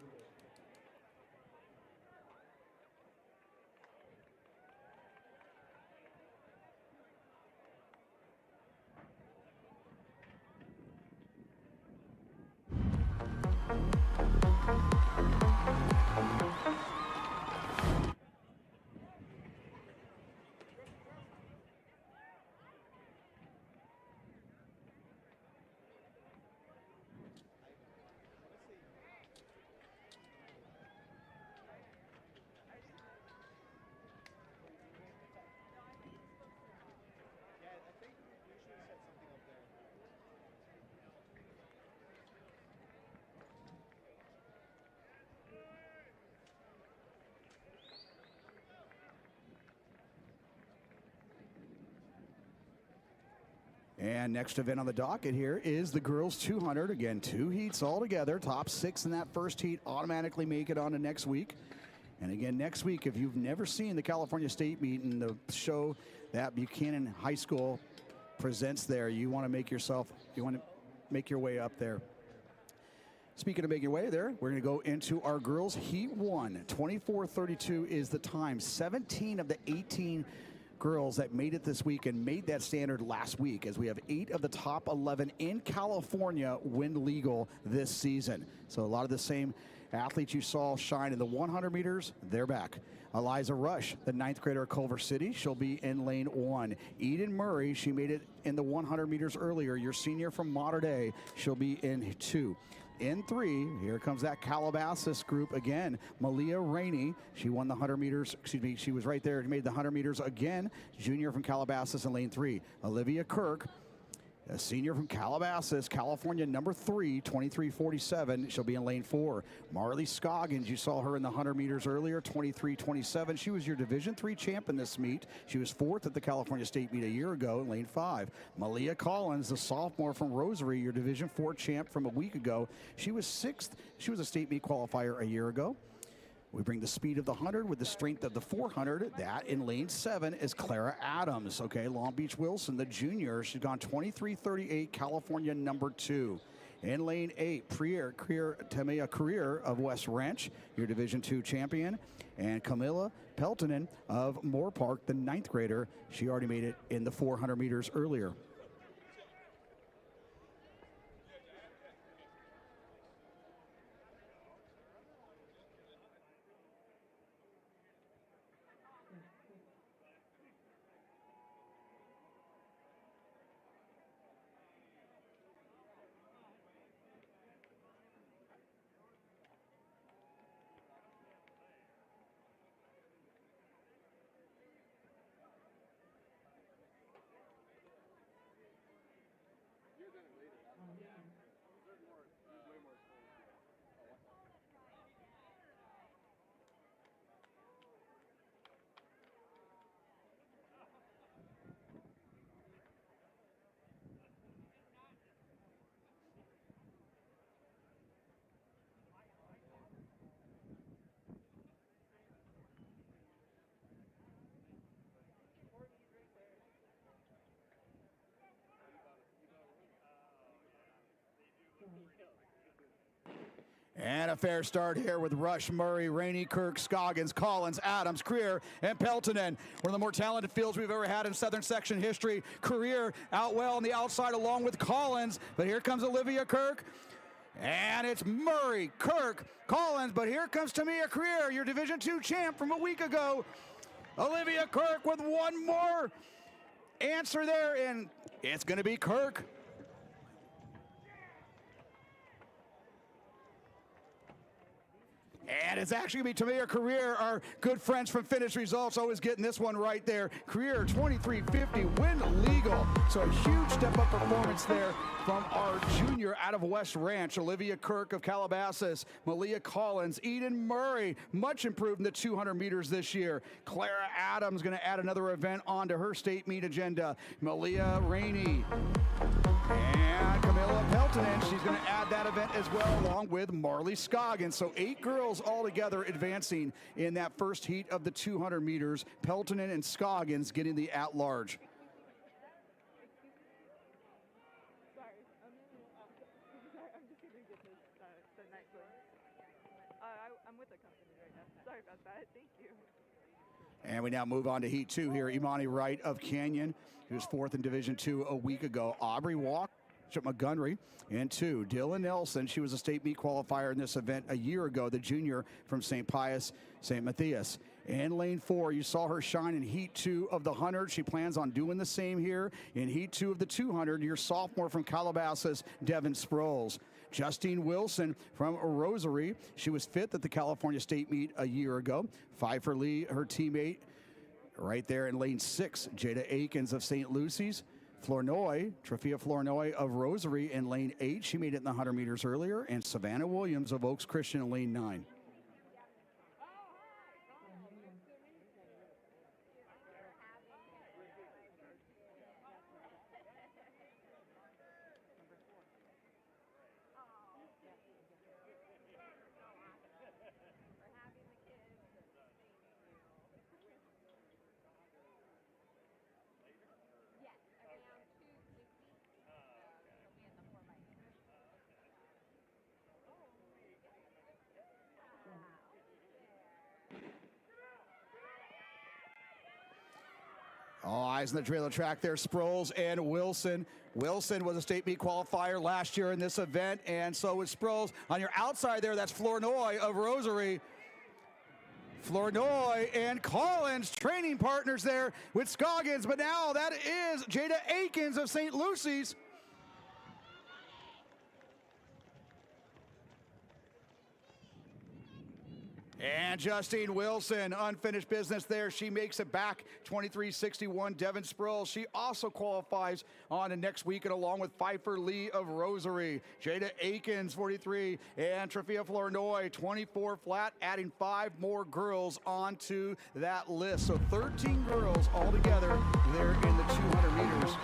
And next event on the docket here is the girls 200. Again, 2 heats all together. Top 6 in that first heat automatically make it on to next week. And again, next week, if you've never seen the California State meet and the show that Buchanan High School presents there, you want to make your way up there. Speaking of making your way there, we're going to go into our girls heat 1. 24:32 is the time. 17 of the 18 girls that made it this week and made that standard last week, as we have 8 of the top 11 in California win legal this season. So a lot of the same athletes you saw shine in the 100 meters, they're back. Eliza Rush, the 9th grader of Culver City, she'll be in lane 1. Eden Murray, she made it in the 100 meters earlier. Your senior from Mater Dei, she'll be in 2. In 3, here comes that Calabasas group again. Malia Rainey, she won the 100 meters, she was right there, made the 100 meters again. Junior from Calabasas in lane 3. Olivia Kirk, a senior from Calabasas, California, number 3, 23:47. She'll be in lane 4. Marley Scoggins, you saw her in the 100 meters earlier, 23:27. She was your Division III champ in this meet. She was 4th at the California State meet a year ago in lane 5. Malia Collins, the sophomore from Rosary, your Division IV champ from a week ago. She was 6th. She was a state meet qualifier a year ago. We bring the speed of the 100 with the strength of the 400. That in lane 7 is Clara Adams. Okay, Long Beach Wilson, the junior. She's gone 23:38, California number 2. In lane 8, Tamea Career of West Ranch, your Division II champion. And Camilla Peltonen of Moore Park, the 9th grader. She already made it in the 400 meters earlier. And a fair start here with Rush, Murray, Rainey, Kirk, Scoggins, Collins, Adams, Creer, and Peltonen. One of the more talented fields we've ever had in Southern Section history. Creer out well on the outside along with Collins, but here comes Olivia Kirk. And it's Murray, Kirk, Collins, but here comes Tamia Creer, your Division II champ from a week ago. Olivia Kirk with one more answer there, and it's going to be Kirk. And it's actually going to be Tamia Creer, our good friends from Finish Results, always getting this one right there. Creer, 23.50, win legal. So a huge step-up performance there from our junior out of West Ranch, Olivia Kirk of Calabasas, Malia Collins, Eden Murray, much improved in the 200 meters this year. Clara Adams going to add another event onto her state meet agenda. Malia Rainey. And Camilla Peltonen, she's going to add that event as well, along with Marley Scoggins. So 8 girls all together advancing in that first heat of the 200 meters. Peltonen and Scoggins getting the at-large. Sorry, I'm just gonna get this, the next one. I'm with a company right now. Sorry about that. Thank you. And we now move on to Heat 2 here. Imani Wright of Canyon, who was 4th in Division II a week ago. Aubrey Walk, Chip Montgomery in 2. Dylan Nelson, she was a state meet qualifier in this event a year ago, the junior from St. Pius, St. Matthias. In lane 4, you saw her shine in Heat 2 of the 100. She plans on doing the same here in Heat 2 of the 200. Your sophomore from Calabasas, Devin Sproles. Justine Wilson from Rosary. She was 5th at the California State Meet a year ago. Pfeiffer Lee, her teammate, right there in lane 6. Jada Akins of St. Lucy's. Flournoy, Trafia Flournoy of Rosary in lane 8. She made it in the 100 meters earlier. And Savannah Williams of Oaks Christian in lane 9. All eyes on the trailer track there, Sproles and Wilson. Wilson was a state meet qualifier last year in this event, and so was Sproles. On your outside there, that's Flournoy of Rosary. Flournoy and Collins, training partners there with Scoggins, but now that is Jada Akins of St. Lucy's. And Justine Wilson, unfinished business there. She makes it back, 23.61. Devin Sproul, she also qualifies on the next weekend along with Pfeiffer Lee of Rosary. Jada Akins, 43, and Trafia Flournoy, 24 flat, adding 5 more girls onto that list. So 13 girls altogether there in the 200 meters.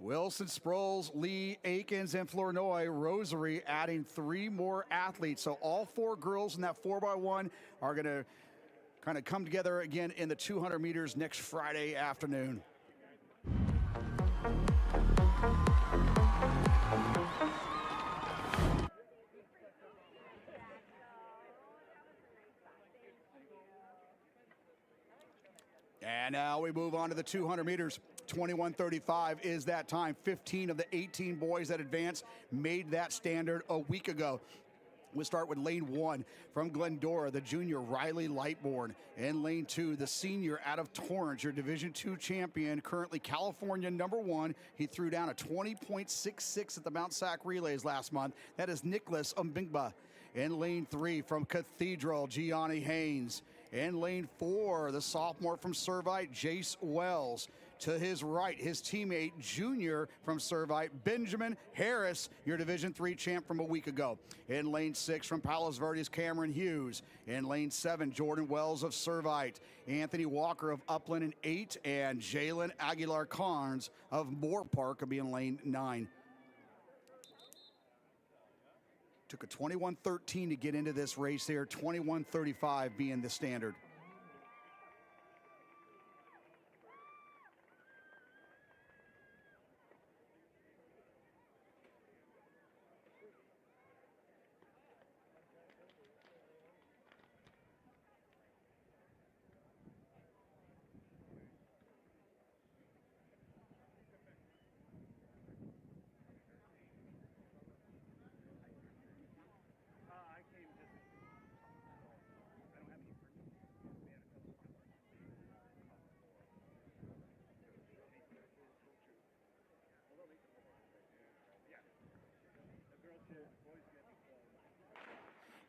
Wilson, Sproles, Lee, Akins, and Flournoy, Rosary adding 3 more athletes. So all 4 girls in that 4x1 are going to kind of come together again in the 200 meters next Friday afternoon. And now we move on to the 200 meters. 21:35 is that time. 15 of the 18 boys that advanced made that standard a week ago. We'll start with lane 1 from Glendora, the junior Riley Lightbourne. In lane 2, the senior out of Torrance, your Division II champion, currently California #1. He threw down a 20.66 at the Mount Sac Relays last month. That is Nicholas Umbingba. In lane 3 from Cathedral, Gianni Haynes. In lane 4, the sophomore from Servite, Jace Wells. To his right, his teammate, junior from Servite, Benjamin Harris, your Division III champ from a week ago. In lane 6 from Palos Verdes, Cameron Hughes. In lane 7, Jordan Wells of Servite. Anthony Walker of Upland in 8, and Jalen Aguilar Carnes of Moore Park will be in lane 9. Took a 21:13 to get into this race here, 21:35 being the standard.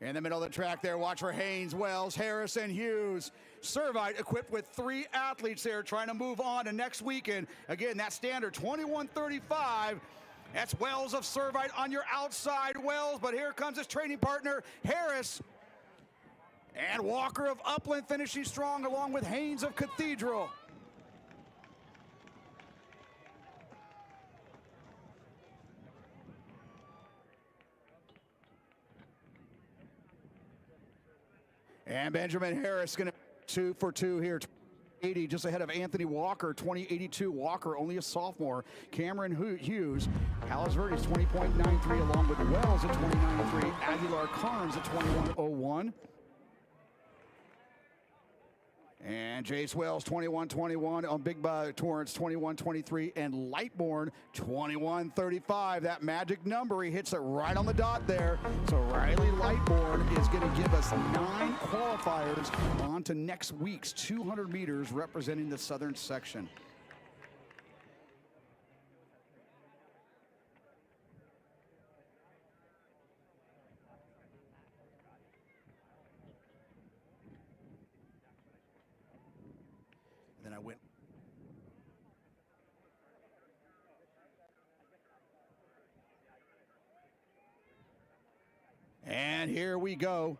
In the middle of the track there, watch for Haynes, Wells, Harris, and Hughes. Servite equipped with 3 athletes there trying to move on to next weekend. Again, that standard 21:35. That's Wells of Servite on your outside, Wells, but here comes his training partner, Harris. And Walker of Upland finishing strong along with Haynes of Cathedral. And Benjamin Harris going to 2 for 2 here. 80 just ahead of Anthony Walker, 2082. Walker, only a sophomore. Cameron Hughes, Palos Verdes 20.93 along with Wells at 2093. Aguilar Carnes at 2101. And Jace Wells 21-21 on Big Torrance 21-23 and Lightborn 21-35. That magic number, he hits it right on the dot there. So Riley Lightborn is going to give us 9 qualifiers on to next week's 200 meters representing the Southern section. Then I went. And here we go.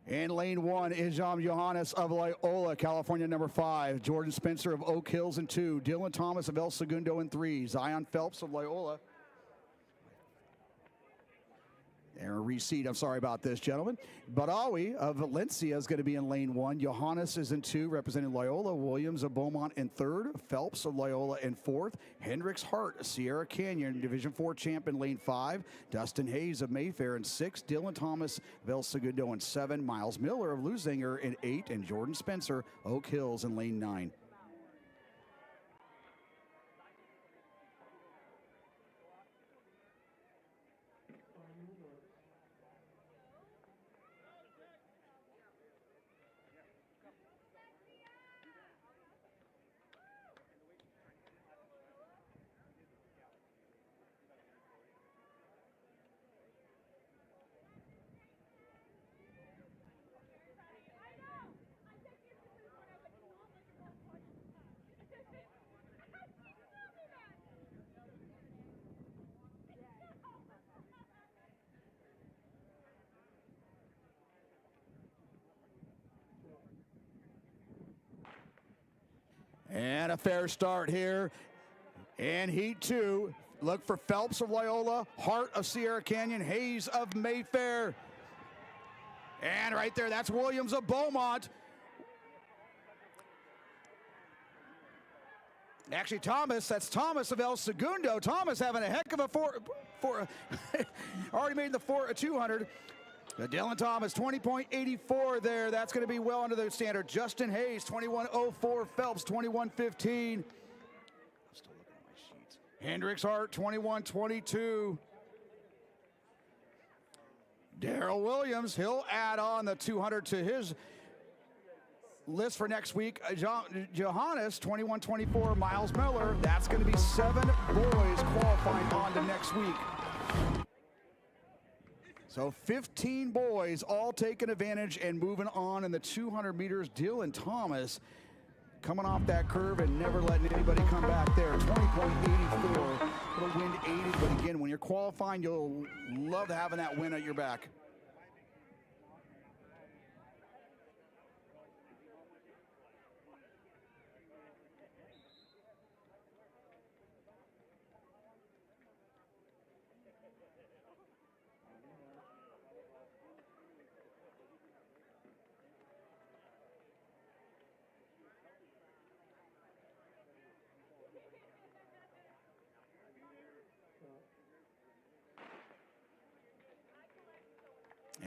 In lane 1 is Johannes of Loyola, California, number 5. Jordan Spencer of Oak Hills in 2. Dylan Thomas of El Segundo in 3. Zion Phelps of Loyola. And a reseat, I'm sorry about this, gentlemen. Badawi of Valencia is going to be in lane 1. Johannes is in 2, representing Loyola. Williams of Beaumont in 3rd. Phelps of Loyola in 4th. Hendricks Hart, Sierra Canyon, Division 4 champ in lane 5. Dustin Hayes of Mayfair in 6. Dylan Thomas of El Segundo in 7. Miles Miller of Lusinger in 8. And Jordan Spencer, Oak Hills in lane 9. And a fair start here in Heat 2. Look for Phelps of Loyola, Hart of Sierra Canyon, Hayes of Mayfair. And right there, that's Williams of Beaumont. Actually, that's Thomas of El Segundo. Thomas having a heck of a already made the 200. Dylan Thomas, 20.84 there. That's going to be well under the standard. Justin Hayes, 21.04. Phelps, 21.15. I'm still looking at my sheets. Hendricks Hart, 21.22. Darrell Williams, he'll add on the 200 to his list for next week. Johannes, 21.24. Miles Miller, that's going to be 7 boys qualifying on to next week. So 15 boys all taking advantage and moving on in the 200 meters. Dylan Thomas coming off that curve and never letting anybody come back there. 20.84. Little wind aided, but again, when you're qualifying, you'll love having that win at your back.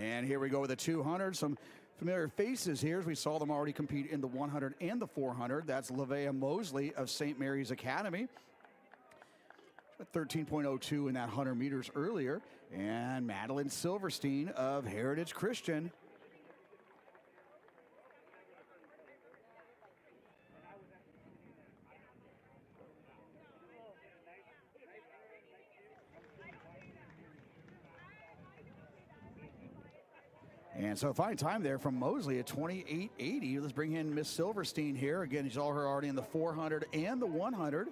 And here we go with the 200. Some familiar faces here as we saw them already compete in the 100 and the 400. That's Lavea Mosley of St. Mary's Academy. 13.02 in that 100 meters earlier. And Madeline Silverstein of Heritage Christian. And so fine time there from Mosley at 28.80. Let's bring in Miss Silverstein here. Again, you saw her already in the 400 and the 100.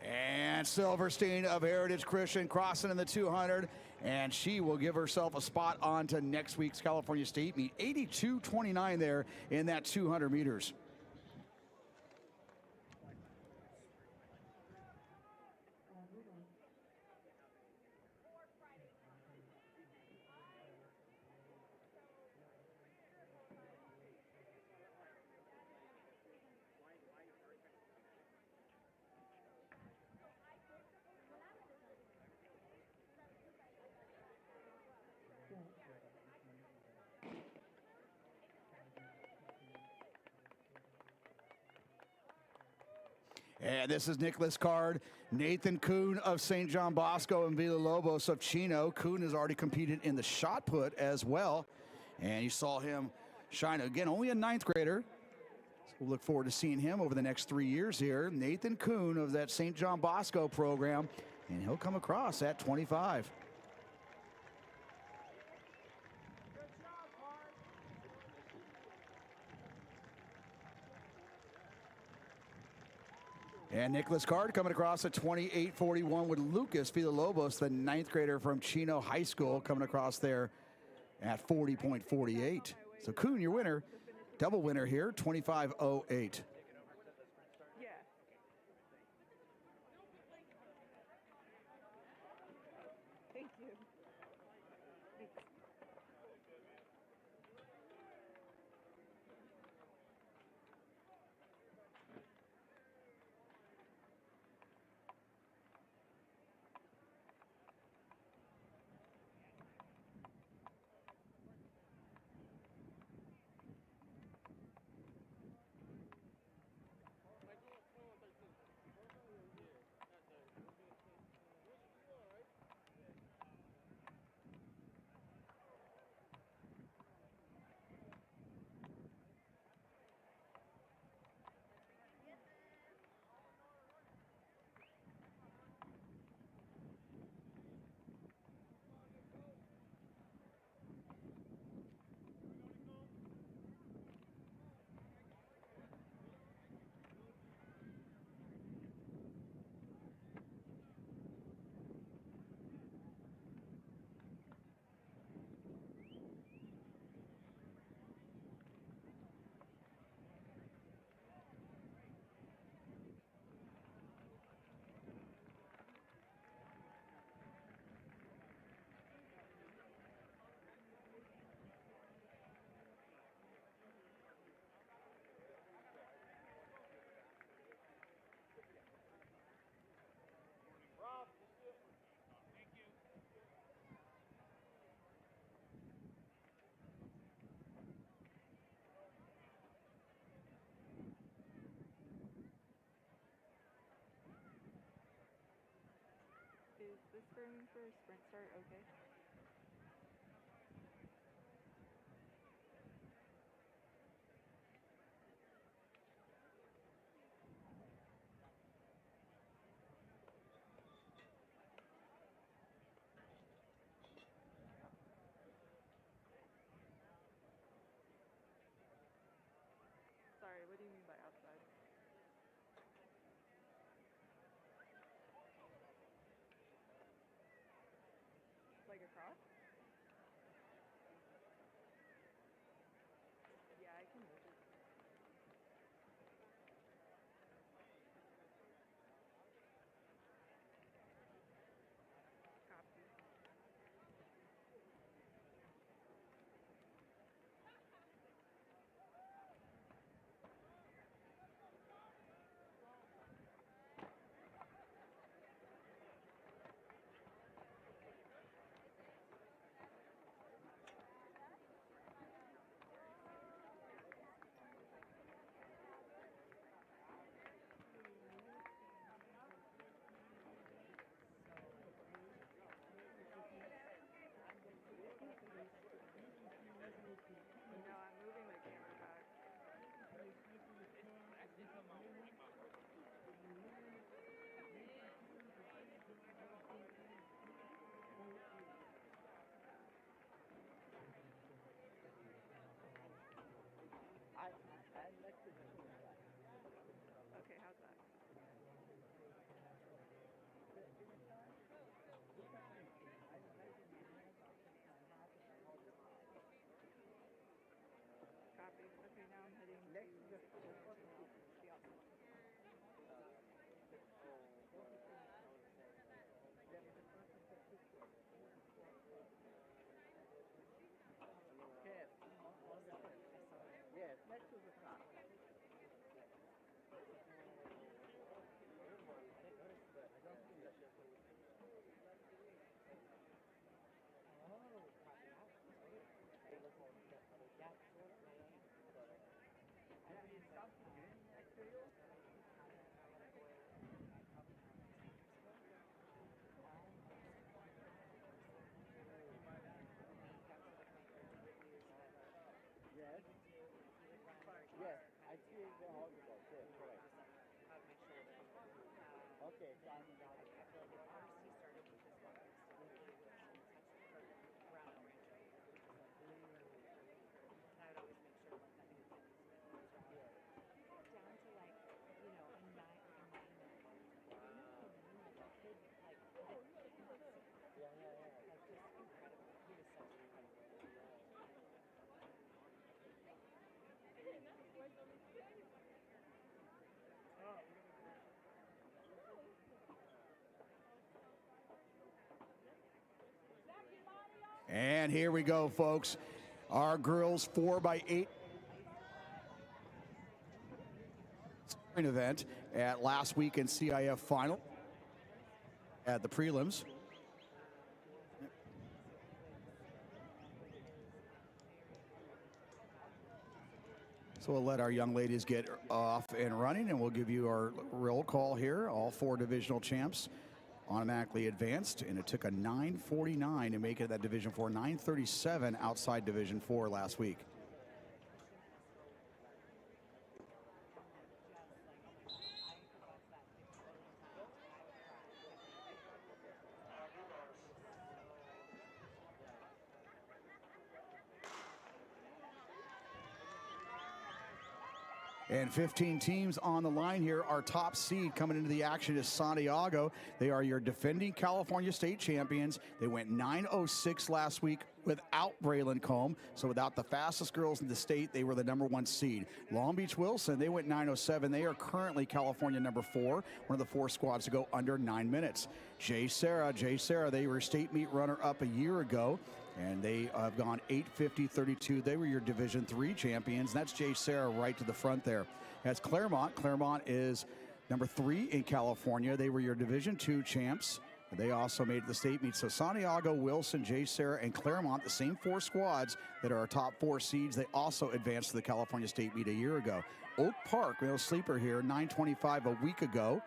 And Silverstein of Heritage Christian crossing in the 200, and she will give herself a spot on to next week's California State meet. 82.29 there in that 200 meters. And this is Nicholas Card, Nathan Kuhn of St. John Bosco, and Villalobos of Chino. Kuhn has already competed in the shot put as well. And you saw him shine again, only a ninth grader. So we'll look forward to seeing him over the next 3 years here. Nathan Kuhn of that St. John Bosco program, and he'll come across at 25. And Nicholas Card coming across at 28.41 with Lucas Villalobos, the ninth grader from Chino High School, coming across there at 40.48. So Kuhn, your winner, double winner here, 25.08. Yeah. Thank you. Thanks. Is this room for sprint start okay? Sorry, what do you mean by outside? Like And here we go, folks. Our girls 4x8 event at last weekend CIF final at the prelims. So we'll let our young ladies get off and running, and we'll give you our roll call here. All 4 divisional champs automatically advanced, and it took a 9:49 to make it that Division 4, 9:37 outside Division 4 last week. And 15 teams on the line here. Our top seed coming into the action is Santiago. They are your defending California State champions. They went 9:06 last week without Braylon Combe. So without the fastest girls in the state, they were the #1 seed. Long Beach Wilson, they went 9:07. They are currently California #4, one of the 4 squads to go under 9 minutes. J. Sarah, they were state meet runner-up a year ago, and they have gone 8:50.32. They were your Division 3 champions. That's J. Sarah right to the front there. That's Claremont. Claremont is #3 in California. They were your Division 2 champs. They also made the state meet. So Santiago, Wilson, J. Sarah, and Claremont, the same 4 squads that are our top 4 seeds, they also advanced to the California State meet a year ago. Oak Park, no sleeper here, 9:25 a week ago.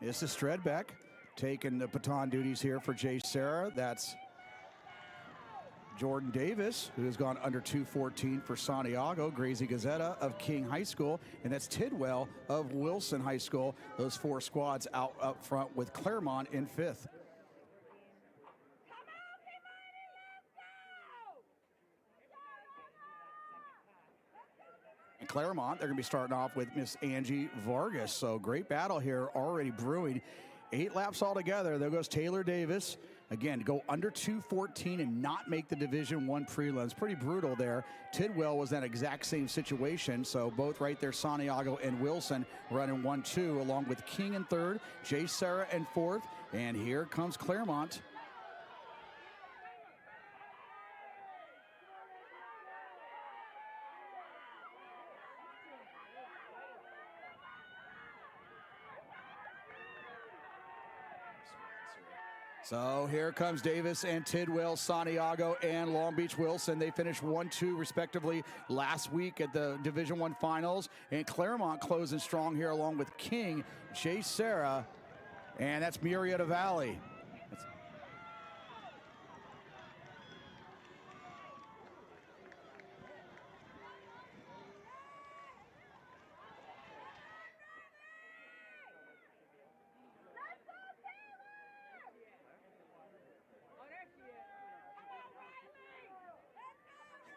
This is Stredbeck taking the baton duties here for J. Sarah. That's Jordan Davis, who has gone under 2:14 for Santiago. Gracie Gazetta of King High School, and that's Tidwell of Wilson High School. Those 4 squads out up front with Claremont in 5th. And Claremont, they're going to be starting off with Miss Angie Vargas. So great battle here already brewing. 8 laps altogether. There goes Taylor Davis. Again, go under 2:14 and not make the Division 1 prelims. Pretty brutal there. Tidwell was that exact same situation. So both right there, Santiago and Wilson running 1-2, along with King in 3rd, J. Sarah in 4th. And here comes Claremont. So here comes Davis and Tidwell, Santiago, and Long Beach Wilson. They finished 1-2 respectively last week at the Division 1 finals. And Claremont closing strong here along with King, J. Sarah, and that's Murrieta Valley.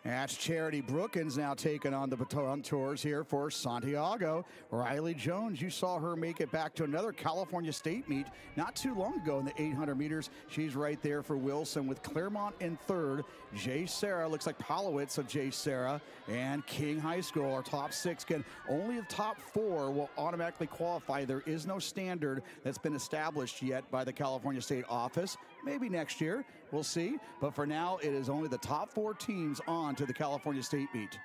That's Charity Brookins now taking on the baton tours here for Santiago. Riley Jones, you saw her make it back to another California State meet not too long ago in the 800 meters. She's right there for Wilson with Claremont in 3rd. J. Sarah, looks like Palowitz of J. Sarah, and King High School, our top 6. Again, only the top 4 will automatically qualify. There is no standard that's been established yet by the California State office. Maybe next year, we'll see. But for now, it is only the top 4 teams on to the California State meet.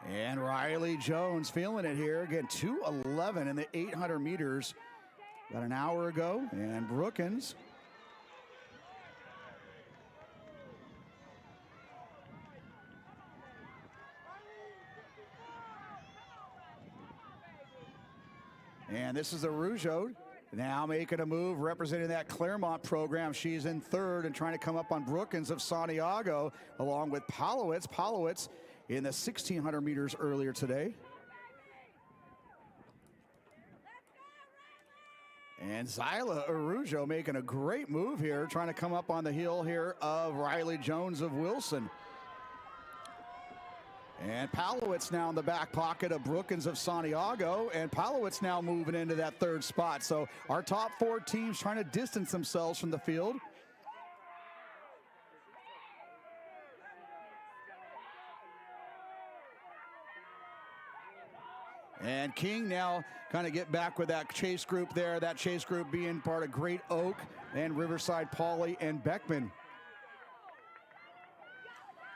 And Riley Jones feeling it here. Again, 2:11 in the 800 meters about an hour ago. And Brookins. And this is a Rougeau now making a move, representing that Claremont program. She's in 3rd and trying to come up on Brookins of Santiago, along with Palowitz. Palowitz in the 1,600 meters earlier today. And Zyla Arujo making a great move here, trying to come up on the heel here of Riley Jones of Wilson. And Palowitz now in the back pocket of Brookins of Santiago, and Palowitz now moving into that 3rd spot. So our top 4 teams trying to distance themselves from the field. And King now kind of get back with that chase group there. That chase group being part of Great Oak and Riverside Poly and Beckman.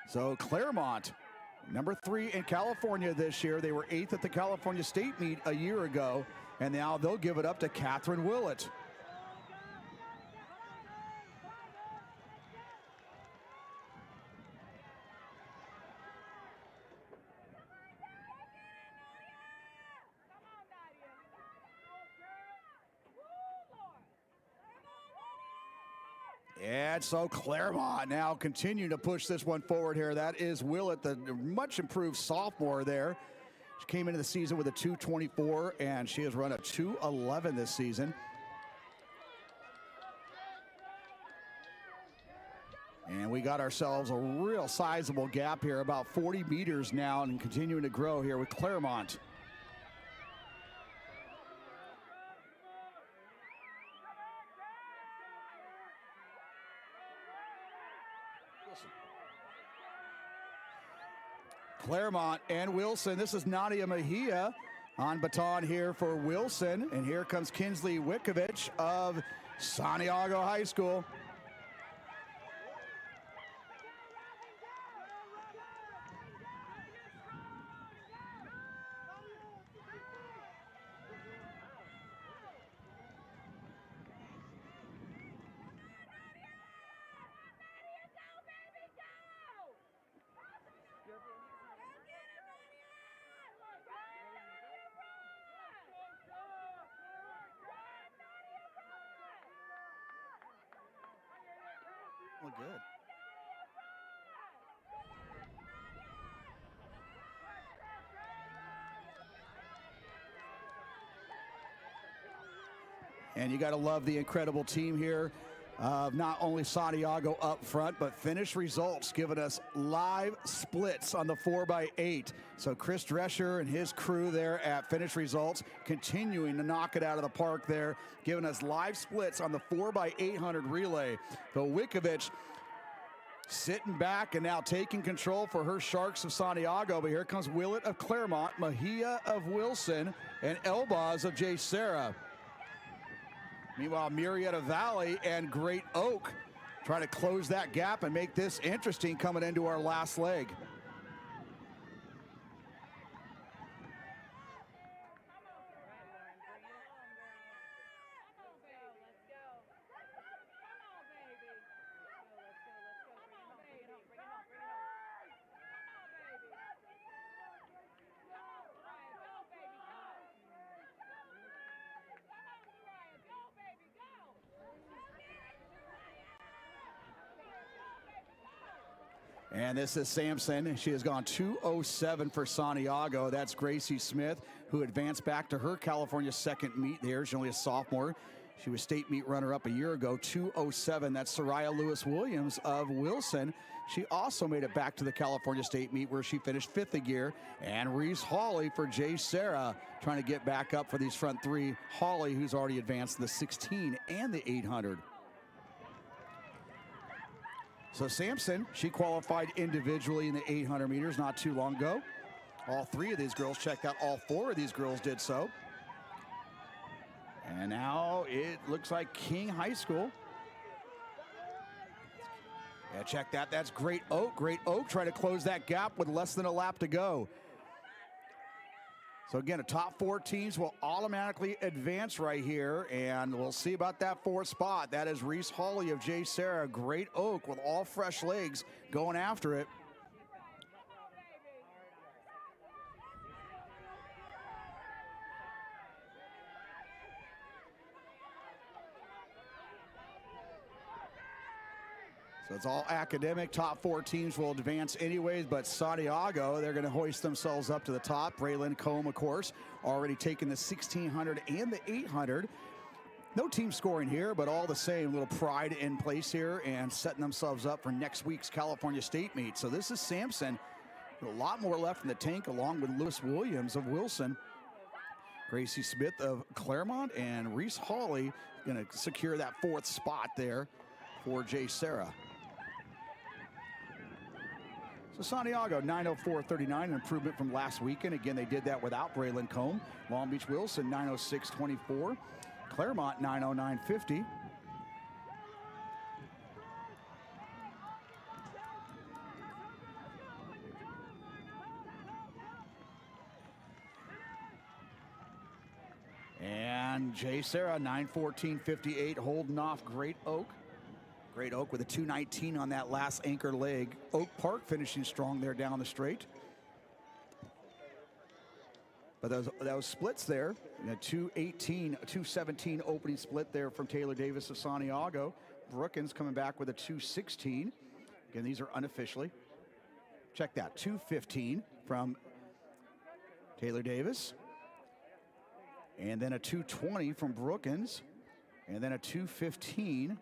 So Claremont, number 3 in California this year. They were 8th at the California State meet a year ago. And now they'll give it up to Catherine Willett. And so Claremont now continuing to push this one forward here. That is Willett, the much improved sophomore there. She came into the season with a 2:24, and she has run a 2:11 this season. And we got ourselves a real sizable gap here, about 40 meters now, and continuing to grow here with Claremont. Claremont and Wilson. This is Nadia Mejia on baton here for Wilson. And here comes Kinsley Wickovich of Santiago High School. Well, good. And you got to love the incredible team here of not only Santiago up front, but Finish Results giving us live splits on the 4x8. So Chris Drescher and his crew there at Finish Results continuing to knock it out of the park there, giving us live splits on the 4x800 relay. So Wickovich sitting back and now taking control for her Sharks of Santiago. But here comes Willett of Claremont, Mejia of Wilson, and Elbaz of J. Sarah. Meanwhile, Murrieta Valley and Great Oak trying to close that gap and make this interesting coming into our last leg. And this is Sampson. She has gone 2:07 for Santiago. That's Gracie Smith, who advanced back to her California second meet there. She's only a sophomore. She was state meet runner-up a year ago, 2:07. That's Soraya Lewis-Williams of Wilson. She also made it back to the California state meet where she finished 5th a year. And Reese Hawley for J. Sarah trying to get back up for these front three. Hawley, who's already advanced the 16 and the 800. So Sampson, she qualified individually in the 800 meters not too long ago. All 3 of these girls checked out. All 4 of these girls did so. And now it looks like King High School. Yeah, check that. That's Great Oak. Great Oak trying to close that gap with less than a lap to go. So again, the top 4 teams will automatically advance right here, and we'll see about that 4th spot. That is Reese Hawley of J. Sarah. Great Oak with all fresh legs going after it. So it's all academic. Top 4 teams will advance anyways, but Santiago, they're going to hoist themselves up to the top. Braylon Combe, of course, already taking the 1600 and the 800. No team scoring here, but all the same, little pride in place here and setting themselves up for next week's California State meet. So this is Sampson, with a lot more left in the tank, along with Lewis Williams of Wilson. Gracie Smith of Claremont and Reese Hawley going to secure that 4th spot there for J. Sarah. So Santiago, 9:04.39, an improvement from last weekend. Again, they did that without Braylon Combe. Long Beach Wilson, 9:06.24. Claremont, 9:09.50. And Jay Sarah, 9:14.58, holding off Great Oak. Great Oak with a 2:19 on that last anchor leg. Oak Park finishing strong there down the straight. But those splits there, a 2:18, a 2:17 opening split there from Taylor Davis of Santiago. Brookins coming back with a 2:16. Again, these are unofficially. Check that, 2:15 from Taylor Davis. And then a 2:20 from Brookins. And then a 2:15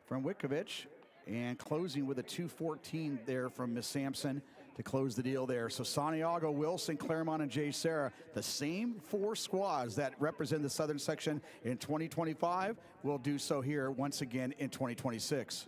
from Wickovich, and closing with a 2:14 there from Miss Sampson to close the deal there. So Santiago, Wilson, Claremont, and Jay Sarah, the same four squads that represent the Southern section in 2025 will do so here once again in 2026.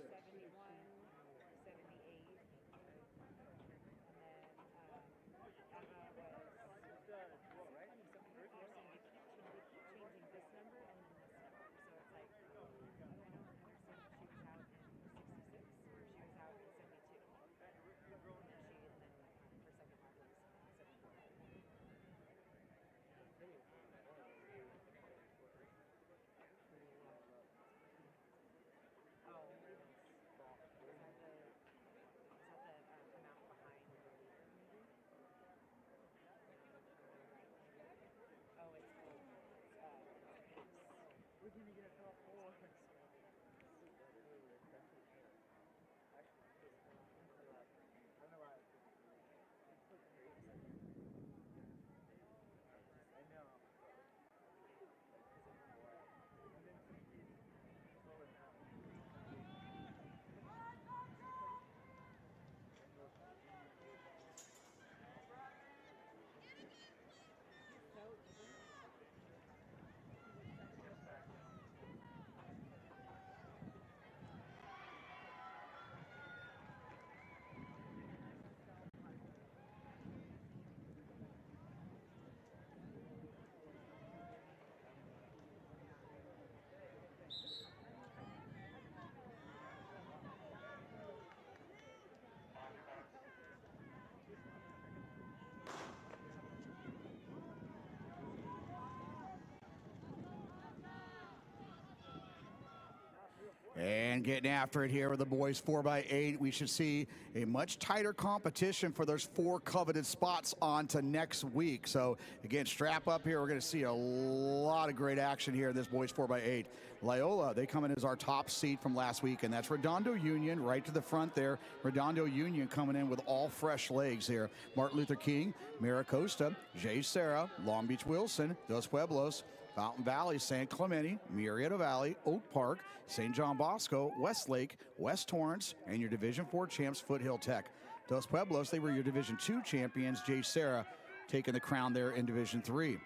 And getting after it here with the boys 4x8, we should see a much tighter competition for those four coveted spots on to next week. So again, strap up here. We're going to see a lot of great action here in this boys 4x8. Loyola, they come in as our top seed from last week, and that's Redondo Union right to the front there. Redondo Union coming in with all fresh legs here. Martin Luther King, Maricosta, Jay Sarah, Long Beach Wilson, Dos Pueblos, Fountain Valley, San Clemente, Murrieta Valley, Oak Park, St. John Bosco, Westlake, West Torrance, and your Division IV champs, Foothill Tech. Dos Pueblos, they were your Division II champions. Jay Sarah taking the crown there in Division III.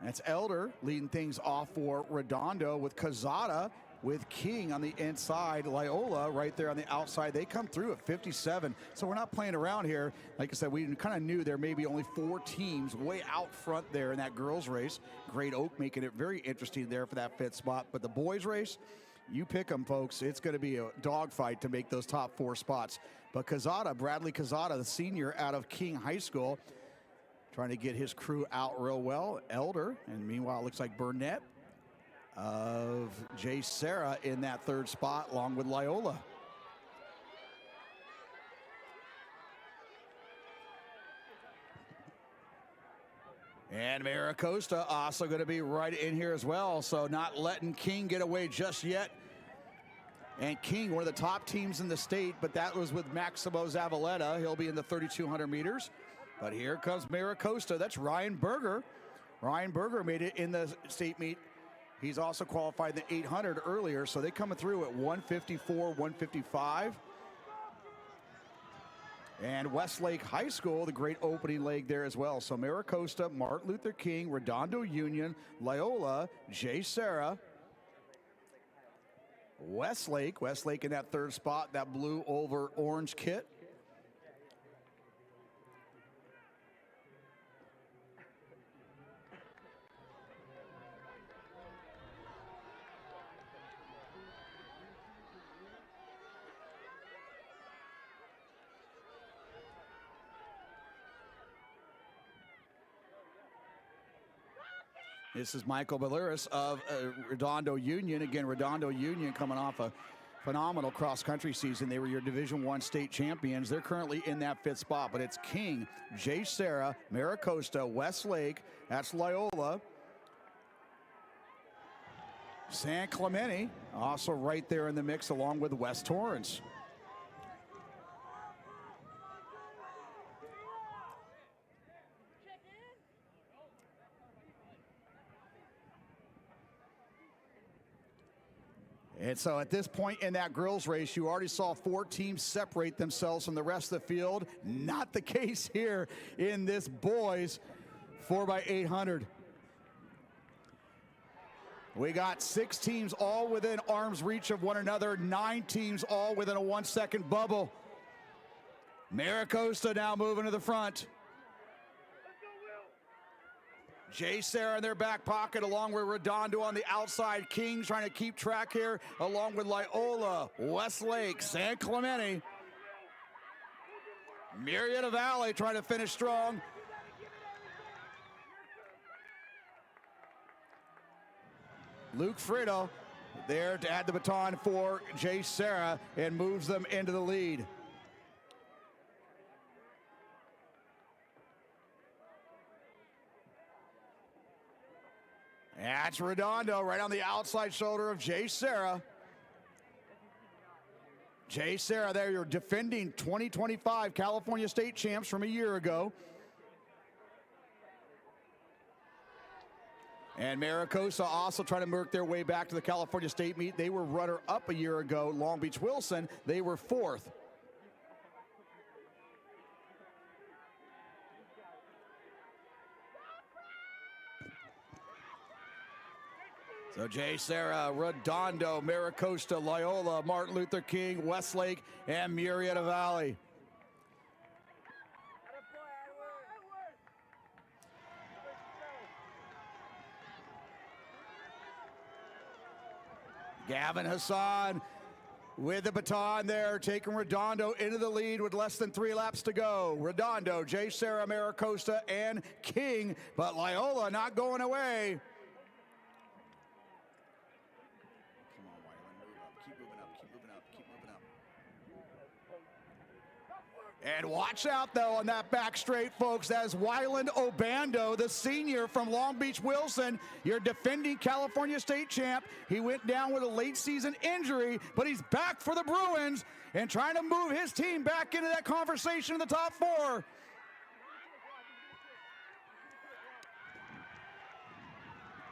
That's Elder leading things off for Redondo with Cazada, with King on the inside. Loyola right there on the outside. They come through at 57. So we're not playing around here. Like I said, we kind of knew there may be only four teams way out front there in that girls race. Great Oak making it very interesting there for that fifth spot. But the boys race, you pick them, folks. It's going to be a dogfight to make those top four spots. But Cazada, Bradley Cazada, the senior out of King High School, trying to get his crew out real well. Elder, and meanwhile, it looks like Burnett of Jay Sarah in that third spot, along with Loyola. And Maricosta also going to be right in here as well, so not letting King get away just yet. And King, one of the top teams in the state, but that was with Maximo Zavaleta. He'll be in the 3,200 meters. But here comes Maricosta. That's Ryan Berger. Ryan Berger made it in the state meet. He's also qualified the 800 earlier, so they coming through at 154, 155. And Westlake High School, the great opening leg there as well. So Maricosta, Martin Luther King, Redondo Union, Loyola, Jay Sarah. Westlake. Westlake in that third spot, that blue over orange kit. This is Michael Baleris of Redondo Union. Again, Redondo Union coming off a phenomenal cross-country season. They were your Division I state champions. They're currently in that fifth spot, but it's King, Jay Serra, Maricosta, Westlake, that's Loyola. San Clemente also right there in the mix along with West Torrance. And so at this point in that girls race, you already saw 4 teams separate themselves from the rest of the field. Not the case here in this boys 4x800. We got 6 teams all within arm's reach of one another, 9 teams all within a 1-second bubble. Maricosta now moving to the front. Jay Serra in their back pocket along with Redondo on the outside. King trying to keep track here along with Loyola, Westlake, San Clemente. Marietta Valley trying to finish strong. Luke Frito there to add the baton for Jay Serra and moves them into the lead. That's Redondo right on the outside shoulder of Jay Serra. Jay Serra there, your defending 2025 California State champs from a year ago. And Maricosta also trying to work their way back to the California State meet. They were runner-up a year ago. Long Beach Wilson, they were 4th. So Jay Serra, Redondo, Maricosta, Loyola, Martin Luther King, Westlake, and Marietta Valley. Gavin Hassan with the baton there, taking Redondo into the lead with less than 3 laps to go. Redondo, Jay Serra, Maricosta, and King, but Loyola not going away. And watch out, though, on that back straight, folks. That is Wyland Obando, the senior from Long Beach Wilson, your defending California State champ. He went down with a late season injury, but he's back for the Bruins and trying to move his team back into that conversation in the top 4.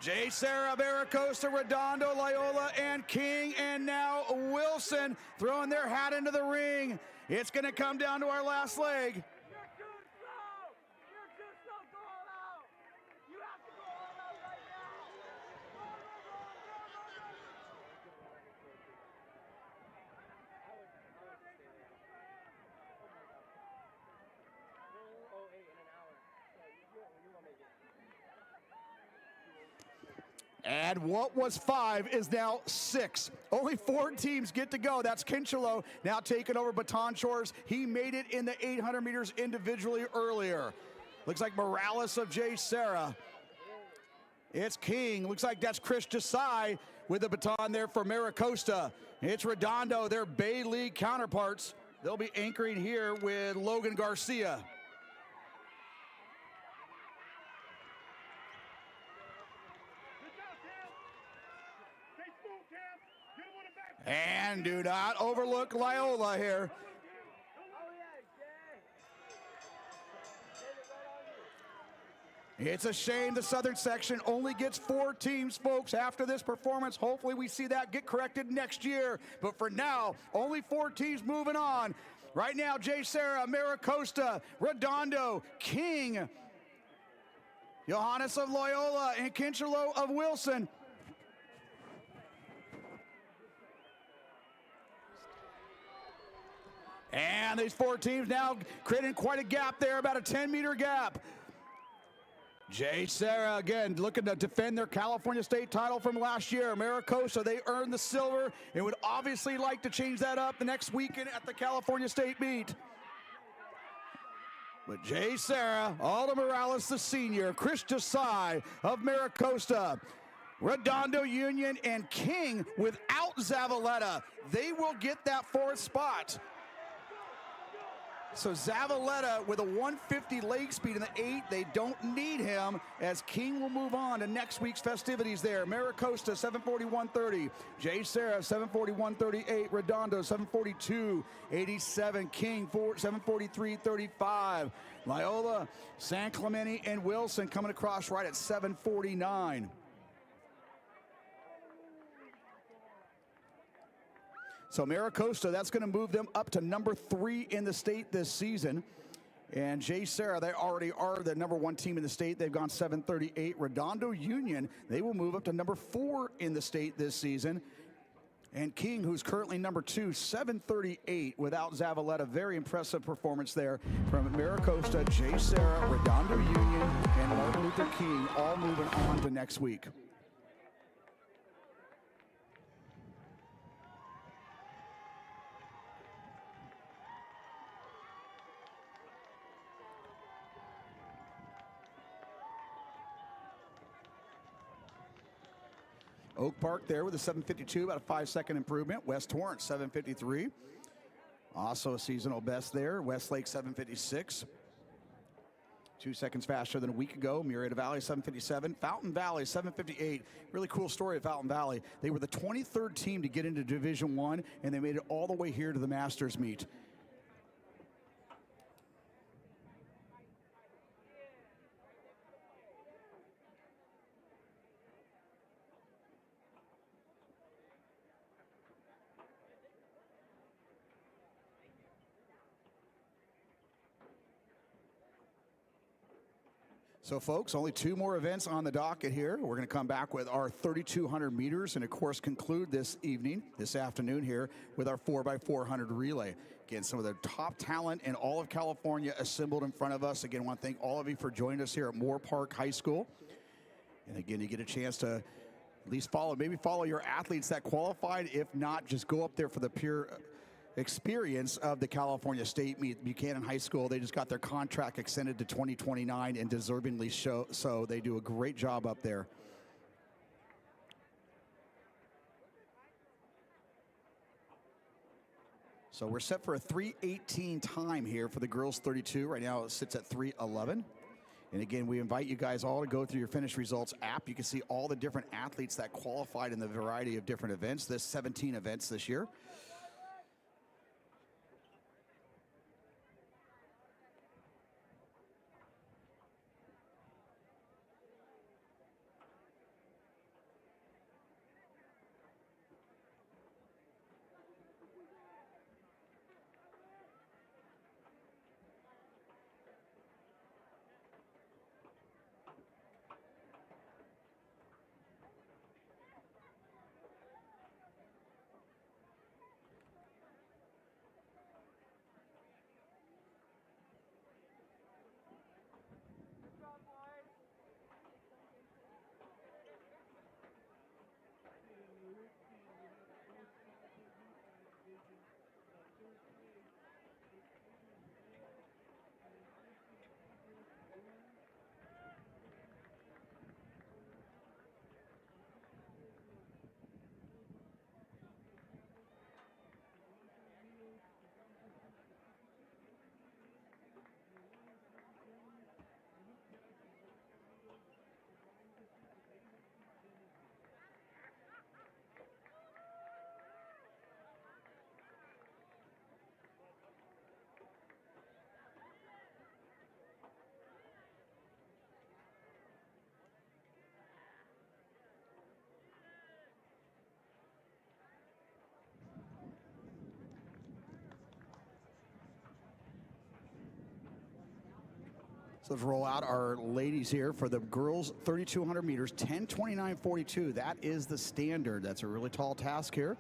Jay Serra, Maricosta, Redondo, Loyola, and King, and now Wilson throwing their hat into the ring. It's going to come down to our last leg. You're too slow! You're too slow! Go all out! You have to go all out right now! Go, 08 in an hour. You will make it. And what was 5 is now 6. Only 4 teams get to go. That's Kinchelo now taking over baton chores. He made it in the 800 meters individually earlier. Looks like Morales of Jay Serra. It's King. Looks like that's Chris Desai with the baton there for Maricosta. It's Redondo, their Bay League counterparts. They'll be anchoring here with Logan Garcia. And do not overlook Loyola here. It's a shame the Southern section only gets 4 teams, folks, after this performance. Hopefully we see that get corrected next year. But for now, only 4 teams moving on. Right now, Jay Serra, Maricosta, Redondo, King, Johannes of Loyola, and Kinchelo of Wilson. And these four teams now creating quite a gap there, about a 10-meter gap. Jay Serra, again, looking to defend their California State title from last year. Maricosta, they earned the silver and would obviously like to change that up the next weekend at the California State meet. But Jay Serra, Aldo Morales, the senior, Chris Desai of Maricosta, Redondo Union, and King without Zavaleta. They will get that fourth spot. So Zavaleta with a 150 leg speed in the 8, they don't need him, as King will move on to next week's festivities there. Maricosta 741.30, Jay Serra 741.38, Redondo 742.87, King 743.35, Loyola, San Clemente, and Wilson coming across right at 749. So Maricosta, that's going to move them up to number 3 in the state this season. And Jay Serra, they already are the number 1 team in the state. They've gone 738. Redondo Union, they will move up to number 4 in the state this season. And King, who's currently number 2, 738 without Zavaleta. Very impressive performance there from Maricosta, Jay Serra, Redondo Union, and Martin Luther King, all moving on to next week. Oak Park there with a 752, about a 5-second improvement. West Torrance 753. Also a seasonal best there. Westlake 756. 2 seconds faster than a week ago. Murrieta Valley 757. Fountain Valley 758. Really cool story of Fountain Valley. They were the 23rd team to get into Division I, and they made it all the way here to the Masters meet. So, folks, only 2 more events on the docket here. We're going to come back with our 3,200 meters and, of course, conclude this evening, this afternoon here, with our 4x400 relay. Again, some of the top talent in all of California assembled in front of us. Again, I want to thank all of you for joining us here at Moore Park High School. And, again, you get a chance to at least maybe follow your athletes that qualified. If not, just go up there for the pure experience of the California State meet. Buchanan High School, they just got their contract extended to 2029, and deservingly so. They do a great job up there. So we're set for a 3:18 time here for the girls 32. Right now it sits at 3:11. And again, we invite you guys all to go through your finish results app. You can see all the different athletes that qualified in the variety of different events. There's 17 events this year. So let's roll out our ladies here for the girls 3,200 meters, 10:29.42. That is the standard. That's a really tall task here.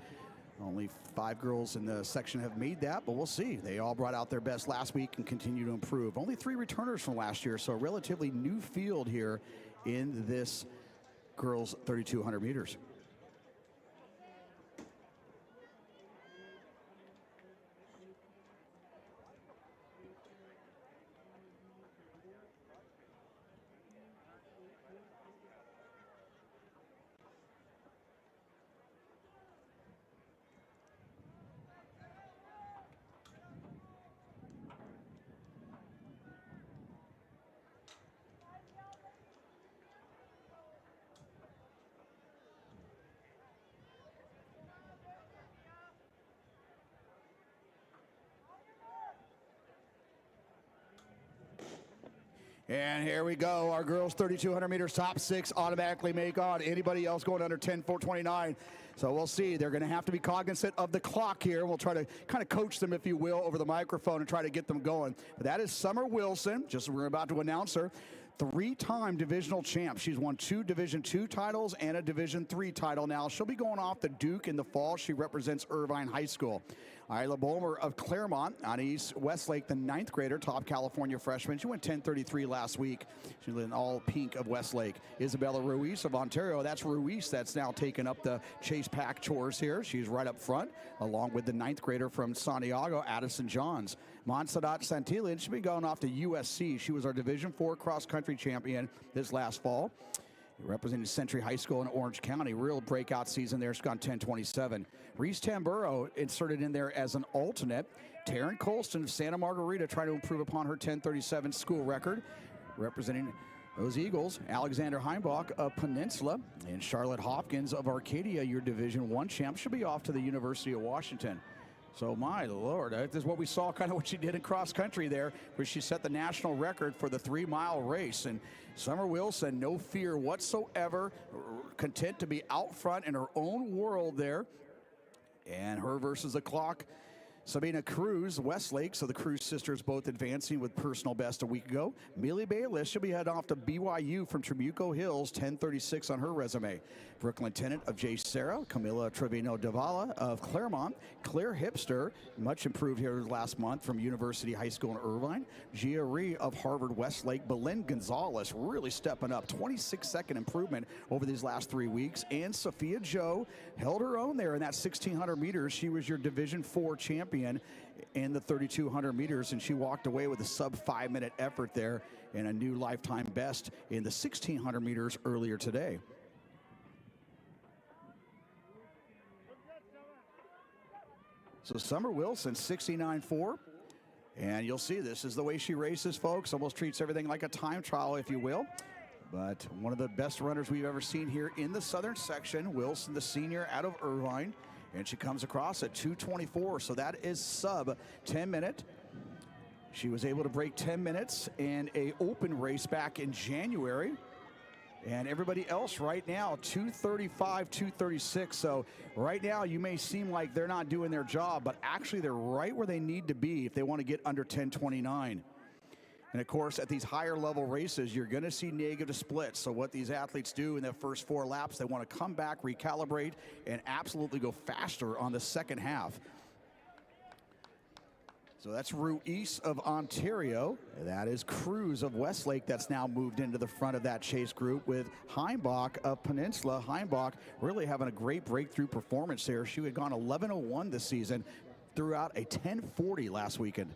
Only 5 girls in the section have made that, but we'll see. They all brought out their best last week and continue to improve. Only 3 returners from last year, so a relatively new field here in this girls 3,200 meters. And here we go. Our girls 3,200 meters top 6 automatically make on. Anybody else going under 10:4:29? So we'll see. They're going to have to be cognizant of the clock here. We'll try to kind of coach them, if you will, over the microphone and try to get them going. But that is Summer Wilson. Just we're about to announce her. 3-time divisional champ. She's won 2 Division II titles and a Division III title now. She'll be going off the Duke in the fall. She represents Irvine High School. Isla Bulmer of Claremont on East Westlake, the 9th grader, top California freshman. She went 10:33 last week. She was in all pink of Westlake. Isabella Ruiz of Ontario. That's Ruiz that's now taken up the chase pack chores here. She's right up front, along with the 9th grader from Santiago, Addison Johns. Montserrat Santillan, she'll be going off to USC. She was our Division IV cross-country champion this last fall, representing Century High School in Orange County. Real breakout season there. She's gone 10:27. Reese Tamburo inserted in there as an alternate. Taryn Colston of Santa Margarita trying to improve upon her 10:37 school record, representing those Eagles. Alexander Heimbach of Peninsula and Charlotte Hopkins of Arcadia, your Division I champ, should be off to the University of Washington. So, my Lord, this is what we saw, kind of what she did in cross country there, where she set the national record for the 3-mile race. And Summer Wilson, no fear whatsoever, content to be out front in her own world there. And her versus the clock. Sabina Cruz, Westlake, so the Cruz sisters both advancing with personal best a week ago. Millie Bayless, she'll be heading off to BYU from Trabuco Hills, 10:36 on her resume. Brooklyn Tennant of J. Sarah, Camila Trevino Davala of Claremont, Claire Hipster, much improved here last month from University High School in Irvine. Gia Ree of Harvard Westlake, Belen Gonzalez really stepping up, 26-second improvement over these last 3 weeks. And Sophia Joe held her own there in that 1,600 meters. She was your Division IV champion in the 3,200 meters, and she walked away with a sub-5-minute effort there and a new lifetime best in the 1,600 meters earlier today. So Summer Wilson, 69.4. And you'll see this is the way she races, folks. Almost treats everything like a time trial, if you will. But one of the best runners we've ever seen here in the Southern section. Wilson, the senior out of Irvine. And she comes across at 2:24, so that is sub 10 minute. She was able to break 10 minutes in a open race back in January. And everybody else right now, 2:35, 2:36. So right now you may seem like they're not doing their job, but actually they're right where they need to be if they want to get under 10:29. And of course, at these higher level races, you're going to see negative splits. So what these athletes do in their first 4 laps, they want to come back, recalibrate, and absolutely go faster on the second half. So that's Ruiz of Ontario. That is Cruz of Westlake that's now moved into the front of that chase group, with Heimbach of Peninsula. Heimbach really having a great breakthrough performance there. She had gone 11:01 this season, threw out a 10:40 last weekend.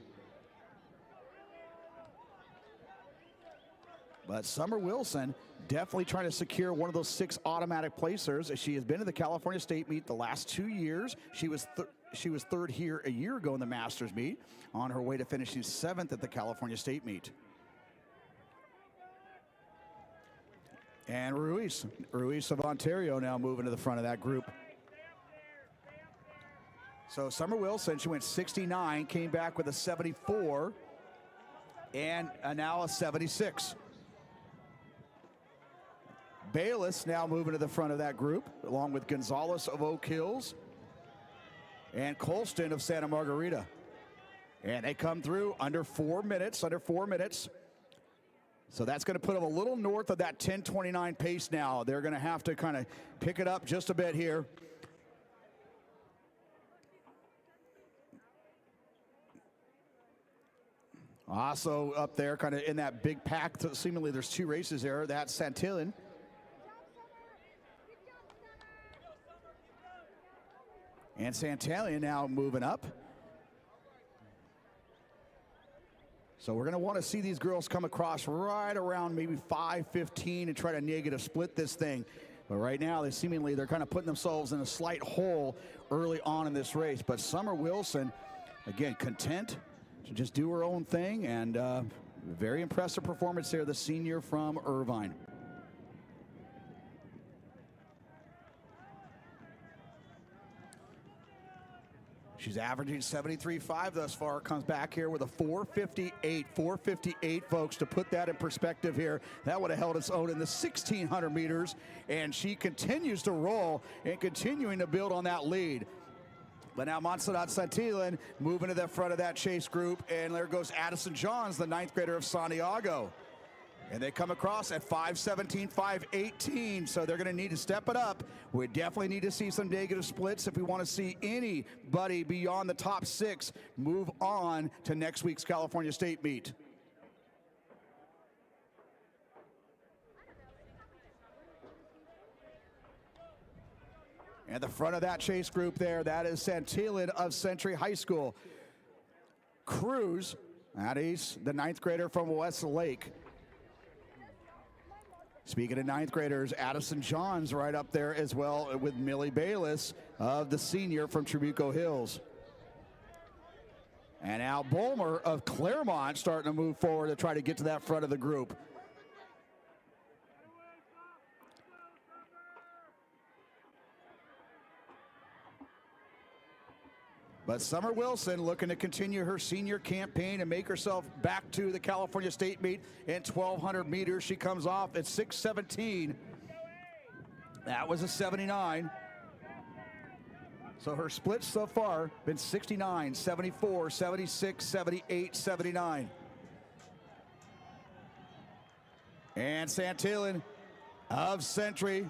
But Summer Wilson definitely trying to secure one of those 6 automatic placers. She has been to the California State meet the last 2 years. She was third here a year ago in the Masters meet, on her way to finishing 7th at the California State meet. And Ruiz of Ontario now moving to the front of that group. So Summer Wilson, she went 69, came back with a 74, and now a 76. Bayless now moving to the front of that group, along with Gonzalez of Oak Hills and Colston of Santa Margarita. And they come through under 4 minutes, So that's going to put them a little north of that 10:29 pace now. They're going to have to kind of pick it up just a bit here. Also up there, kind of in that big pack, seemingly there's two races there. That's Santillan. And Santillan now moving up. So we're going to want to see these girls come across right around maybe 5:15 and try to negative split this thing. But right now, they're kind of putting themselves in a slight hole early on in this race. But Summer Wilson, again, content to just do her own thing, and very impressive performance there, the senior from Irvine. She's averaging 73.5 thus far. Comes back here with a 4:58. 4:58, folks, to put that in perspective here. That would have held its own in the 1,600 meters. And she continues to roll and continuing to build on that lead. But now Montserrat Santillan moving to the front of that chase group. And there goes Addison Johns, the 9th grader of Santiago. And they come across at 5:17, 5:18, so they're going to need to step it up. We definitely need to see some negative splits if we want to see anybody beyond the top 6 move on to next week's California State meet. And the front of that chase group there, that is Santillan of Century High School. Cruz, that is the 9th grader from Westlake. Speaking of 9th graders, Addison Johns right up there as well with Millie Bayless of the senior from Trabuco Hills. And Al Bulmer of Claremont starting to move forward to try to get to that front of the group. But Summer Wilson looking to continue her senior campaign and make herself back to the California State meet in 1,200 meters. She comes off at 6:17. That was a 79. So her splits so far been 69, 74, 76, 78, 79. And Santillan of Century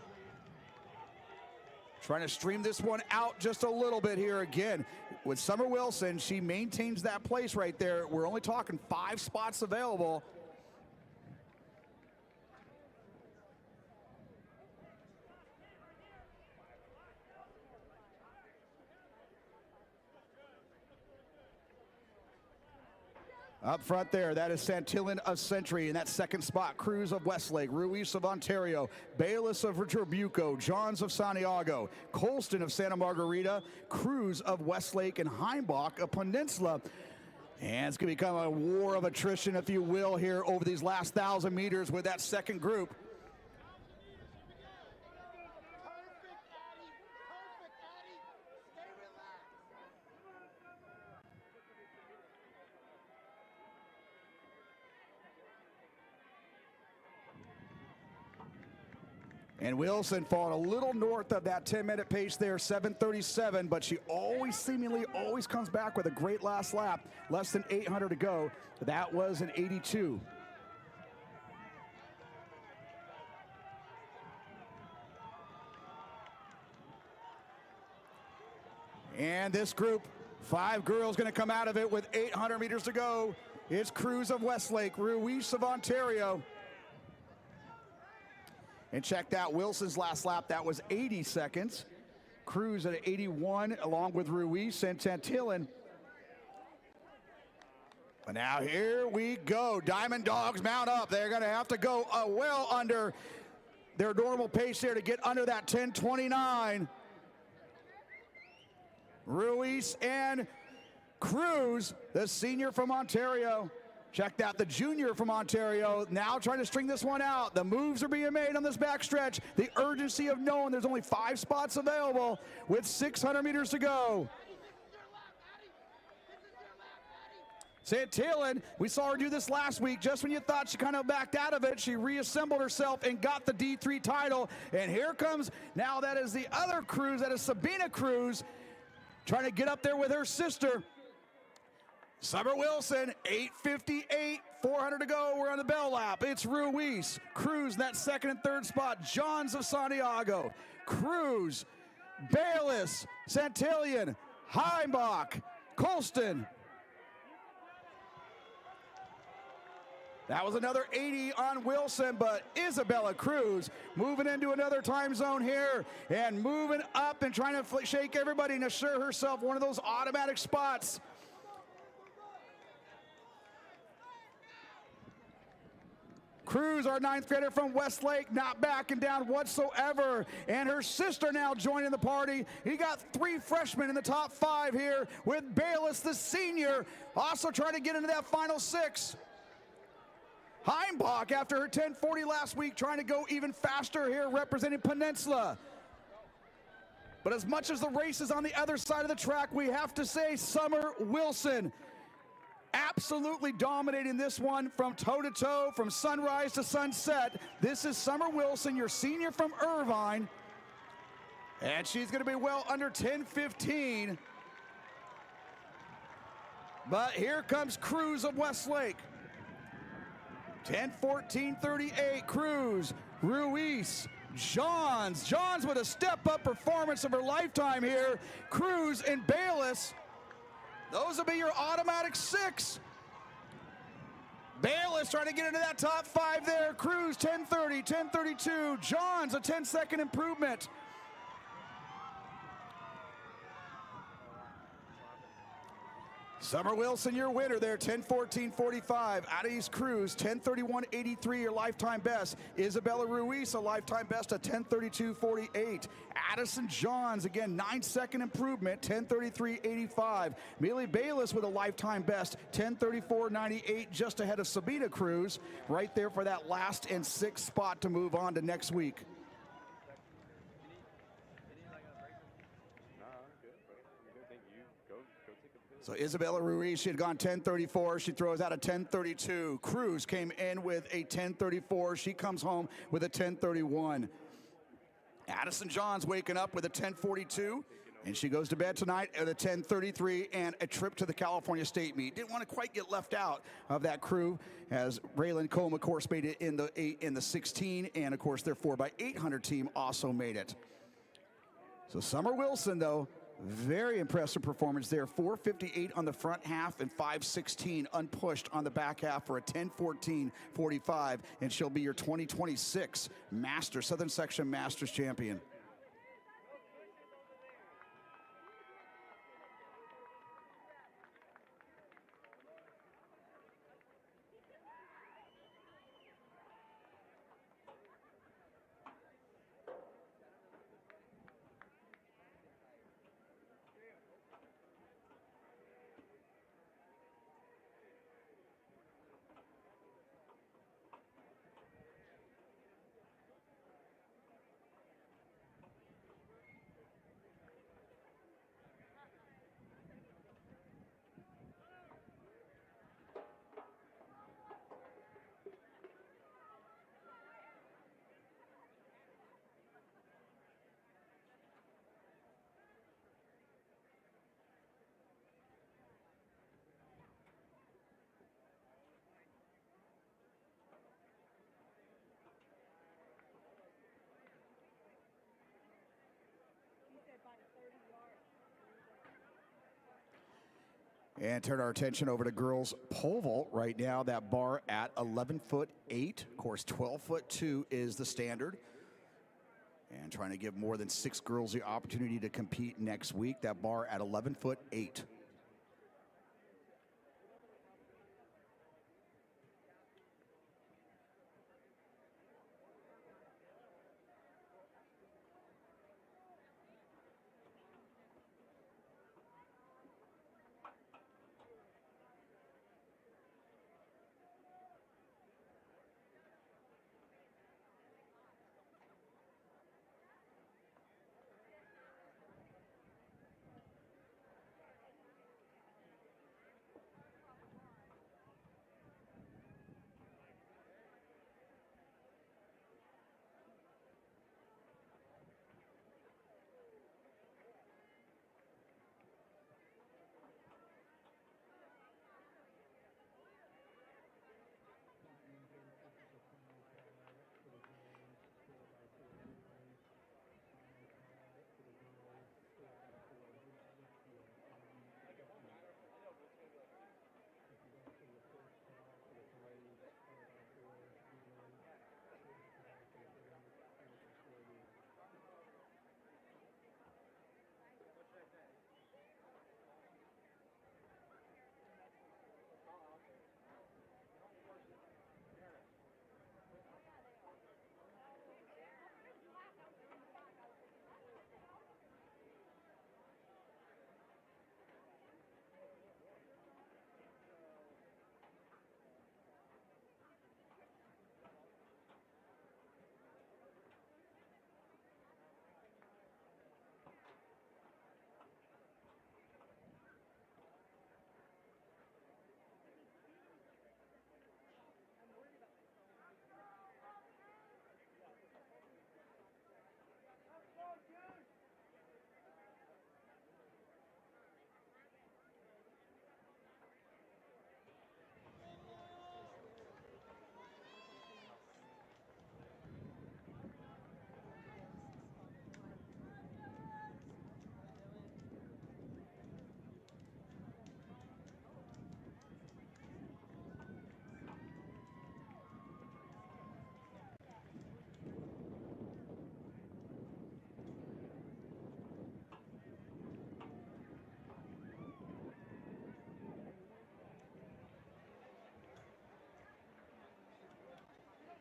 trying to stream this one out just a little bit here again. With Summer Wilson, she maintains that place right there. We're only talking 5 spots available. Up front there, that is Santillan of Century in that second spot. Cruz of Westlake, Ruiz of Ontario, Bayless of Trabuco, Johns of Santiago, Colston of Santa Margarita, Cruz of Westlake, and Heimbach of Peninsula. And it's going to become a war of attrition, if you will, here over these last 1,000 meters with that second group. And Wilson falling a little north of that 10-minute pace there, 7:37, but she seemingly always comes back with a great last lap. Less than 800 to go. That was an 82. And this group, 5 girls going to come out of it with 800 meters to go. It's Cruz of Westlake, Ruiz of Ontario. And check that, Wilson's last lap, that was 80 seconds. Cruz at 81, along with Ruiz and Santillan. But now here we go. Diamond Dogs mount up. They're going to have to go well under their normal pace here to get under that 10:29. Ruiz and Cruz, the senior from Ontario. Check that, the junior from Ontario, now trying to string this one out. The moves are being made on this backstretch. The urgency of knowing there's only 5 spots available with 600 meters to go. Santillan, we saw her do this last week. Just when you thought she kind of backed out of it, she reassembled herself and got the D3 title. And here comes, now that is the other Cruz, that is Sabina Cruz, trying to get up there with her sister. Summer Wilson, 8:58, 400 to go. We're on the bell lap. It's Ruiz, Cruz, that second and third spot. Johns of Santiago, Cruz, Bayless, Santillan, Heimbach, Colston. That was another 80 on Wilson, but Isabella Cruz moving into another time zone here and moving up and trying to shake everybody and assure herself one of those automatic spots. Cruz, our 9th grader from Westlake, not backing down whatsoever. And her sister now joining the party. You got 3 freshmen in the top 5 here with Bayless, the senior, also trying to get into that final 6. Heimbach, after her 10:40 last week, trying to go even faster here, representing Peninsula. But as much as the race is on the other side of the track, we have to say Summer Wilson absolutely dominating this one from toe-to-toe, from sunrise to sunset. This is Summer Wilson, your senior from Irvine. And she's going to be well under 10:15. But here comes Cruz of Westlake. 10:14:38, Cruz, Ruiz, Johns. Johns with a step-up performance of her lifetime here. Cruz and Bayless. Those will be your automatic 6. Bayless trying to get into that top 5 there. Cruz 10:30, 10:32. Johns a 10-second improvement. Summer Wilson, your winner there, 10:14:45. Out of East Cruz, 10:31:83, your lifetime best. Isabella Ruiz, a lifetime best of 10:32:48. Addison Johns, again, 9-second improvement, 10:33:85. Millie Bayless with a lifetime best, 10:34:98, just ahead of Sabina Cruz, right there for that last and 6th spot to move on to next week. So Isabella Ruiz, she had gone 10:34. She throws out a 10:32. Cruz came in with a 10:34. She comes home with a 10:31. Addison Johns waking up with a 10:42. And she goes to bed tonight at a 10:33 and a trip to the California State meet. Didn't want to quite get left out of that crew, as Raylan Combe, of course, made it in the 16. And, of course, their 4x800 team also made it. So Summer Wilson, though, very impressive performance there. 4:58 on the front half and 5:16 unpushed on the back half for a 10:14:45, and she'll be your 2026 Southern Section Masters champion. And turn our attention over to girls pole vault right now. That bar at 11'8". Of course, 12'2" is the standard. And trying to give more than 6 girls the opportunity to compete next week. That bar at 11'8".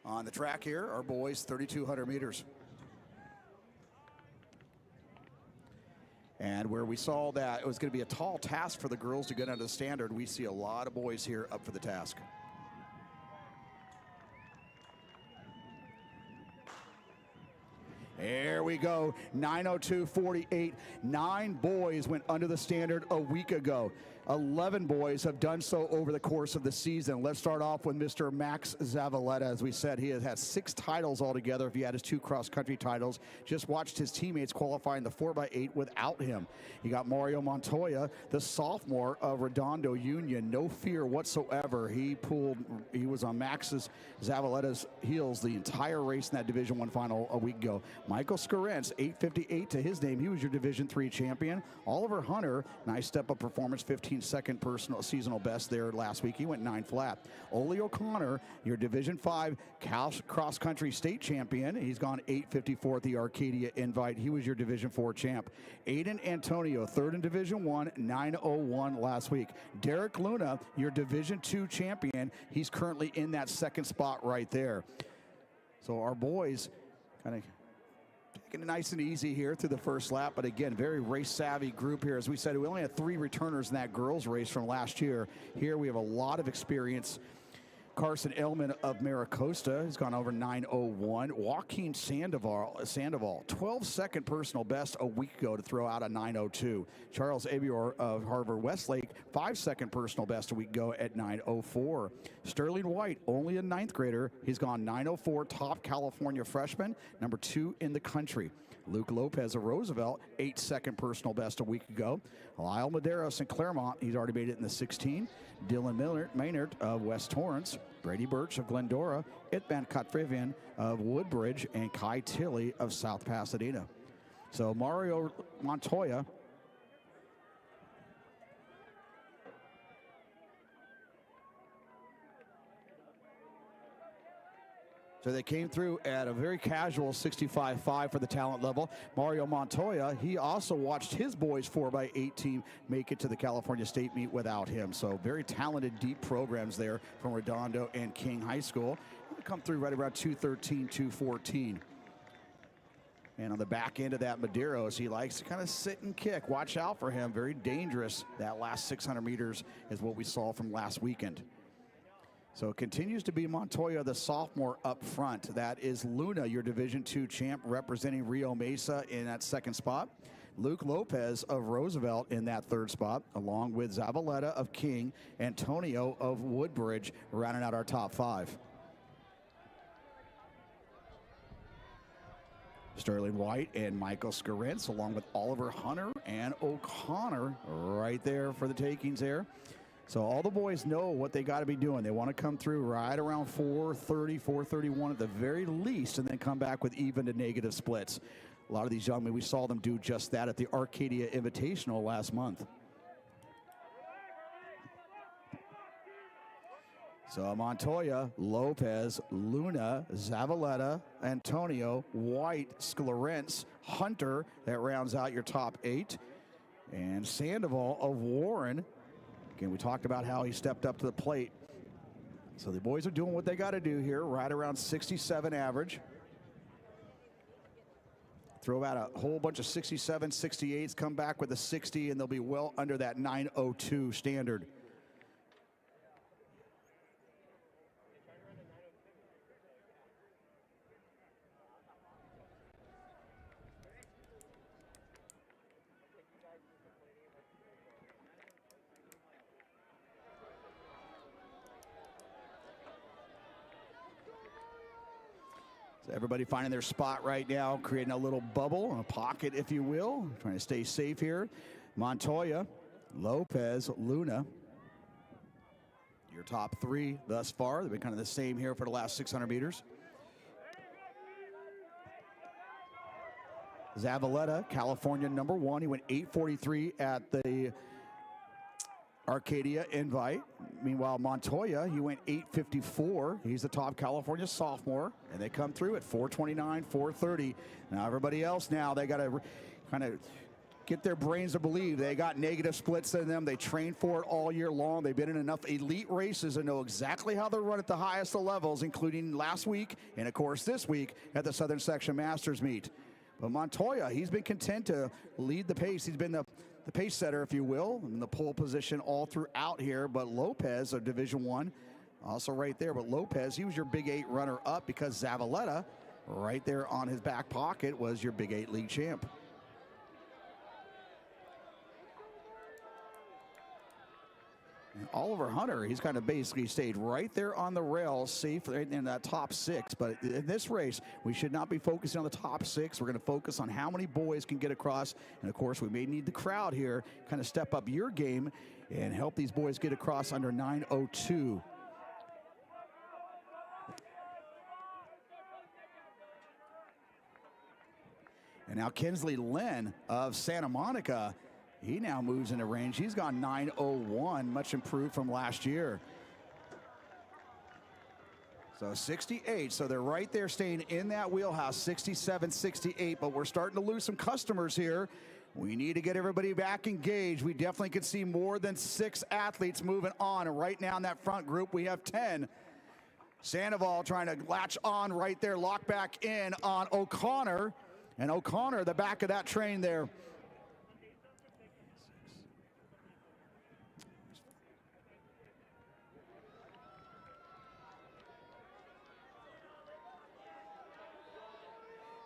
On the track here, our boys, 3,200 meters. And where we saw that it was going to be a tall task for the girls to get under the standard, we see a lot of boys here up for the task. There we go, 9:02:48. 9 boys went under the standard a week ago. 11 boys have done so over the course of the season. Let's start off with Mr. Max Zavaleta. As we said, he has had 6 titles altogether if he had his 2 cross-country titles. Just watched his teammates qualifying the 4x8 without him. You got Mario Montoya, the sophomore of Redondo Union. No fear whatsoever. He was on Max's Zavaleta's heels the entire race in that Division I final a week ago. Michael Skorentz, 8:58 to his name. He was your Division III champion. Oliver Hunter, nice step-up performance, 15-second personal seasonal best there last week. He went 9 flat. Ole O'Connor, your Division V cross-country state champion. He's gone 8:54 at the Arcadia Invite. He was your Division IV champ. Aiden Antonio, 3rd in Division I, 9:01 last week. Derek Luna, your Division II champion. He's currently in that 2nd spot right there. So our boys kind of taking it nice and easy here through the first lap, but again, very race-savvy group here. As we said, we only had 3 returners in that girls' race from last year. Here we have a lot of experience. Carson Ellman of Maricosta has gone over 9:01. Joaquin Sandoval, 12-second personal best a week ago to throw out a 9:02. Charles Abior of Harvard Westlake, 5-second personal best a week ago at 9:04. Sterling White, only a 9th grader. He's gone 9:04, top California freshman, number 2 in the country. Luke Lopez of Roosevelt, 8-second personal best a week ago. Lyle Medeiros in Claremont, he's already made it in the 16. Dylan Maynard of West Torrance. Brady Birch of Glendora. Itban Kotvivian of Woodbridge. And Kai Tilley of South Pasadena. So Mario Montoya, so they came through at a very casual 65.5 for the talent level. Mario Montoya, he also watched his boys 4x8 team make it to the California State meet without him. So very talented, deep programs there from Redondo and King High School. They come through right around 213, 214. And on the back end of that, Medeiros, he likes to kind of sit and kick. Watch out for him. Very dangerous. That last 600 meters is what we saw from last weekend. So it continues to be Montoya, the sophomore, up front. That is Luna, your Division II champ, representing Rio Mesa in that 2nd spot. Luke Lopez of Roosevelt in that 3rd spot, along with Zavaleta of King, Antonio of Woodbridge, rounding out our top 5. Sterling White and Michael Skorentz, along with Oliver Hunter and O'Connor, right there for the takings there. So all the boys know what they got to be doing. They want to come through right around 4:30, 4:31 at the very least, and then come back with even to negative splits. A lot of these young men, we saw them do just that at the Arcadia Invitational last month. So Montoya, Lopez, Luna, Zavaleta, Antonio, White, Skorentz, Hunter, that rounds out your top 8. And Sandoval of Warren. Again, we talked about how he stepped up to the plate. So the boys are doing what they got to do here, right around 67 average. Throw out a whole bunch of 67, 68s, come back with a 60, and they'll be well under that 9:02 standard. Everybody finding their spot right now, creating a little bubble, a pocket, if you will, trying to stay safe here. Montoya, Lopez, Luna, your top 3 thus far. They've been kind of the same here for the last 600 meters. Zavaleta, California number 1. He went 8:43 at the Arcadia Invite. Meanwhile, Montoya, he went 8:54. He's the top California sophomore, and they come through at 4:29, 4:30. Now everybody else now, they got to kind of get their brains to believe they got negative splits in them. They train for it all year long. They've been in enough elite races to know exactly how to run at the highest of levels, including last week and, of course, this week at the Southern Section Masters meet. But Montoya, he's been content to lead the pace. He's been the pace setter, if you will, in the pole position all throughout here. But Lopez of Division I, also right there. But Lopez, he was your Big 8 runner-up because Zavaleta, right there on his back pocket, was your Big 8 league champ. And Oliver Hunter, he's kind of basically stayed right there on the rails, safe right in that top 6. But in this race, we should not be focusing on the top 6. We're going to focus on how many boys can get across. And, of course, we may need the crowd here kind of step up your game and help these boys get across under 9:02. And now Kinsley Lynn of Santa Monica, he now moves into range. He's gone 9:01, much improved from last year. So 68, so they're right there staying in that wheelhouse, 67, 68, but we're starting to lose some customers here. We need to get everybody back engaged. We definitely could see more than 6 athletes moving on, and right now in that front group, we have 10. Sandoval trying to latch on right there, lock back in on O'Connor. And O'Connor, the back of that train there.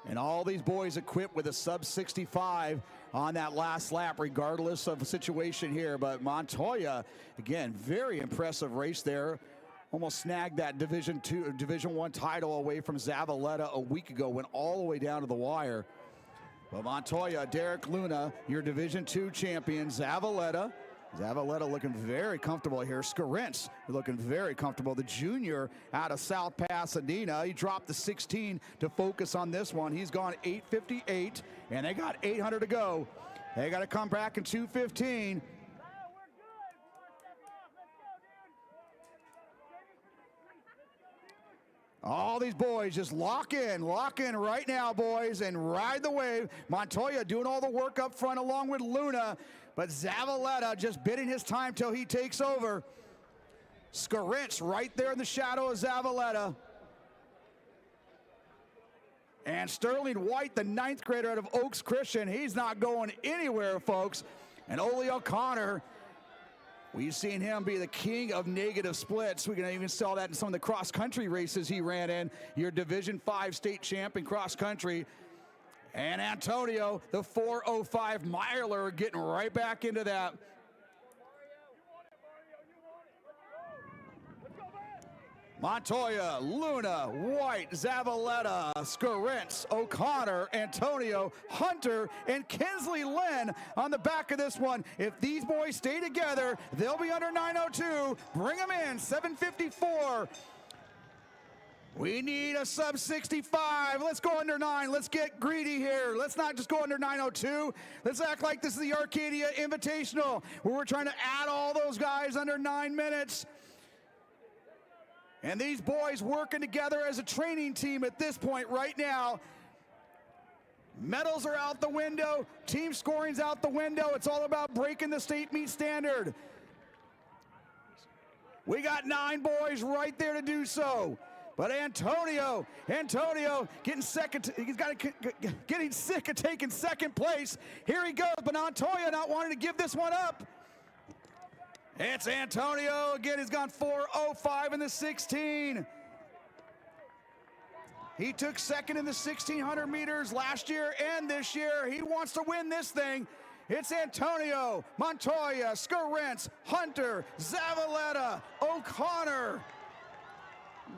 And all these boys equipped with a sub 65 on that last lap, regardless of the situation here. But Montoya, again, very impressive race there. Almost snagged that Division I title away from Zavaleta a week ago, went all the way down to the wire. But Montoya, Derek Luna, your Division II champion. Zavaleta looking very comfortable here. Scarence looking very comfortable. The junior out of South Pasadena, he dropped the 16 to focus on this one. He's gone 8:58, and they got 800 to go. They got to come back in 2:15. All these boys just lock in right now, boys, and ride the wave. Montoya doing all the work up front along with Luna, but Zavaleta just bidding his time till he takes over. Scarence right there in the shadow of Zavaleta. And Sterling White, the 9th grader out of Oaks Christian, he's not going anywhere, folks. And Ole O'Connor, we've seen him be the king of negative splits. We can even saw that in some of the cross-country races he ran in. Your Division V state champ in cross-country. And Antonio, the 4:05 miler, getting right back into that. Montoya, Luna, White, Zavaleta, Scarence, O'Connor, Antonio, Hunter, and Kinsley Lynn on the back of this one. If these boys stay together, they'll be under 9:02. Bring them in, 7:54. We need a sub 65. Let's go under 9. Let's get greedy here. Let's not just go under 9:02. Let's act like this is the Arcadia Invitational, where we're trying to add all those guys under 9 minutes. And these boys working together as a training team at this point right now. Medals are out the window. Team scoring's out the window. It's all about breaking the state meet standard. We got 9 boys right there to do so. But Antonio getting second. Getting sick of taking second place. Here he goes, but Montoya not wanting to give this one up. It's Antonio again. He's gone 4:05 in the 16. He took second in the 1600 meters last year and this year. He wants to win this thing. It's Antonio, Montoya, Scarence, Hunter, Zavaleta, O'Connor,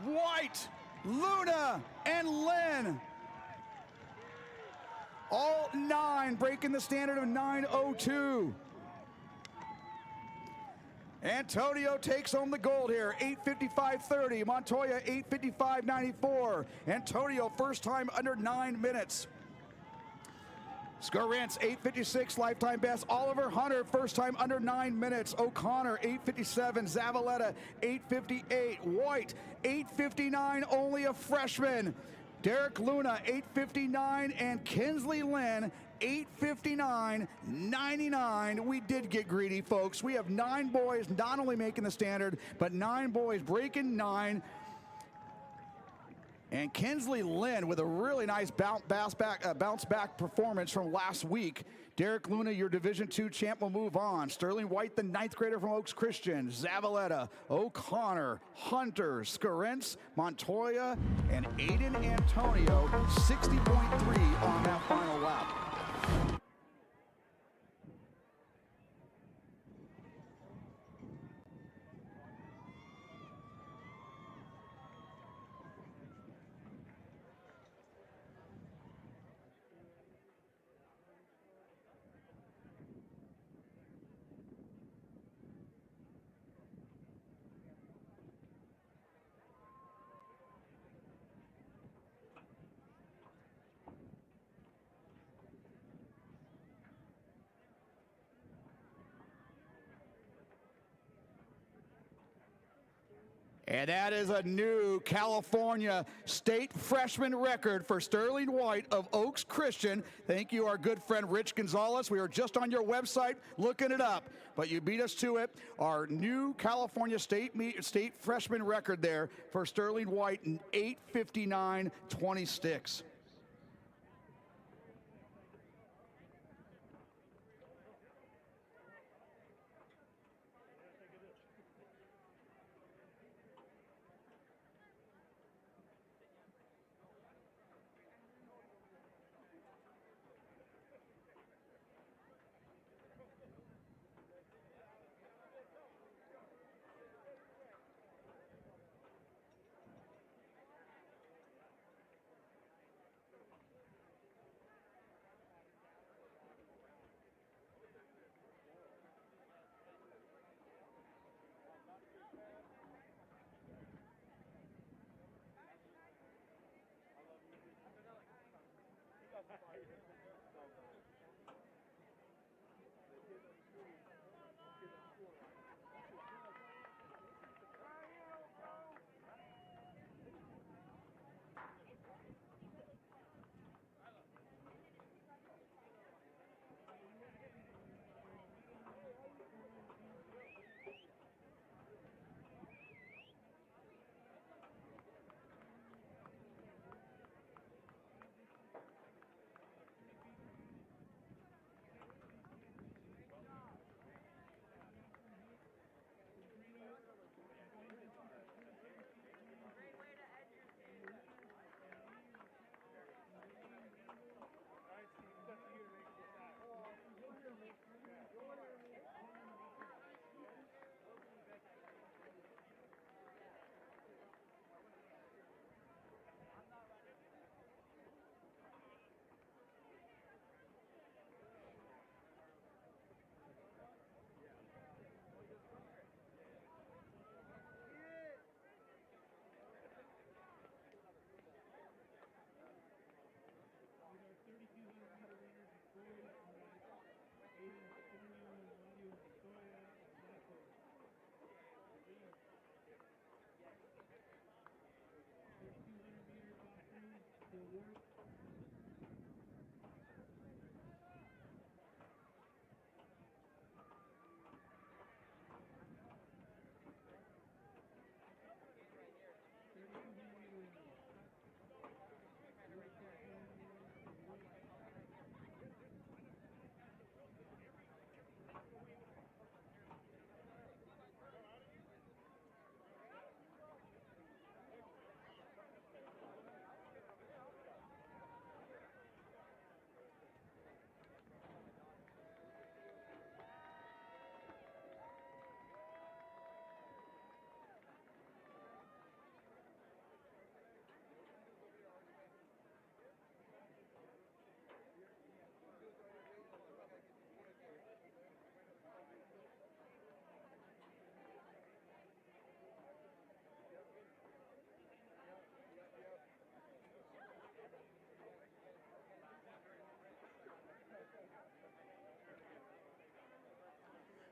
White, Luna, and Lynn. All 9 breaking the standard of 9:02. Antonio takes home the gold here, 8:55.30. Montoya, 8:55.94. Antonio, first time under 9 minutes. Scarence, 8:56, lifetime best. Oliver Hunter, first time under 9 minutes. O'Connor, 8:57. Zavaleta, 8:58. White, 8:59, only a freshman. Derek Luna, 8:59, and Kinsley Lynn, 8:59.99. We did get greedy, folks. We have 9 boys not only making the standard, but 9 boys breaking 9. And Kinsley Lynn with a really nice bounce back performance from last week. Derek Luna, your Division II champ, will move on. Sterling White, the 9th grader from Oaks Christian. Zavaleta, O'Connor, Hunter, Scarence, Montoya, and Aiden Antonio, 60.3 on that final lap. And that is a new California state freshman record for Sterling White of Oaks Christian. Thank you, our good friend Rich Gonzalez. We were just on your website looking it up, but you beat us to it. Our new California state freshman record there for Sterling White in 8:59.26.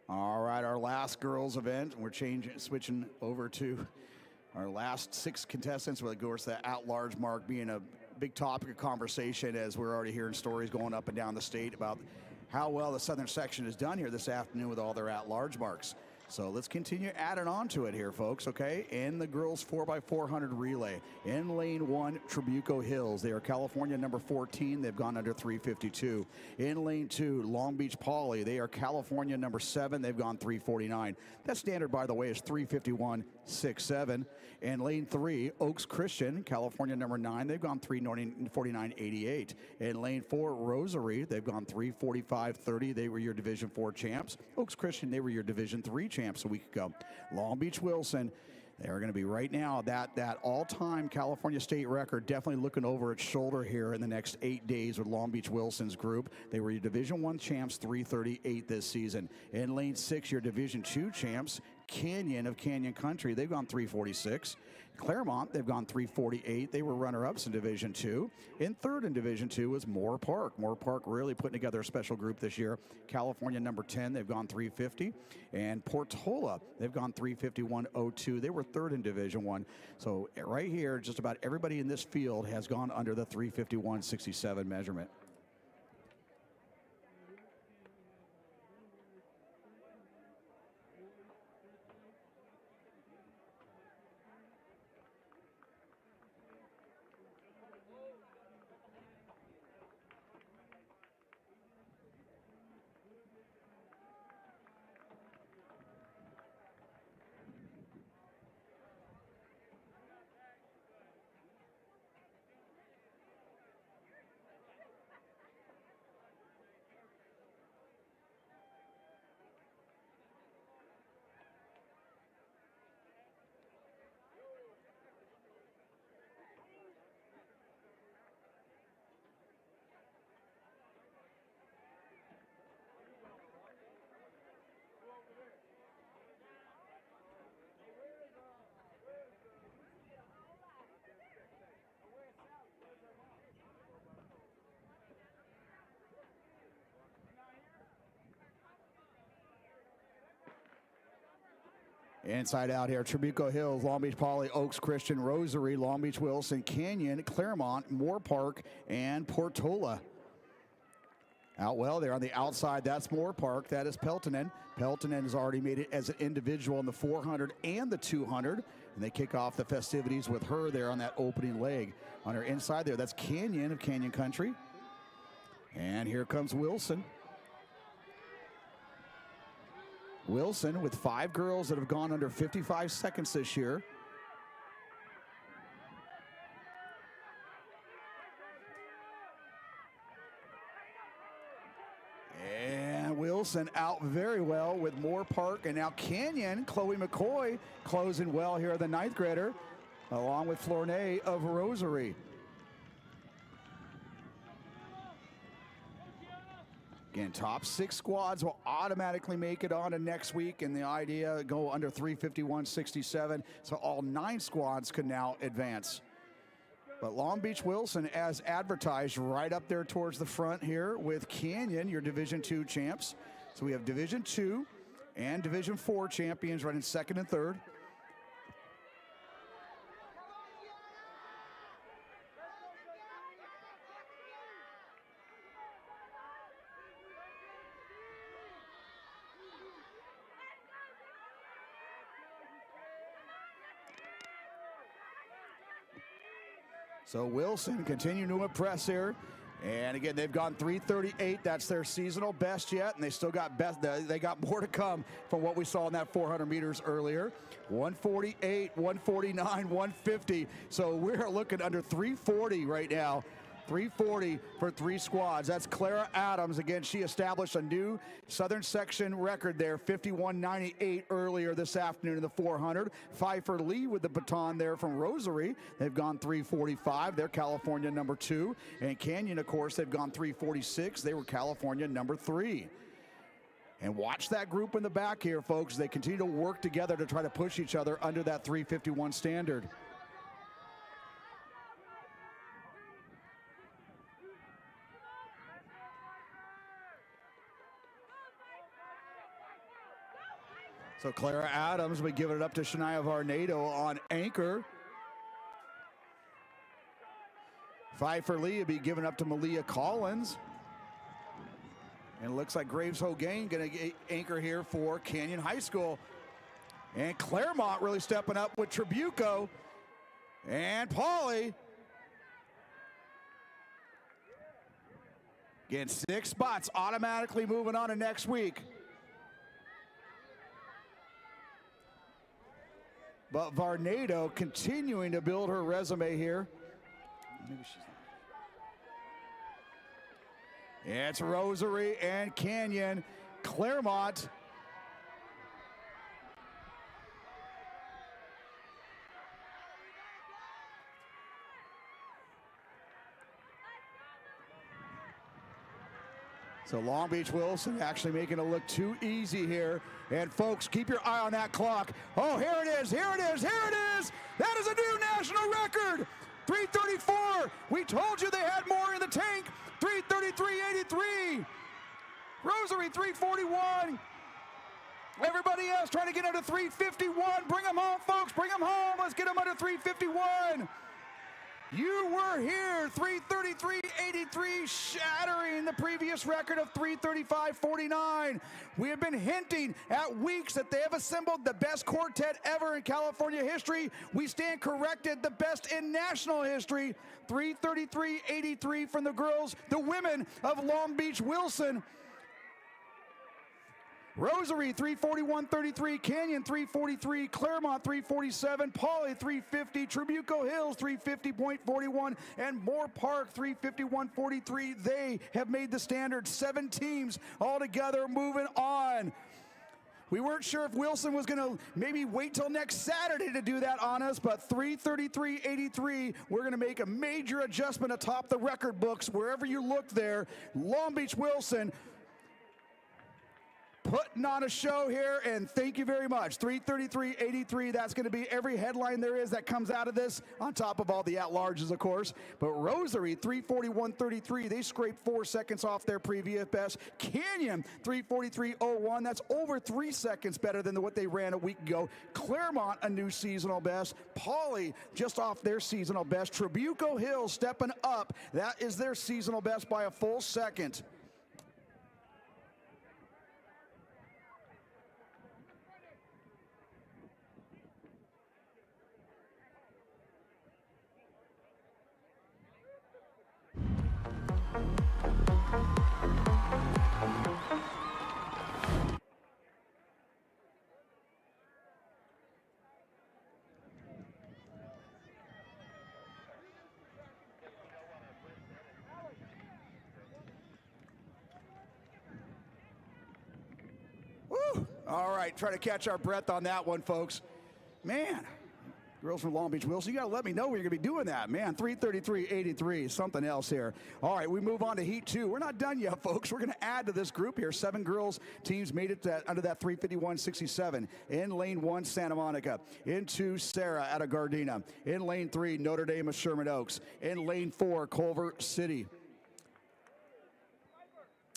All right, our last girls event. We're switching over to our last 6 contestants. With, of course, the at-large mark being a big topic of conversation as we're already hearing stories going up and down the state about how well the Southern section is done here this afternoon with all their at-large marks. So let's continue adding on to it here, folks, okay? In the girls 4x400 relay, in lane 1, Trabuco Hills. They are California number 14. They've gone under 352. In lane 2, Long Beach Poly. They are California number 7. They've gone 349. That standard, by the way, is 351.67. In lane 3, Oaks Christian, California number 9. They've gone 349.88. In lane 4, Rosary. They've gone 345.30. They were your Division 4 champs. Oaks Christian, they were your Division 3 champs a week ago. Long Beach Wilson, they're going to be right now that all-time California state record, definitely looking over its shoulder here in the next 8 days with Long Beach Wilson's group. They were your Division 1 champs, 338 this season. In lane 6, your Division 2 champs, Canyon of Canyon Country. They've gone 346. Claremont, they've gone 348. They were runner-ups in Division 2. In third in Division 2 was Moore Park. Moore Park really putting together a special group this year. California number 10, they've gone 350. And Portola, they've gone 351.02. They were third in Division 1. So right here, just about everybody in this field has gone under the 351.67 measurement. Inside out here, Trabuco Hills, Long Beach Poly, Oaks Christian, Rosary, Long Beach Wilson, Canyon, Claremont, Moore Park, and Portola. Out well there on the outside, that's Moore Park. That is Peltonen. Peltonen has already made it as an individual in the 400 and the 200. And they kick off the festivities with her there on that opening leg. On her inside there, that's Canyon of Canyon Country. And here comes Wilson. Wilson with 5 girls that have gone under 55 seconds this year. And Wilson out very well with Moore Park. And now Canyon, Chloe McCoy, closing well here, the 9th grader, along with Flournoy of Rosary. Again, top 6 squads will automatically make it on to next week, and the idea go under 351.67, so all 9 squads can now advance. But Long Beach Wilson, as advertised, right up there towards the front here with Canyon, your Division 2 champs. So we have Division 2 and Division 4 champions running 2nd and 3rd. So Wilson continuing to impress here. And again, they've gone 338. That's their seasonal best yet, and they still got they got more to come from what we saw in that 400 meters earlier. 148, 149, 150. So we're looking under 340 right now. 340 for 3 squads. That's Clara Adams. Again, she established a new Southern section record there, 51.98 earlier this afternoon in the 400. Pfeiffer Lee with the baton there from Rosary. They've gone 345. They're California number 2. And Canyon, of course, they've gone 346. They were California number 3. And watch that group in the back here, folks. They continue to work together to try to push each other under that 351 standard. So Clara Adams will be giving it up to Shania Varnado on anchor. Pfeiffer Lee will be given up to Malia Collins. And it looks like Graves Hogain going to anchor here for Canyon High School. And Claremont really stepping up with Tribuco. And Pauly. Again, 6 spots automatically moving on to next week. But Varnado continuing to build her resume here. Maybe she's not. It's Rosary and Canyon. Claremont. So Long Beach Wilson actually making it look too easy here. And folks, keep your eye on that clock. Oh, here it is, here it is, here it is. That is a new national record. 334. We told you they had more in the tank. 333.83. Rosary 341. Everybody else trying to get under 351. Bring them home, folks. Bring them home. Let's get them under 351. You were here, 333.83, shattering the previous record of 335.49. We have been hinting at weeks that they have assembled the best quartet ever in California history. We stand corrected, the best in national history. 333.83 from the girls, the women of Long Beach Wilson. Rosary 341.33, Canyon 343, Claremont 347, Pauly 350, Tribuco Hills 350.41, and Moore Park 351.43. They have made the standard. 7 teams all together moving on. We weren't sure if Wilson was going to maybe wait till next Saturday to do that on us, but 333.83, we're going to make a major adjustment atop the record books wherever you look there. Long Beach Wilson putting on a show here, and thank you very much. 333.83, that's going to be every headline there is that comes out of this, on top of all the at-larges, of course. But Rosary, 341.33, they scraped 4 seconds off their previous best. Canyon, 343.01, that's over 3 seconds better than what they ran a week ago. Claremont, a new seasonal best. Pauly, just off their seasonal best. Tribuco Hills stepping up. That is their seasonal best by a full second. Woo! All right, try to catch our breath on that one, folks. Man, girls from Long Beach Wilson, you got to let me know where you're going to be doing that. Man, 333.83, something else here. All right, we move on to Heat 2. We're not done yet, folks. We're going to add to this group here. 7 girls teams made it under that 351.67. In lane 1, Santa Monica. In 2, Sarah out of Gardena. In lane 3, Notre Dame of Sherman Oaks. In lane 4, Culver City.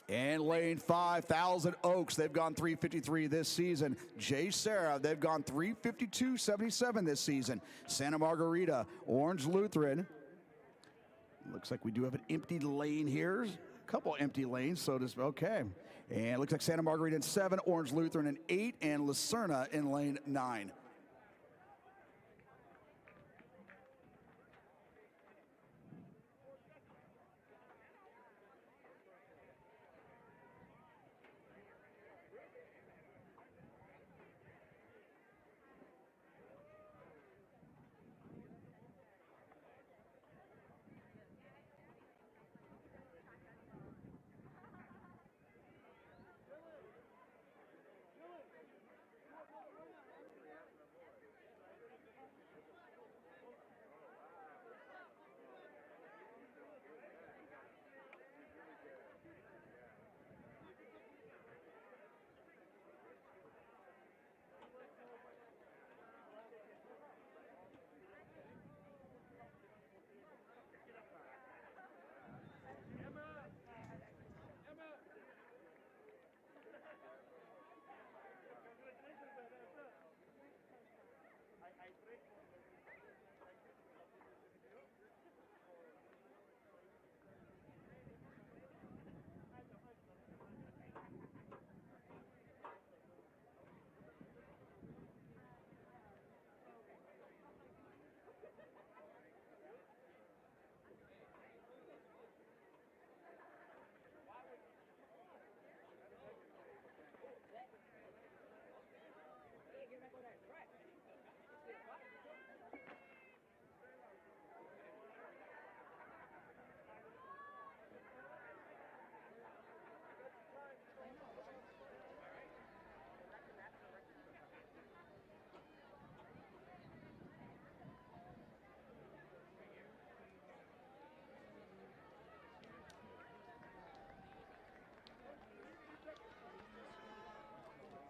And lane 5, Thousand Oaks, they've gone 353 this season. J. Sarah, they've gone 352.77 this season. Santa Margarita, Orange Lutheran. Looks like we do have an empty lane here. A couple empty lanes, so just okay. And it looks like Santa Margarita in 7, Orange Lutheran in 8, and Lucerna in lane 9.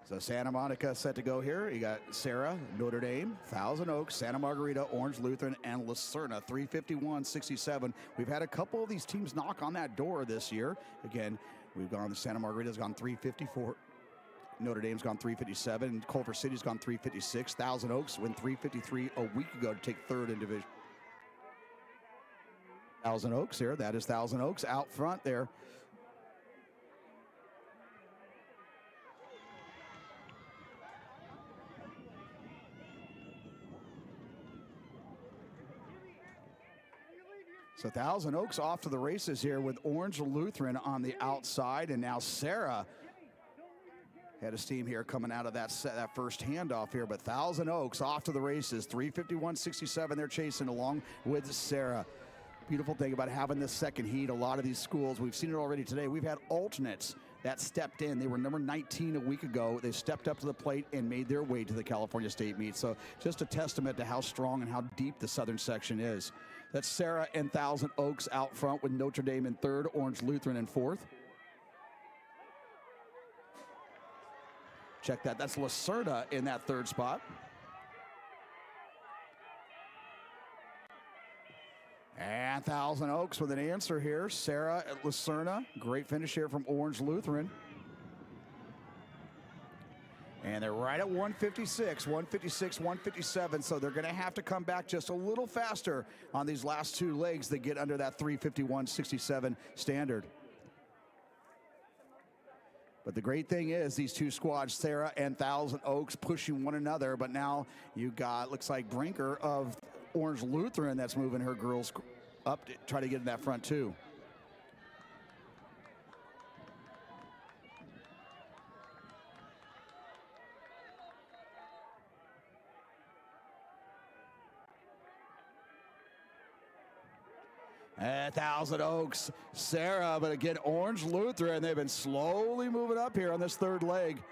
So Santa Monica set to go here. You got Sarah, Notre Dame, Thousand Oaks, Santa Margarita, Orange Lutheran, and Lucerna, 351-67. We've had a couple of these teams knock on that door this year. Again, we've gone, Santa Margarita's gone 354. Notre Dame's gone 357. Culver City's gone 356. Thousand Oaks went 353 a week ago to take third in division. Thousand Oaks here. That is Thousand Oaks out front there. So Thousand Oaks off to the races here with Orange Lutheran on the outside, and now Sarah had a steam here coming out of that first handoff here, but Thousand Oaks off to the races, 351-67 they're chasing along with Sarah. Beautiful thing about having this second heat, a lot of these schools, we've seen it already today, we've had alternates that stepped in. They were number 19 a week ago. They stepped up to the plate and made their way to the California State meet. So just a testament to how strong and how deep the Southern section is. That's Sarah and Thousand Oaks out front with Notre Dame in third, Orange Lutheran in fourth. Check that. That's Lucerna in that third spot. And Thousand Oaks with an answer here. Sarah at Lucerna. Great finish here from Orange Lutheran. And they're right at 156, 157. So they're going to have to come back just a little faster on these last two legs that get under that 351-67 standard. But the great thing is these two squads, Sarah and Thousand Oaks, pushing one another. But now you got, looks like Brinker of Orange Lutheran that's moving her girls up to try to get in that front too. At Thousand Oaks, Sarah, but again, Orange Lutheran, they've been slowly moving up here on this third leg.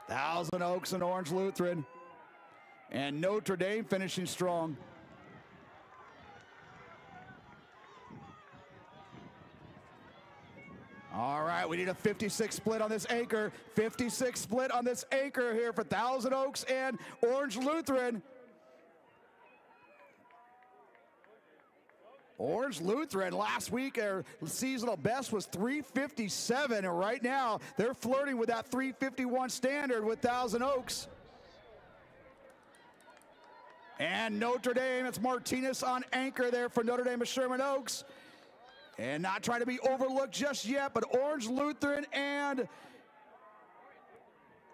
Thousand Oaks and Orange Lutheran. And Notre Dame finishing strong. All right, we need a 56 split on this anchor. 56 split on this anchor here for Thousand Oaks and Orange Lutheran. Orange Lutheran last week, their seasonal best was 357, and right now they're flirting with that 351 standard with Thousand Oaks. And Notre Dame, it's Martinez on anchor there for Notre Dame of Sherman Oaks. And not trying to be overlooked just yet, but Orange Lutheran and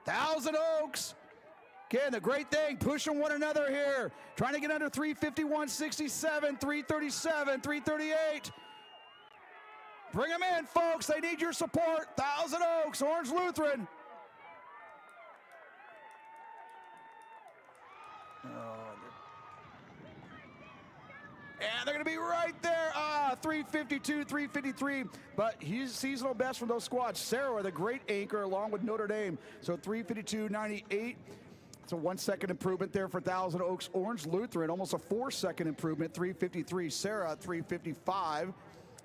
Thousand Oaks. Again, the great thing, pushing one another here. Trying to get under 351-67, 337, 338. Bring them in, folks. They need your support. Thousand Oaks, Orange Lutheran. And they're going to be right there. 352, 353. But he's seasonal best from those squads. Sarah, the great anchor, along with Notre Dame. So 352.98. It's a 1 second improvement there for Thousand Oaks. Orange Lutheran, almost a 4 second improvement. 353. Sarah, 355.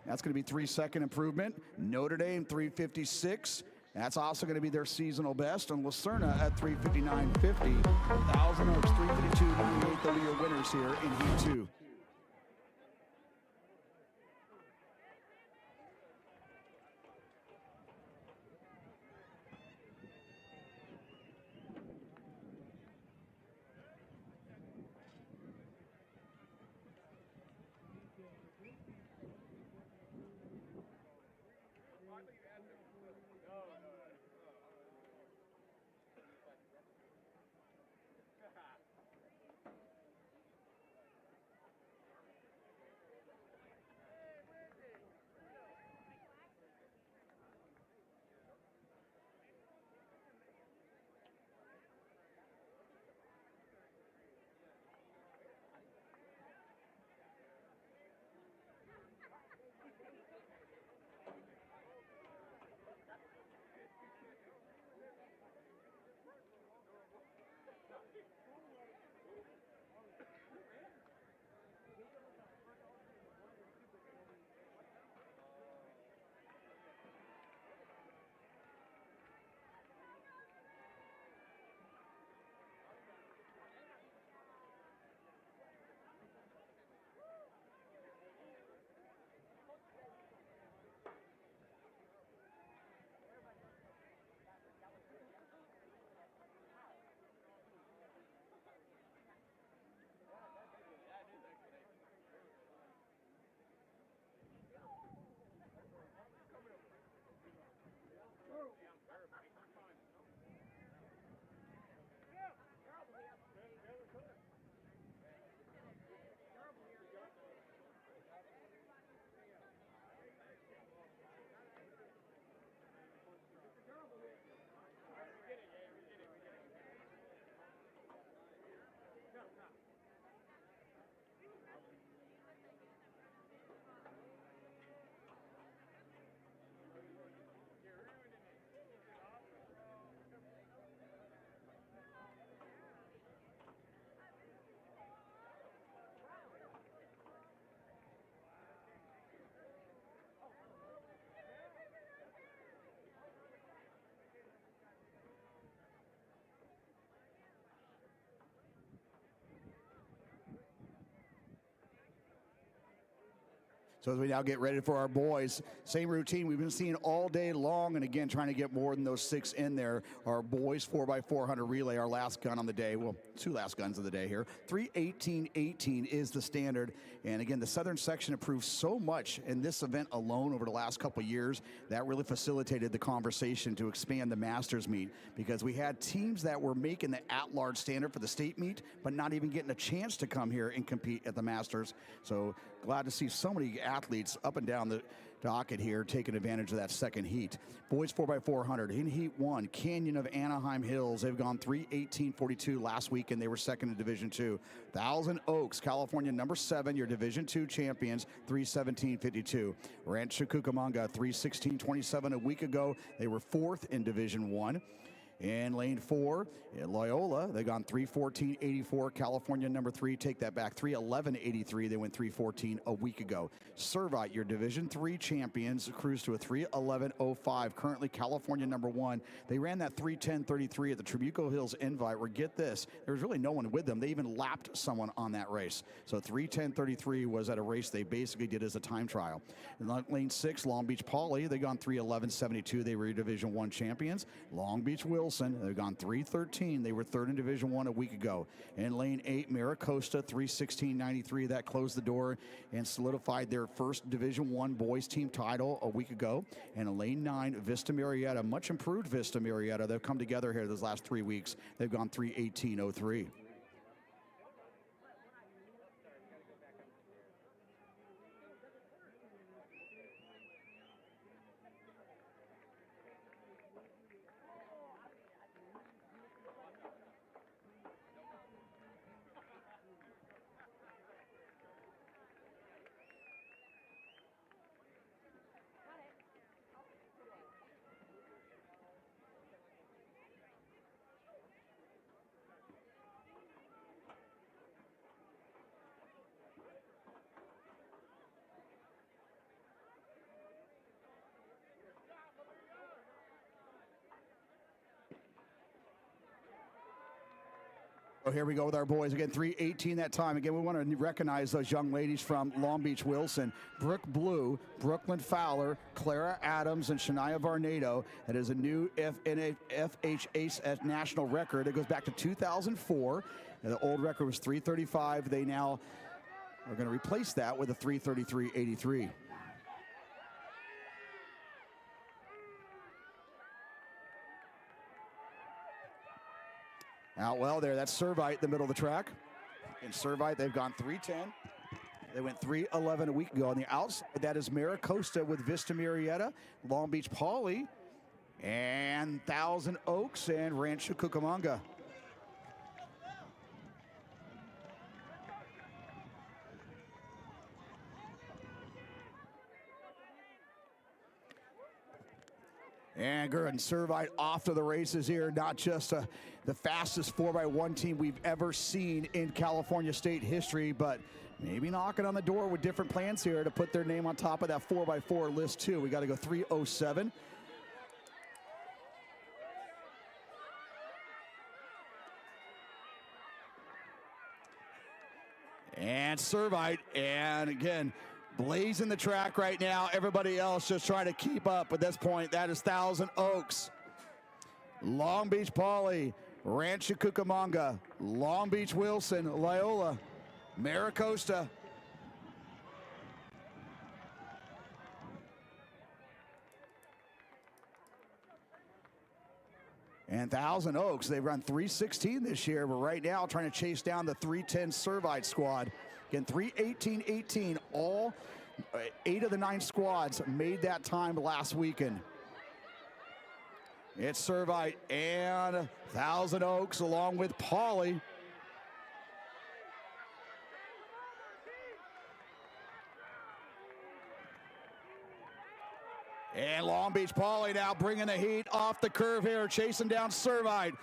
That's going to be 3 second improvement. Notre Dame, 356. That's also going to be their seasonal best. And Lucerna at 359.50. Thousand Oaks, 352.98. They'll be your winners here in Heat 2. So as we now get ready for our boys, same routine we've been seeing all day long, and again, trying to get more than those 6 in there. Our boys 4x400 relay, our last gun on the day. Well, 2 last guns of the day here. 3:18:18 is the standard. And again, the Southern section improved so much in this event alone over the last couple of years. That really facilitated the conversation to expand the Masters meet, because we had teams that were making the at-large standard for the state meet, but not even getting a chance to come here and compete at the Masters. So glad to see so many athletes up and down the docket here taking advantage of that second heat. Boys 4x400 in Heat 1, Canyon of Anaheim Hills. They've gone 3:18:42 last week, and they were second in Division 2. Thousand Oaks, California, number 7, your Division 2 champions, 3:17:52. Rancho Cucamonga, 3:16:27 a week ago. They were 4th in Division 1. In lane 4, Loyola, they've gone 3:14:84. California, number 3, take that back, 3:11:83. They went 3:14 a week ago. Servite, your Division 3 champions, cruised to a 3:11:05. Currently, California, number 1. They ran that 3:10:33 at the Trabuco Hills Invite, where, get this, there was really no one with them. They even lapped someone on that race. So 3:10:33 was at a race they basically did as a time trial. In lane 6, Long Beach Poly, they've gone 3:11:72. They were your Division 1 champions. Long Beach Wilson, they've gone 3:13. They were 3rd in Division 1 a week ago. In lane 8, Maricosta, 3:16:93. That closed the door and solidified their first Division 1 boys team title a week ago. And in lane 9, Vista Marietta, much improved Vista Marietta. They've come together here those last 3 weeks. They've gone 3:18:03. So here we go with our boys. Again, 3:18 that time. Again, we want to recognize those young ladies from Long Beach Wilson. Brooke Blue, Brooklyn Fowler, Clara Adams, and Shania Varnado. That is a new CIF-SS national record. It goes back to 2004. The old record was 3:35. They now are going to replace that with a 3:33:83. Out well there, that's Servite in the middle of the track. In Servite, they've gone 3:10. They went 3:11 a week ago. On the outside, that is Maricosta with Vista Marietta, Long Beach Poly, and Thousand Oaks and Rancho Cucamonga. And Gurren Servite off to the races here. Not just the fastest 4x1 team we've ever seen in California state history, but maybe knocking on the door with different plans here to put their name on top of that 4x4 list too. We got to go 3:07. And Servite, and again, blazing the track right now. Everybody else just trying to keep up at this point. That is Thousand Oaks, Long Beach Poly, Rancho Cucamonga, Long Beach Wilson, Loyola, Maricosta. And Thousand Oaks, they've run 3:16 this year, but right now trying to chase down the 3:10 Servite squad. Again, 3:18:18. All 8 of the 9 squads made that time last weekend. It's Servite and Thousand Oaks along with Poly. And Long Beach Poly now bringing the heat off the curve here, chasing down Servite.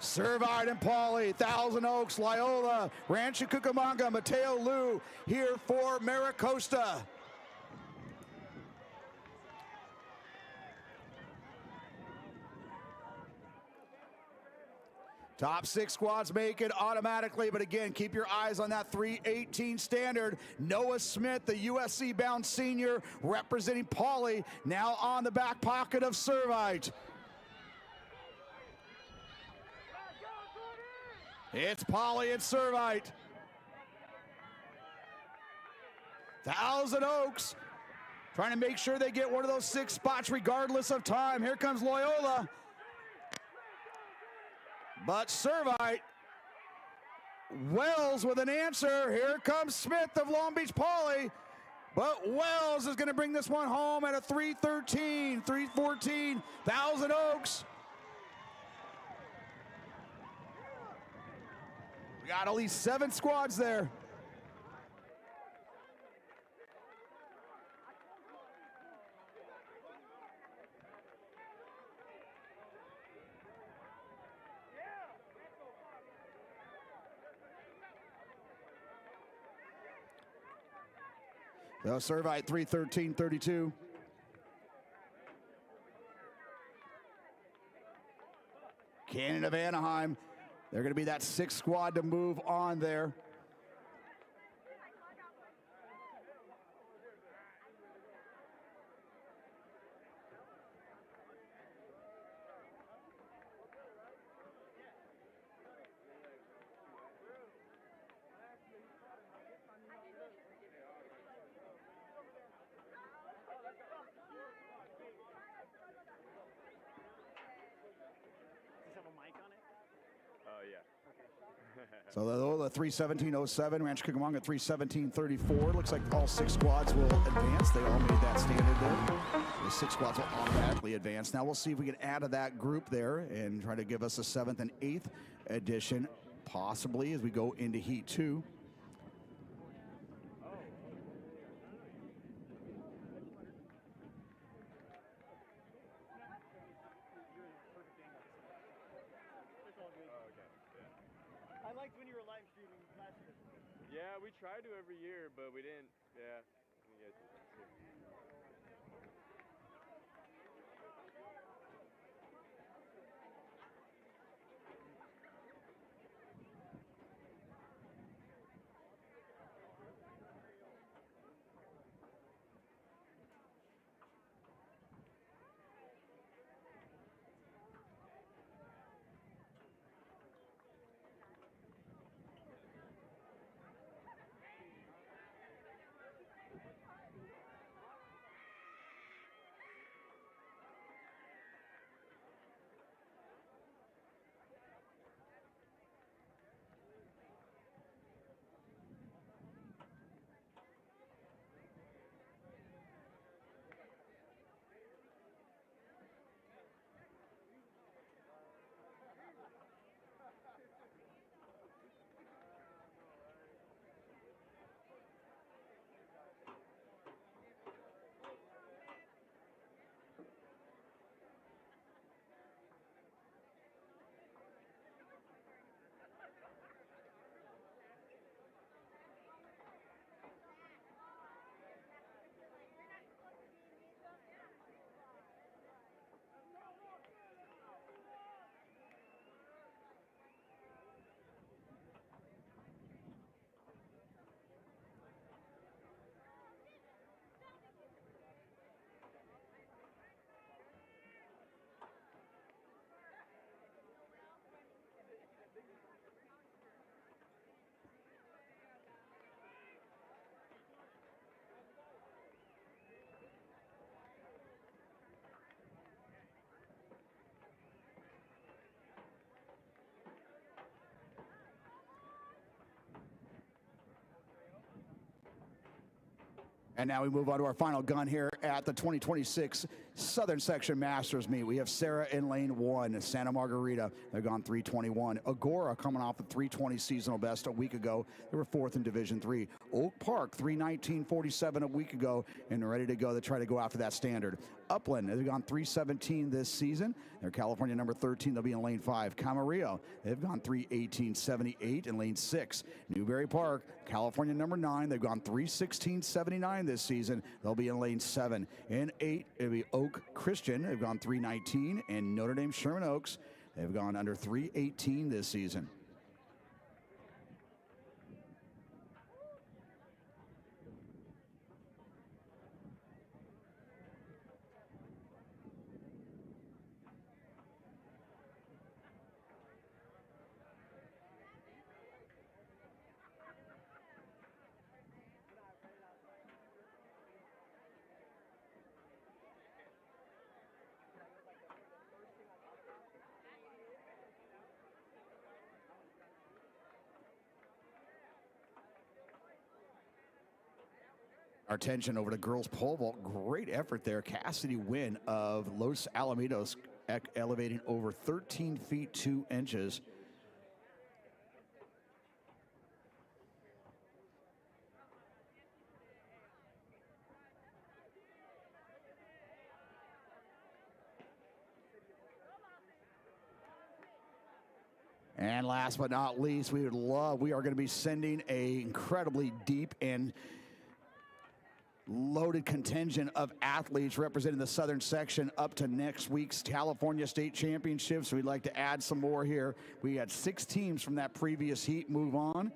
Servite and Poly, Thousand Oaks, Loyola, Rancho Cucamonga, Mateo Liu here for Maricosta. Top 6 squads make it automatically, but again, keep your eyes on that 318 standard. Noah Smith, the USC-bound senior, representing Pauley, now on the back pocket of Servite. It's Pauley and Servite. Thousand Oaks trying to make sure they get one of those 6 spots regardless of time. Here comes Loyola. But Servite, Wells with an answer. Here comes Smith of Long Beach Poly. But Wells is going to bring this one home at a 313, 314, Thousand Oaks. We got at least 7 squads there. They'll Servite 313.32. Cannon of Anaheim. They're going to be that 6th squad to move on there. Does this have a mic on it? Oh, yeah. So the 317.07, Rancho Cucamonga 317.34. Looks like all 6 squads will advance. They all made that standard there. The 6 squads will automatically advance. Now we'll see if we can add to that group there and try to give us a 7th and 8th edition, possibly, as we go into Heat 2. I liked when you were live streaming last year. Yeah, we try to every year, but we didn't. Yeah. We get to this year. And now we move on to our final gun here at the 2026 Southern Section Masters meet. We have Sarah in lane 1, Santa Margarita. They've gone 321. Agora coming off the 320 seasonal best a week ago. They were 4th in Division 3. Oak Park 319.47 a week ago and ready to go to try to go after that standard. Upland, they've gone 317 this season. They're California number 13. They'll be in lane 5. Camarillo, they've gone 318.78 in lane 6. Newberry Park, California number 9. They've gone 316.79 this season. They'll be in lane 7. In 8, it'll be Oak Christian. They've gone 319. And Notre Dame Sherman Oaks, They've gone under 3:18 this season. Our attention over to girls pole vault. Great effort there. Cassidy Wynn of Los Alamitos elevating over 13 feet 2 inches. And last but not least, we are going to be sending a incredibly deep and loaded contingent of athletes representing the Southern section up to next week's California State Championships. We'd like to add some more here. We had 6 teams from that previous heat move on.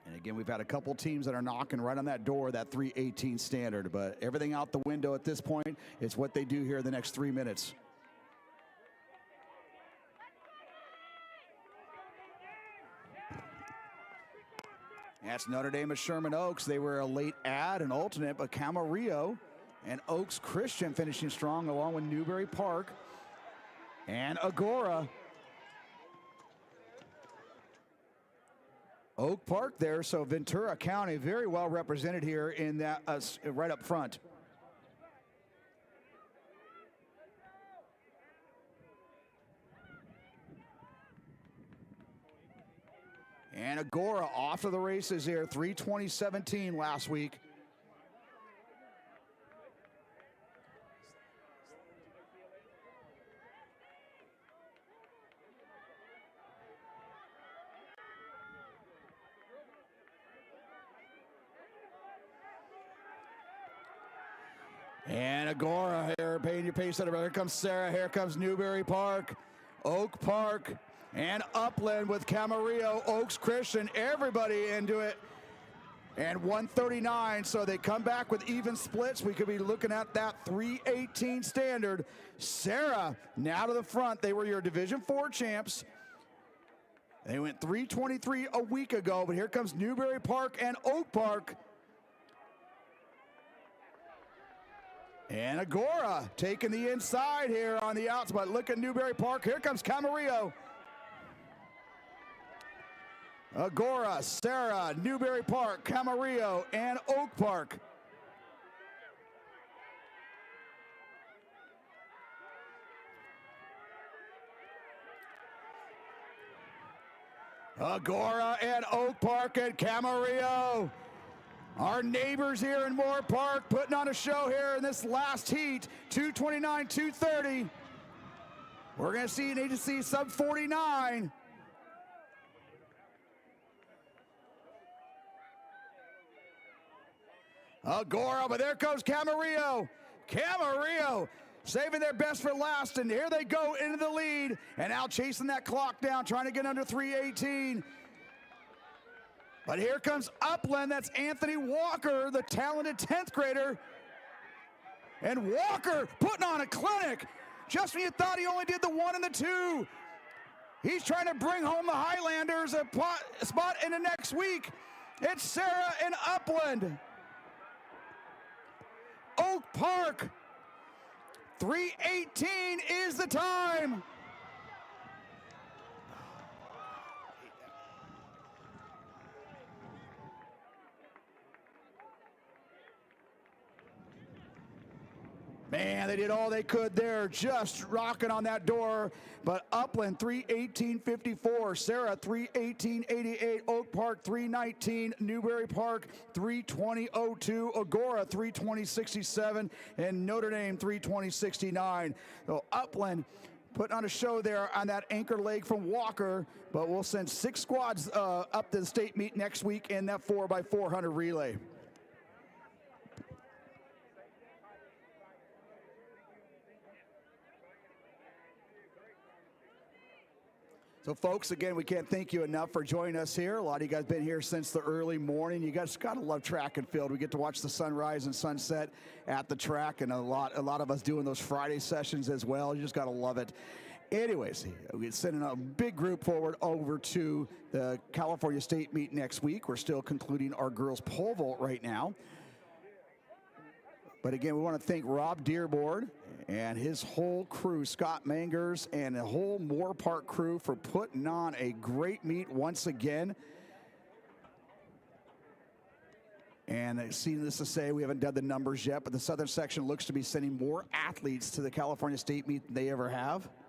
And again, we've had a couple teams that are knocking right on that door, that 3:18 standard. But everything out the window at this point, it's what they do here in the next 3 minutes. That's Notre Dame of Sherman Oaks. They were a late add, an alternate, but Camarillo and Oaks Christian finishing strong along with Newbury Park and Agora. Oak Park there, so Ventura County very well represented here in that right up front. And Agora off to the races here, 3:20.17 last week. And Agora here, paying your pace. Here comes Sarah, here comes Newbury Park, Oak Park, and Upland with Camarillo, Oaks Christian, everybody into it. And 139, so they come back with even splits. We could be looking at that 3:18 standard. Sarah now to the front. They were your Division IV champs. They went 3:23 a week ago, but here comes Newbury Park and Oak Park. And Agora taking the inside here on the outs, but look at Newbury Park. Here comes Camarillo. Agora, Sarah, Newbury Park, Camarillo, and Oak Park. Agora and Oak Park and Camarillo. Our neighbors here in Moore Park putting on a show here in this last heat, 229, 230. We're going to need to see sub 49. Agora, but there comes Camarillo. Camarillo saving their best for last, and here they go into the lead, and now chasing that clock down, trying to get under 3:18. But here comes Upland. That's Anthony Walker, the talented 10th grader. And Walker putting on a clinic. Just when you thought he only did the 1 and the 2. He's trying to bring home the Highlanders a spot in the next week. It's Sarah and Upland. Oak Park, 3:18 is the time. Man, they did all they could there, just rocking on that door. But Upland 3:18.54, Sarah 3:18.88, Oak Park 3:19, Newbury Park 3:20.02, Agora 3:20.67, and Notre Dame 3:20.69. So Upland putting on a show there on that anchor leg from Walker, but we'll send 6 squads up to the state meet next week in that 4x400 relay. So, folks, again, we can't thank you enough for joining us here. A lot of you guys been here since the early morning. You guys got to love track and field. We get to watch the sunrise and sunset at the track, and a lot of us doing those Friday sessions as well. You just got to love it. Anyways, we're sending a big group forward over to the California State meet next week. We're still concluding our girls pole vault right now. But again, we want to thank Rob Dearborn and his whole crew, Scott Mangers and the whole Moore Park crew, for putting on a great meet once again. And needless to say, we haven't done the numbers yet, but the Southern section looks to be sending more athletes to the California State meet than they ever have.